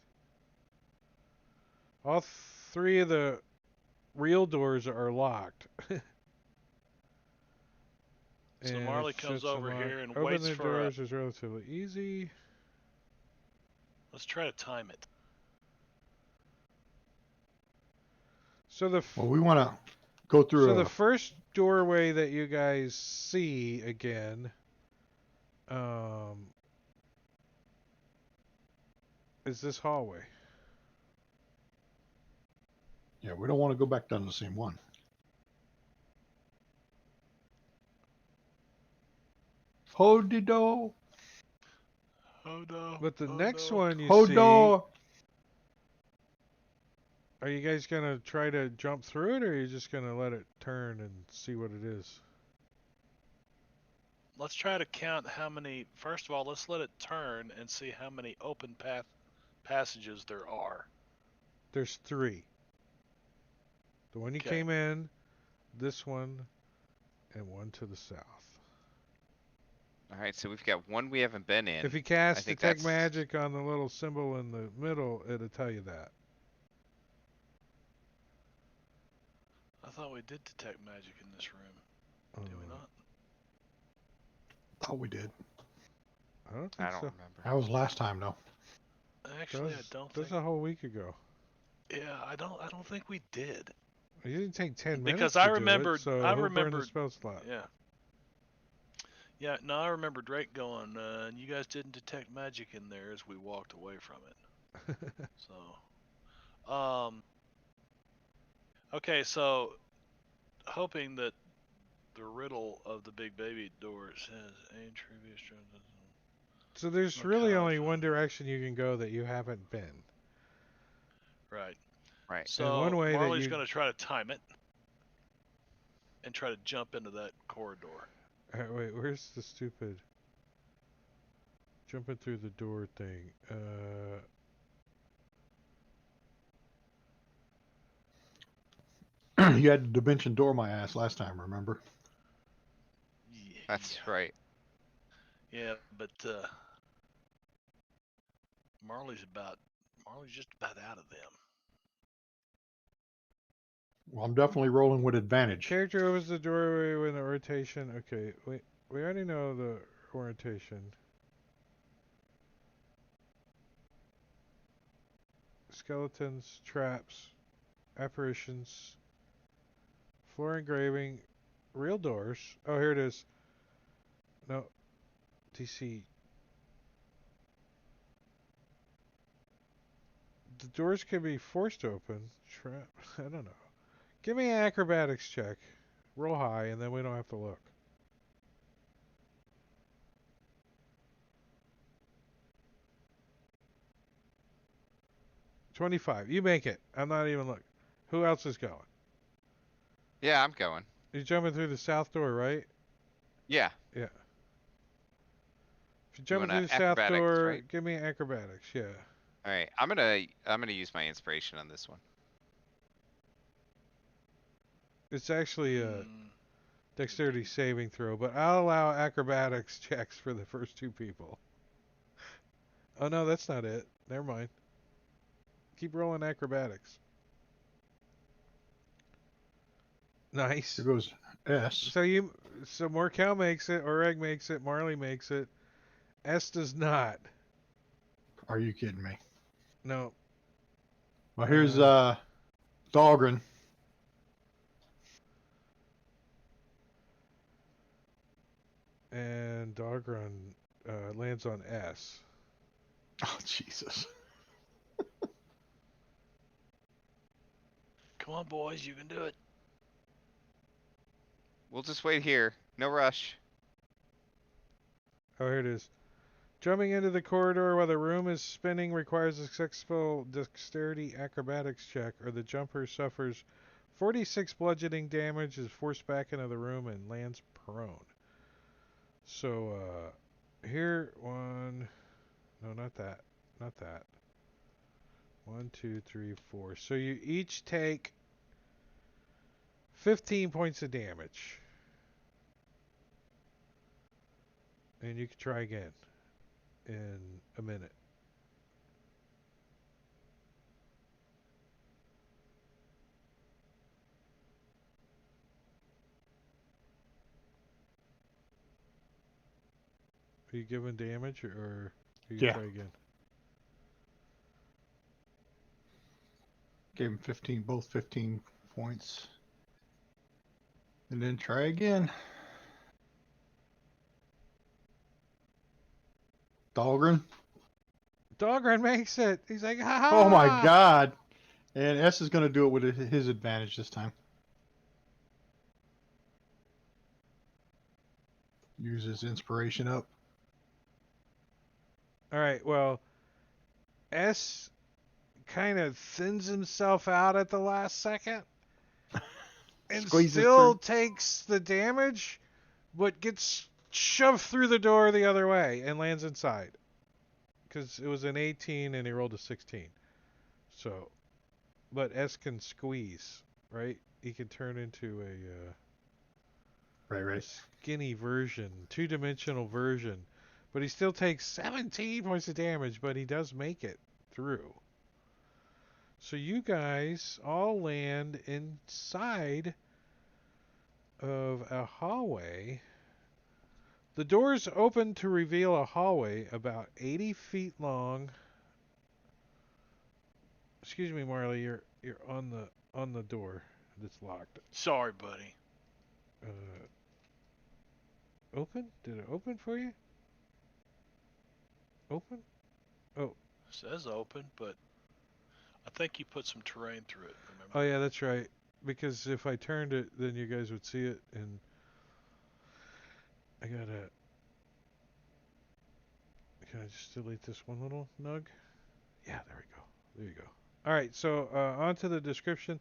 All 3 of the real doors are locked. So And Marley it comes shuts them over locked. here and Open waits the for doors is relatively easy. Let's try to time it. So the Well, we want to go through so the first doorway that you guys see again is this hallway. Yeah, we don't want to go back down the same one. Hodido. Oh no. But the oh, next no. one you see, Hodo. are you guys going to try to jump through it, or are you just going to let it turn and see what it is? Let's try to count how many. First of all, let's let it turn and see how many open passages there are. There's 3. The one you Okay. came in, this one, and one to the south. All right, so we've got one we haven't been in. If you cast think Detect that's- Magic on the little symbol in the middle, it'll tell you that. I thought we did detect magic in this room. Did we not? Thought we did. I don't think I don't so. remember. That was last time, though. Actually, I don't think. That was a whole week ago. Yeah, I don't think we did. You didn't take 10 minutes Because to I do remembered. it, so I who burned the remembered. spell slot? Yeah. Yeah. No, I remember Drake going, and you guys didn't detect magic in there as we walked away from it. So, okay, so hoping that the riddle of the big baby door says aim trivia. So there's Okay, really only so- one direction you can go that you haven't been. Right. Right. And one So way that Marley's you going to try to time it and try to jump into that corridor. wait, where's the stupid jumping through the door thing? You had to dimension door my ass last time, remember? That's Yeah. right. Yeah, but Marley's just about out of them. Well, I'm definitely rolling with advantage. Character opens the doorway with the rotation. Okay, we already know the orientation. Skeletons, traps, apparitions, floor engraving, real doors. Oh, here it is. No, DC. The doors can be forced open. Trap. I don't know. Give me an acrobatics check. Roll high, and then we don't have to look. $25. You make it. I'm not even looking. Who else is going? Yeah, I'm going. You're jumping through the south door, right? Yeah. Yeah. If you're You jumping want through the south acrobatics, door, right? give me acrobatics. Yeah. All right. I'm gonna use my inspiration on this one. It's actually a Mm, dexterity saving throw, but I'll allow acrobatics checks for the first two people. Oh no, that's not it. Never mind. Keep rolling acrobatics. Nice. Here goes S. So Morkel makes it, Oreg makes it, Marley makes it. S does not. Are you kidding me? No. Well, here's Uh, Dahlgren. And Dogrun lands on S. Oh, Jesus. come on, boys, you can do it. We'll just wait here. No rush. Oh, here it is. Jumping into the corridor while the room is spinning requires a successful dexterity acrobatics check, or the jumper suffers 46 bludgeoning damage, is forced back into the room, and lands prone. So, here, one. No, not that. Not that. 1, 2, 3, 4. So you each take 15 points of damage. And you can try again in a minute. Are you giving damage or you Yeah. try again? Gave him 15, both 15 points. And then try again. Dahlgren. Dogrun makes it. He's like, ha ha! Oh my God. And S is going to do it with his advantage this time. Use his inspiration up. All right, well, S kind of thins himself out at the last second and Squeezes still through. takes the damage, but gets shoved through the door the other way and lands inside. Because it was an 18 and he rolled a 16. So, but S can squeeze, right? He can turn into a Right. skinny version, two-dimensional version. But he still takes 17 points of damage, but he does make it through. So you guys all land inside of a hallway. The doors open to reveal a hallway about 80 feet long. Excuse me, Marley, you're on the door that's locked. Sorry, buddy. Uh, Open? Did it open for you? Open? Oh, Says open, but I think you put some terrain through it. Remember? oh yeah, that's right. Because if I turned it, then you guys would see it, and I gotta. Can I just delete this one little nug? Yeah, there we go. There you go. All right, so on to the description.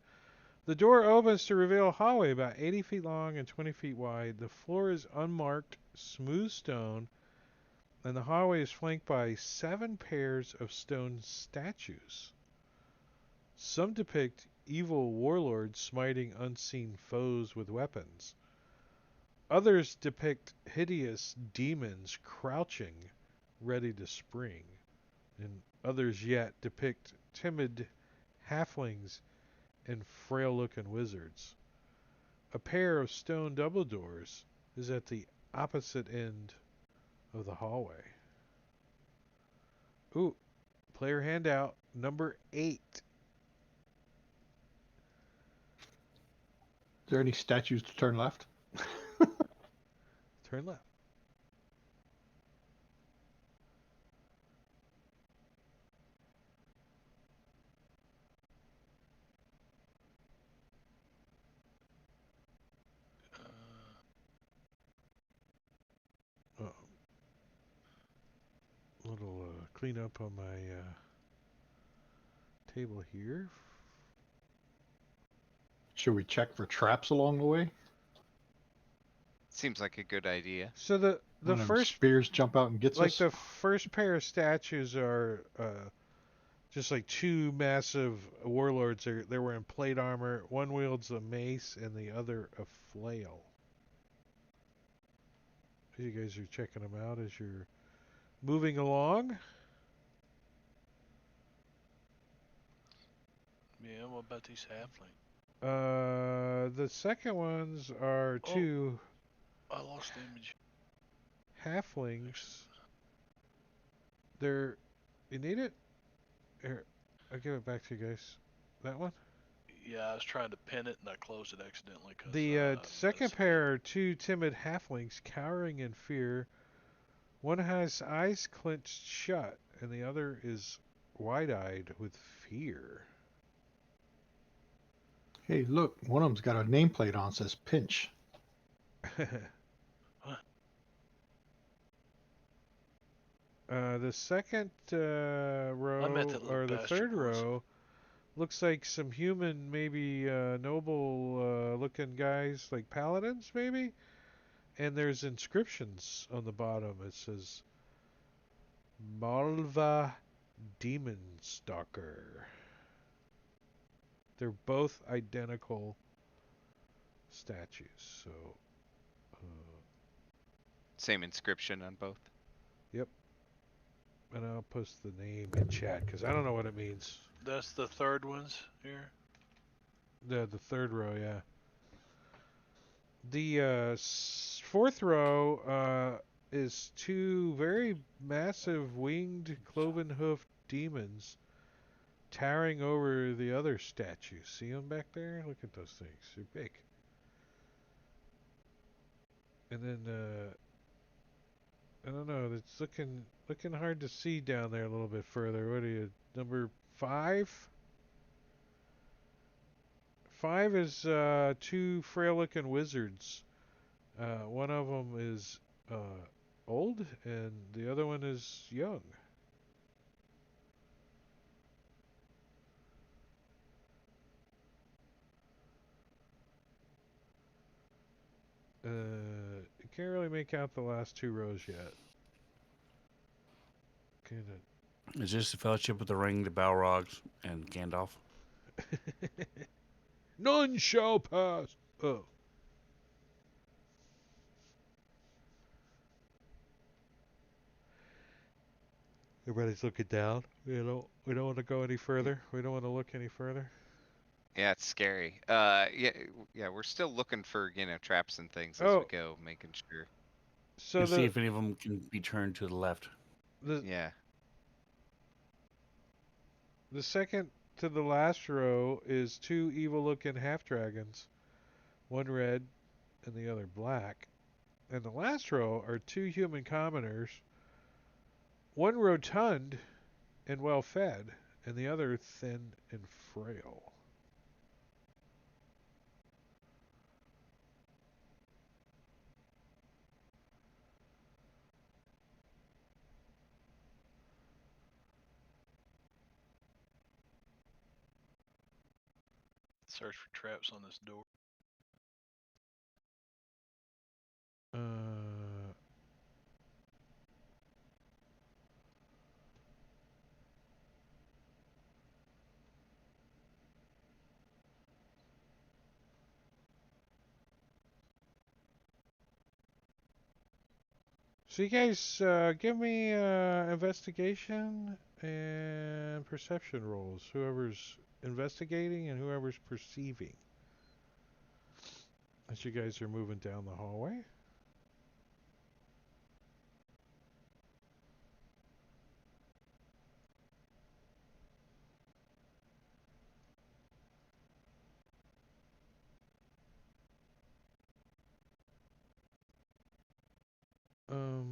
The door opens to reveal a hallway about 80 feet long and 20 feet wide. The floor is unmarked, smooth stone, and the hallway is flanked by 7 pairs of stone statues. Some depict evil warlords smiting unseen foes with weapons. Others depict hideous demons crouching, ready to spring. And others yet depict timid halflings and frail-looking wizards. A pair of stone double doors is at the opposite end of the hallway. Ooh, player handout number 8. Is there any statues to turn left? Turn left. Uh, little cleanup on my table here. Should we check for traps along the way? Seems like a good idea. So the One of them first, spears jump out and gets like us? the first pair of statues are just like 2 massive warlords. They're wearing plate armor. One wields a mace and the other a flail. You guys are checking them out as you're moving along. Yeah, what about these halflings? The second ones are Oh. 2 I lost the image. halflings. They're... You need it? Here, I'll give it back to you guys. That one? Yeah, I was trying to pin it and I closed it accidentally. Cause, The second pair are 2 timid halflings cowering in fear. One has eyes clenched shut, and the other is wide-eyed with fear. Hey, look, one of them's got a nameplate on, says pinch. The second row, little or the bastard third was. row, looks like some human, maybe noble looking guys, like paladins, maybe? And there's inscriptions on the bottom. It says, Malva Demon Stalker. They're both identical statues, so... Same inscription on both. Yep. And I'll post the name in chat, because I don't know what it means. That's the third ones here? The third row, yeah. The fourth row is 2 very massive winged cloven-hoofed demons towering over the other statues. See them back there? Look at those things. They're big. And then I don't know. It's looking hard to see down there a little bit further. What are you? Number 5? 5 is 2 frail-looking wizards. One of them is old, and the other one is young. You can't really make out the last 2 rows yet. Is this the Fellowship of the Ring, the Balrogs, and Gandalf? None shall pass. Oh. Everybody's looking down. We don't want to go any further. We don't want to look any further. Yeah, it's scary. Yeah, we're still looking for, traps and things as we go, making sure. So see if any of them can be turned to the left. Yeah. The second to the last row is 2 evil-looking half-dragons. One red and the other black. And the last row are 2 human commoners. One rotund and well-fed, and the other thin and frail. Search for traps on this door. So you guys give me investigation and perception rolls. Whoever's investigating and whoever's perceiving. As you guys are moving down the hallway. Oh.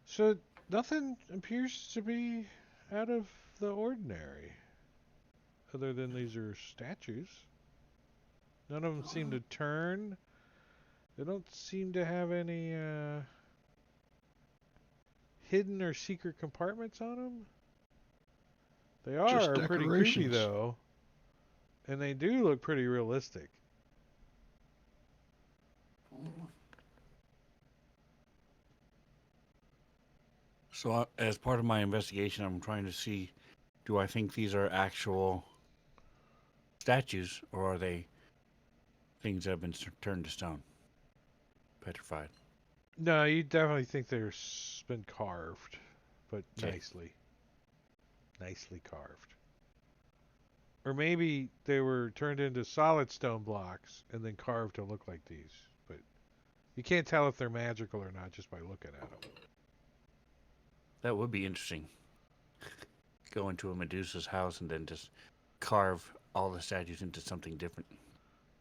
So nothing appears to be out of the ordinary. Other than these are statues. None of them seem to turn. They don't seem to have any hidden or secret compartments on them. They Just are pretty creepy decorations. though. And they do look pretty realistic. So, as part of my investigation, I'm trying to see, do I think these are actual statues, or are they things that have been turned to stone, petrified? No, you definitely think they're been carved, but Okay. nicely carved. Or maybe they were turned into solid stone blocks and then carved to look like these. But you can't tell if they're magical or not just by looking at them. That would be interesting. Go into a Medusa's house and then just carve all the statues into something different.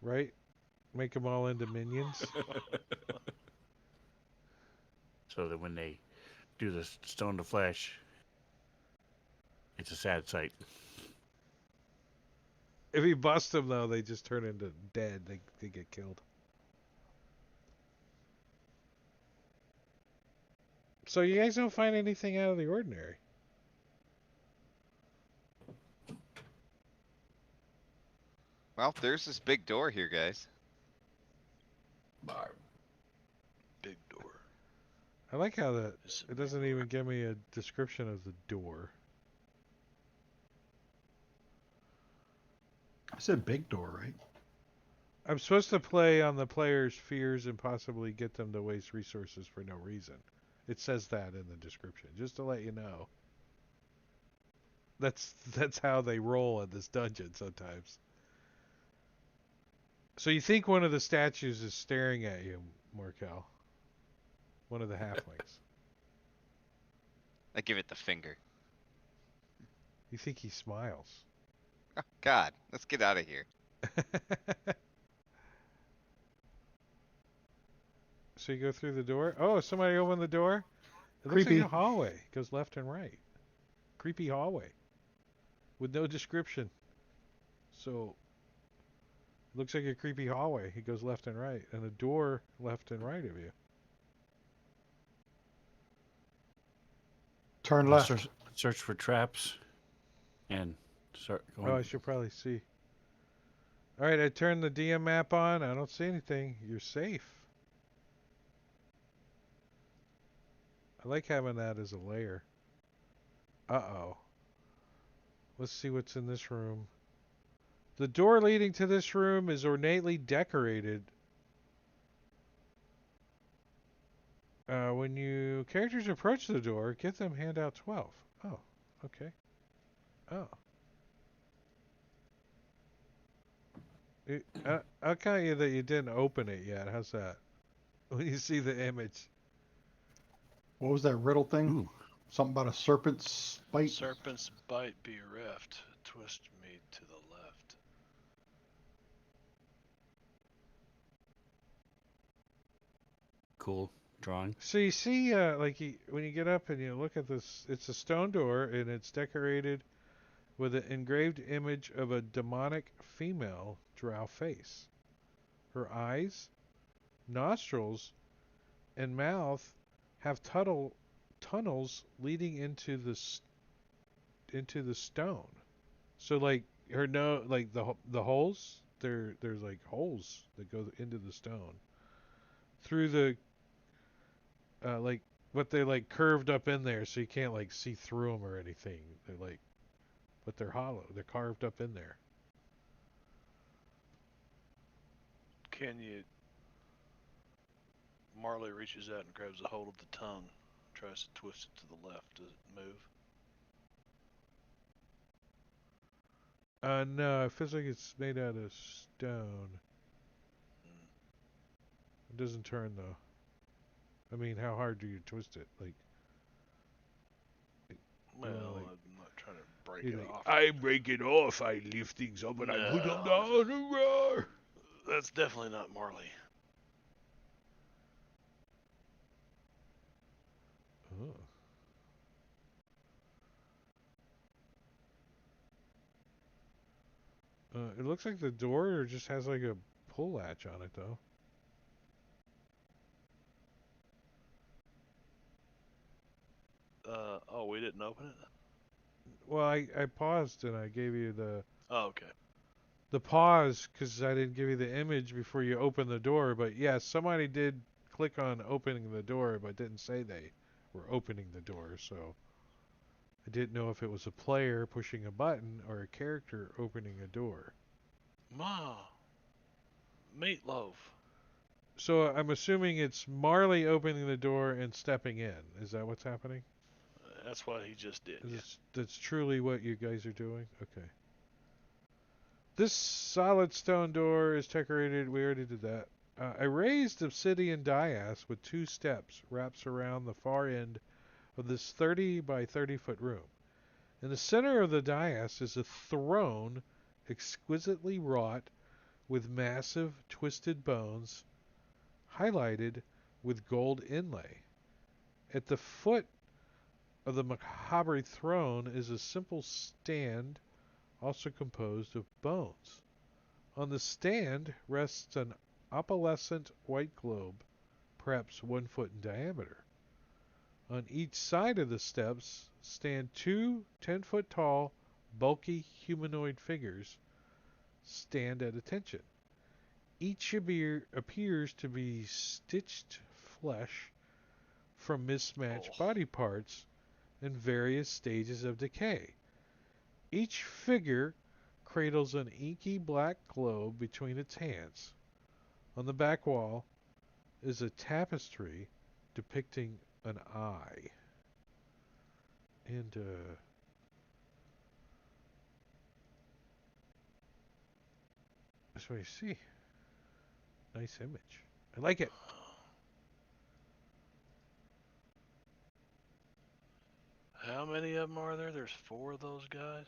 Right? Make them all into minions. So that when they do the stone to flesh, it's a sad sight. If you bust them, though, they just turn into dead. They get killed. So you guys don't find anything out of the ordinary. Well, there's this big door here, guys. Big door. I like how that It's a it big doesn't door. even give me a description of the door. I said big door, right? I'm supposed to play on the player's fears and possibly get them to waste resources for no reason. It says that in the description, just to let you know. That's how they roll in this dungeon sometimes. So you think one of the statues is staring at you, Morkel? One of the halflings. I give it the finger. You think he smiles? Oh, God, let's get out of here. So you go through the door. Oh, somebody opened the door. It looks Creepy. like a hallway. It goes left and right. Creepy hallway with no description. So looks like a creepy hallway. It goes left and right, and a door left and right of you. Turn I'll left. search for traps and start going. Oh, I should probably see. All right, I turned the DM map on. I don't see anything. You're safe. I like having that as a layer. Uh-oh. Let's see what's in this room. The door leading to this room is ornately decorated. When you characters approach the door, give them handout 12. Oh, okay. Oh. I'll count you that you didn't open it yet. How's that? When you see the image. What was that riddle thing? Ooh, Something about a serpent's bite? Serpent's bite be reft. Twist me to the left. cool drawing. So you see, when you get up and you look at this, it's a stone door and it's decorated with an engraved image of a demonic female drow face. Her eyes, nostrils, and mouth have tunnels leading into the stone. So like her no like the holes there's like holes that go into the stone through the like but they're like curved up in there so you can't like see through them or anything. They're like but they're hollow. They're carved up in there. Can you? Marley reaches out and grabs a hold of the tongue, tries to twist it to the left. Does it move? No, it feels like it's made out of stone. Mm. It doesn't turn though. I mean, how hard do you twist it? Like, Well, like I'm not trying to break you it think, off. I break it off, I lift things up and I put them No. down. That's definitely not Marley. Oh. It looks like the door just has like a pull latch on it though. Oh, we didn't open it? Well, I paused and I gave you Oh, okay. the pause because I didn't give you the image before you opened the door. But yes, somebody did click on opening the door, but didn't say they were opening the door. So I didn't know if it was a player pushing a button or a character opening a door. Ma. Meatloaf. So I'm assuming it's Marley opening the door and stepping in. Is that what's happening? That's what he just did. Yeah. That's truly what you guys are doing? Okay. This solid stone door is decorated. We already did that. A raised obsidian dais with 2 steps wraps around the far end of this 30 by 30 foot room. In the center of the dais is a throne exquisitely wrought with massive twisted bones highlighted with gold inlay. At the foot of the macabre throne is a simple stand also composed of bones. On the stand rests an opalescent white globe, perhaps 1 foot in diameter. On each side of the steps stand 2 10-foot tall, bulky humanoid figures stand at attention. Each appears to be stitched flesh from mismatched body parts in various stages of decay. Each figure cradles an inky black globe between its hands. On the back wall is a tapestry depicting an eye. And, that's what you see. Nice image. I like it. How many of them are there? There's 4 of those guys?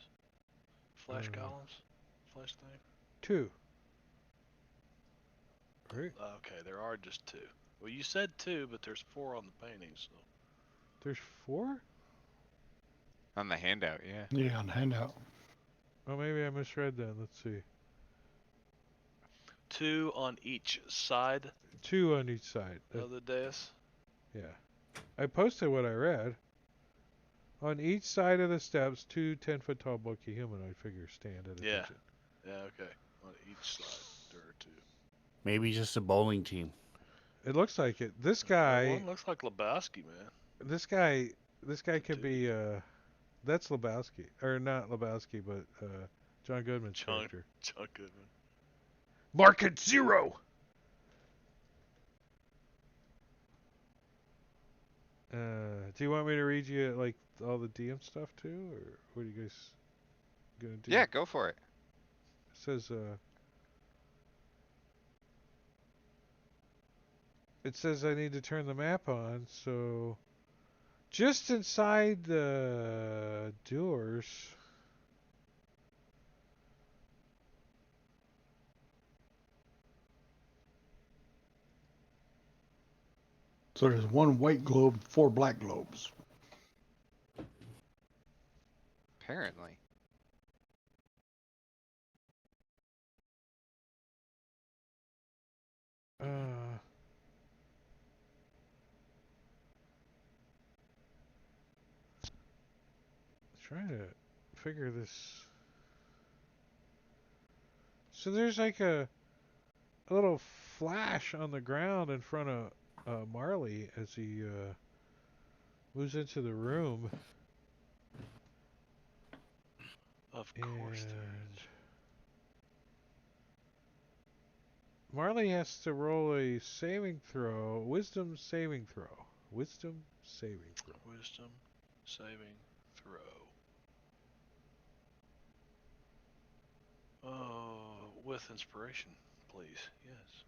Flesh Uh, columns? Flesh thing? 2. Right? Okay, there are just 2. Well, you said 2, but there's 4 on the painting, so. There's 4? On the handout, yeah. Yeah, on the handout. Oh, maybe I misread that. Let's see. 2 on each side 2 on each side. of the dais? Yeah. I posted what I read. On each side of the steps, 2 10-foot tall bulky humanoid figures stand at Yeah. attention. Yeah, okay. On each side, there are 2. Maybe just a bowling team. It looks like it. This That guy, one looks like Lebowski, man. this guy, this guy could Dude. be. That's Lebowski, or not Lebowski, but John Goodman's character. John Goodman. Market 0. Do you want me to read you like all the DM stuff too, or what are you guys gonna do? Yeah, go for it. It says I need to turn the map on, so just inside the doors. So there's 1 white globe, 4 black globes. Apparently. Trying to figure this. So there's like a little flash on the ground in front of Marley as he moves into the room. Of course there And is. Marley has to roll a saving throw, wisdom saving throw. Wisdom saving throw. Wisdom saving throw. Oh, with inspiration, please. Yes.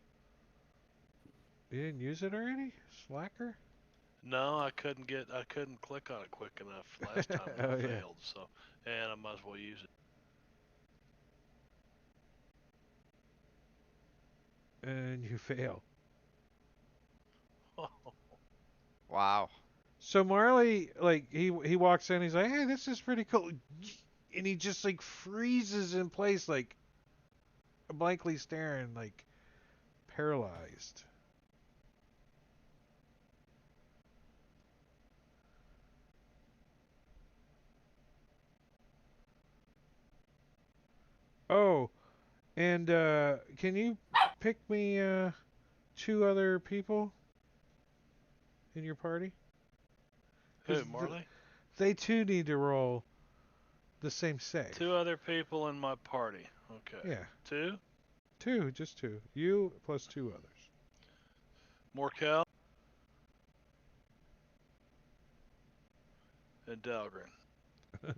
You didn't use it already? Slacker? No, I couldn't click on it quick enough last time and Oh, I yeah. failed. So, and I might as well use And you fail. it. Wow. So Marley, like, he walks in, he's like, hey, this is pretty cool. And he just, like, freezes in place, like, blankly staring, like, paralyzed. Oh, and can you pick me two other people in your party? Who, Because Marley? they too need to roll the same save. Two other people in my party. Okay. Yeah, Two? two, just two. You plus two others. Morkel and Dahlgren. Give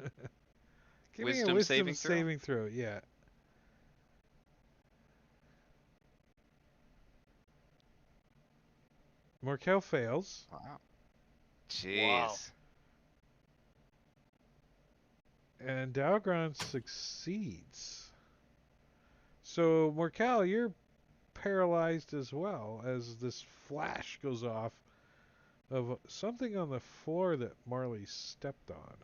me a Wisdom wisdom saving throw? saving throw. Yeah. Morkel fails. Wow. Wow. Jeez. And Dalgron succeeds. So, Morkel, you're paralyzed as well as this flash goes off of something on the floor that Marley stepped on.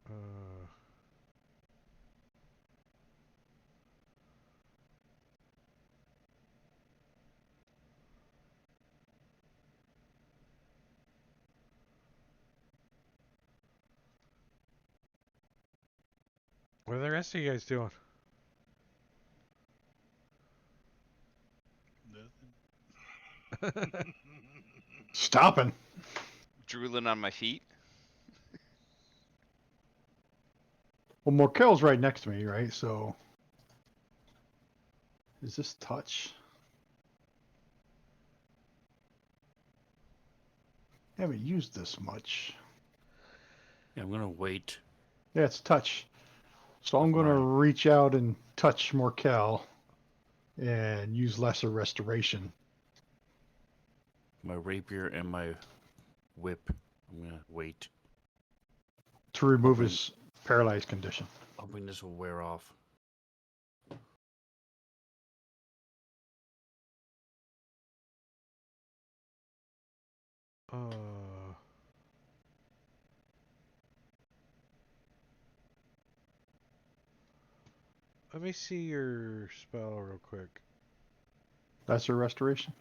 Uh, what are the rest of you guys doing? Nothing. Stopping. Drooling on my feet. Well, Morkel's right next to me, right? So, is this touch? I haven't used this much. Yeah, I'm gonna wait. Yeah, it's touch. So I'm With going to my- reach out and touch Morkel and use lesser restoration. My rapier and my whip. I'm gonna wait, To remove Hoping- his paralyzed condition. hoping this will wear off. uh, let me see your spell real quick. Lesser restoration?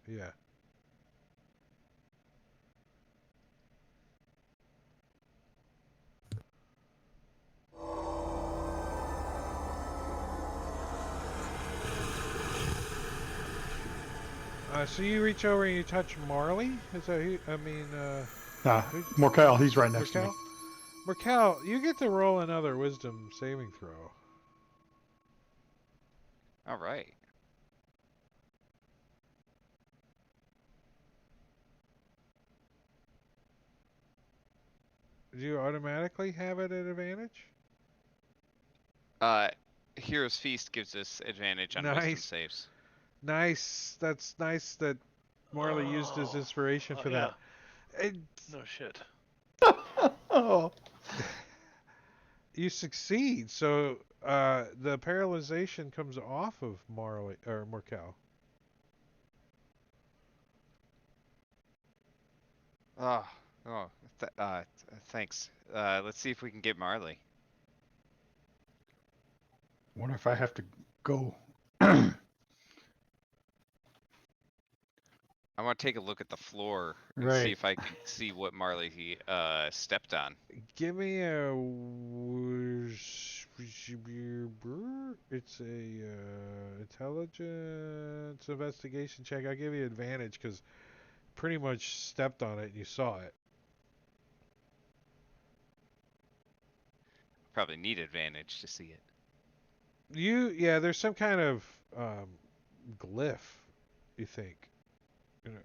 Yeah. So you reach over and you touch Marley? Is that who? I mean, Nah, Morkel, he's right next to me. Merkel, you get to roll another wisdom saving throw. All right. Do you automatically have it at advantage? Uh, Hero's Feast gives us advantage on wisdom Nice. saves. Nice. That's nice that Marley used his inspiration for that. And No shit. Oh, you succeed, so the paralyzation comes off of Marley or Morkel. Oh, oh, thanks. Let's see if we can get Marley. wonder if I have to go. I'm I want to take a look at the floor and see Right. if I can see what Marley stepped on. Give me a. It's a intelligence investigation check. I'll give you advantage because pretty much stepped on it and you saw it. Probably need advantage to see it. Yeah, there's some kind of glyph. You think? You know,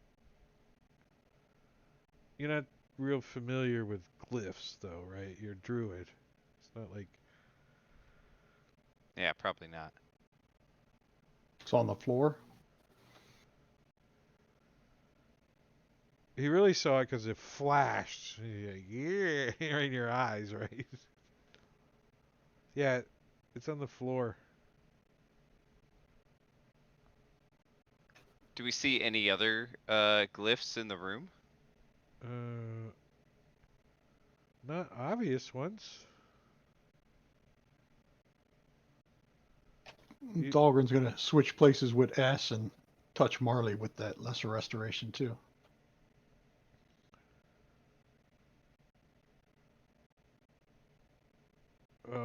you're not real familiar with glyphs, though, right? You're a druid. It's not like Yeah, probably not. It's on the floor. he really saw it because it flashed. Yeah, right in your eyes, right? Yeah, it's on the floor. Do we see any other glyphs in the room? Uh, Not obvious ones. You, Dahlgren's going to switch places with S and touch Marley with that lesser restoration too.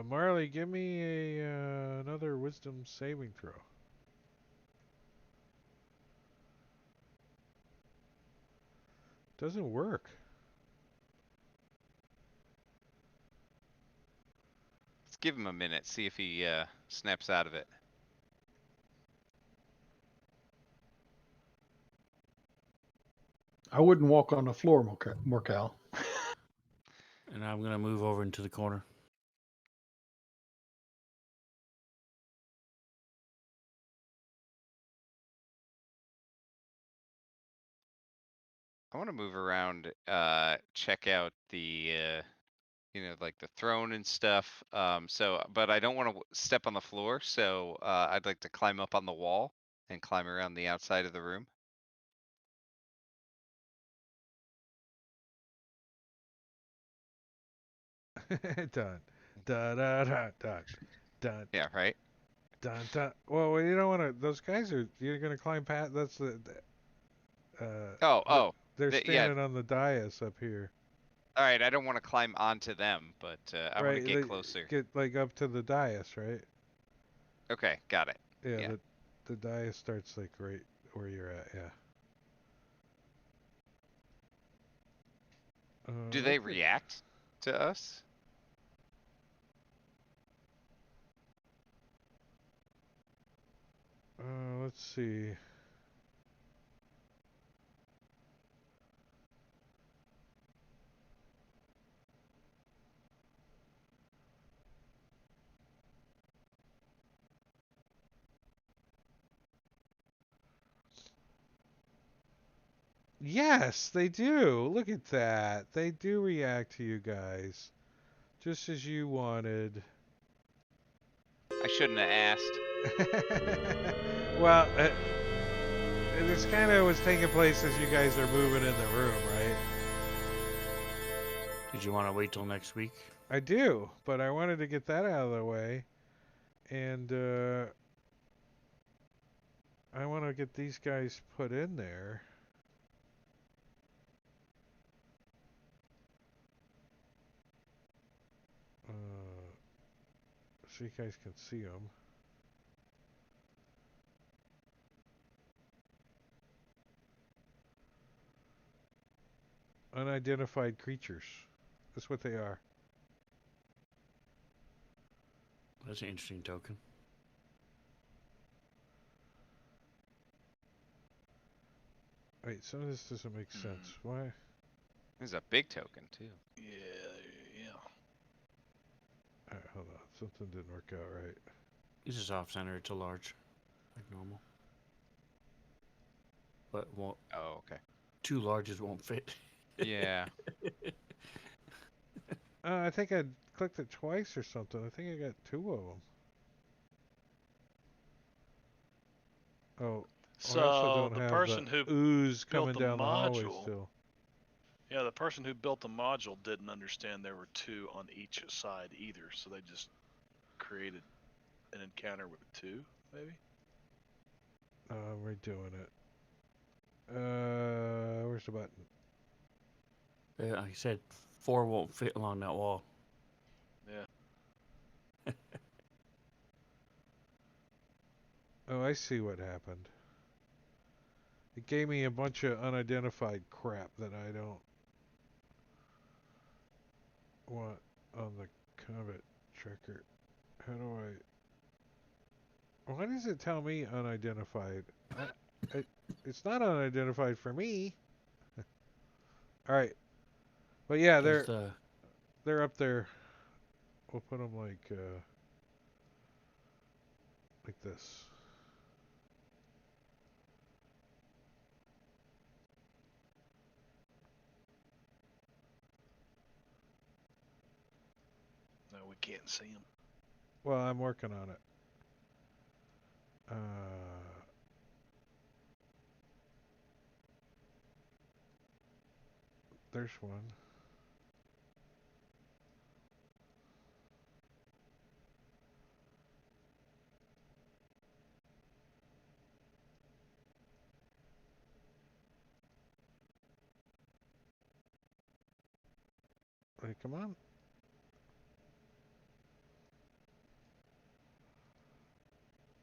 Marley, give me a another wisdom saving throw. Doesn't work. Let's give him a minute, see if he snaps out of it. I wouldn't walk on the floor, Morcal. And I'm gonna move over into the corner. I want to move around, check out the, like the throne and stuff. But I don't want to step on the floor, so I'd like to climb up on the wall and climb around the outside of the room. Done. Dun, dun, dun, dun, dun, Yeah, right? dun, dun. Well, you don't want to. Those guys are. You're gonna climb past. That's the. Oh, They're yeah. standing on the dais up here. All right, I don't want to climb onto them, but I want to Right. get They closer. get like up to the dais, right? Okay, got it. Yeah. Yeah. The dais starts like right where you're at. Yeah. Do they Okay. react to us? Let's see. Yes, they do. Look at that. They do react to you guys. Just as you wanted. I shouldn't have asked. Well, this kind of was taking place as you guys are moving in the room, right? Did you want to wait till next week? I do, but I wanted to get that out of the way. And I want to get these guys put in there. So you guys can see them. Unidentified creatures. That's what they are. That's an interesting token. Wait, some of this doesn't make sense. Why? This is a big token too. Yeah. Alright, hold on. Something didn't work out right. This is off center. It's a large, like normal. But won't. Oh, okay. Two larges won't fit. Yeah. I think I clicked it twice or something. I think I got two of them. Oh, I also So don't the have person the who ooze built coming the down the hallway module, still. yeah, the person who built the module didn't understand there were two on each side either, so they just created an encounter with two, maybe. I'm redoing it. Where's the button? Like I said, 4 won't fit along that wall. Yeah. Oh, I see what happened. It gave me a bunch of unidentified crap that I don't want on the combat tracker. How do I... Why does it tell me unidentified? It's not unidentified for me. Alright. But yeah, There's they're up there. We'll put them like this. No, we can't see him. Well, I'm working on it. There's one. Hey, come on.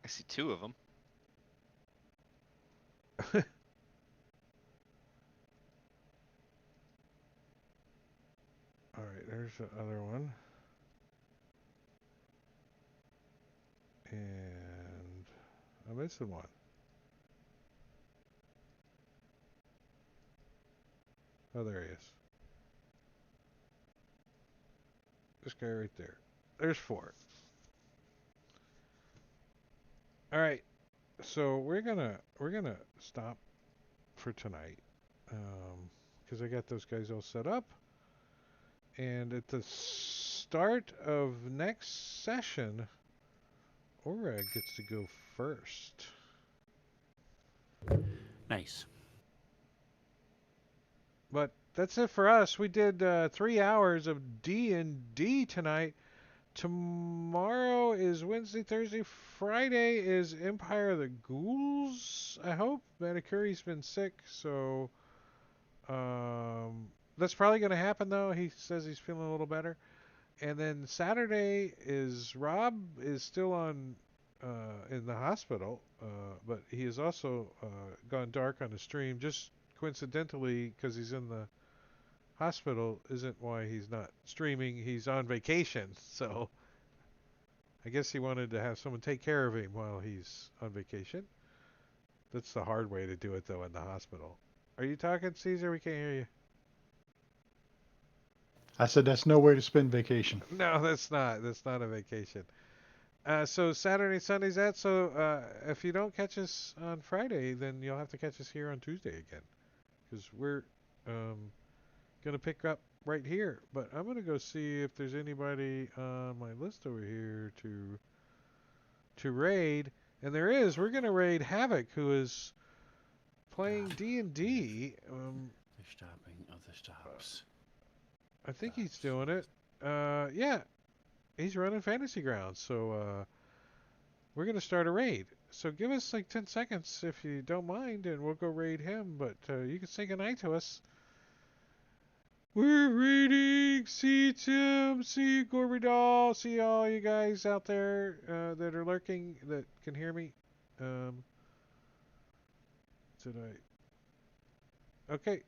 I see 2 of them. Alright, there's the other one. And I'm missing one. Oh, there he is. This guy right there. There's 4. Alright, so we're gonna stop for tonight. Because I got those guys all set up. And at the start of next session, Orag gets to go first. nice. But that's it for us. We did 3 hours of D&D tonight. Tomorrow is Wednesday, Thursday, Friday is Empire of the Ghouls. I hope Manicuri's been sick, so that's probably going to happen though. He says he's feeling a little better. And then Saturday is Rob is still on in the hospital, but he has also gone dark on the stream. Just coincidentally, because he's in the hospital, isn't why he's not streaming. He's on vacation, so I guess he wanted to have someone take care of him while he's on vacation. That's the hard way to do it, though, in the hospital. Are you talking, Caesar? We can't hear you. I said that's no way to spend vacation. No, that's not. That's not a vacation. So Saturday, Sunday's that. So if you don't catch us on Friday, then you'll have to catch us here on Tuesday again, because we're gonna pick up right here. But I'm gonna go see if there's anybody on my list over here to raid. And there is. We're gonna raid Havoc, who is playing D&D. They're stopping. Oh, the stops. I think he's doing it. Yeah, he's running Fantasy Grounds. So we're gonna start a raid. So give us like 10 seconds if you don't mind, and we'll go raid him. But you can say goodnight to us. We're raiding. See Tim, see Gorby Doll, see all you guys out there that are lurking that can hear me. Did I? Okay.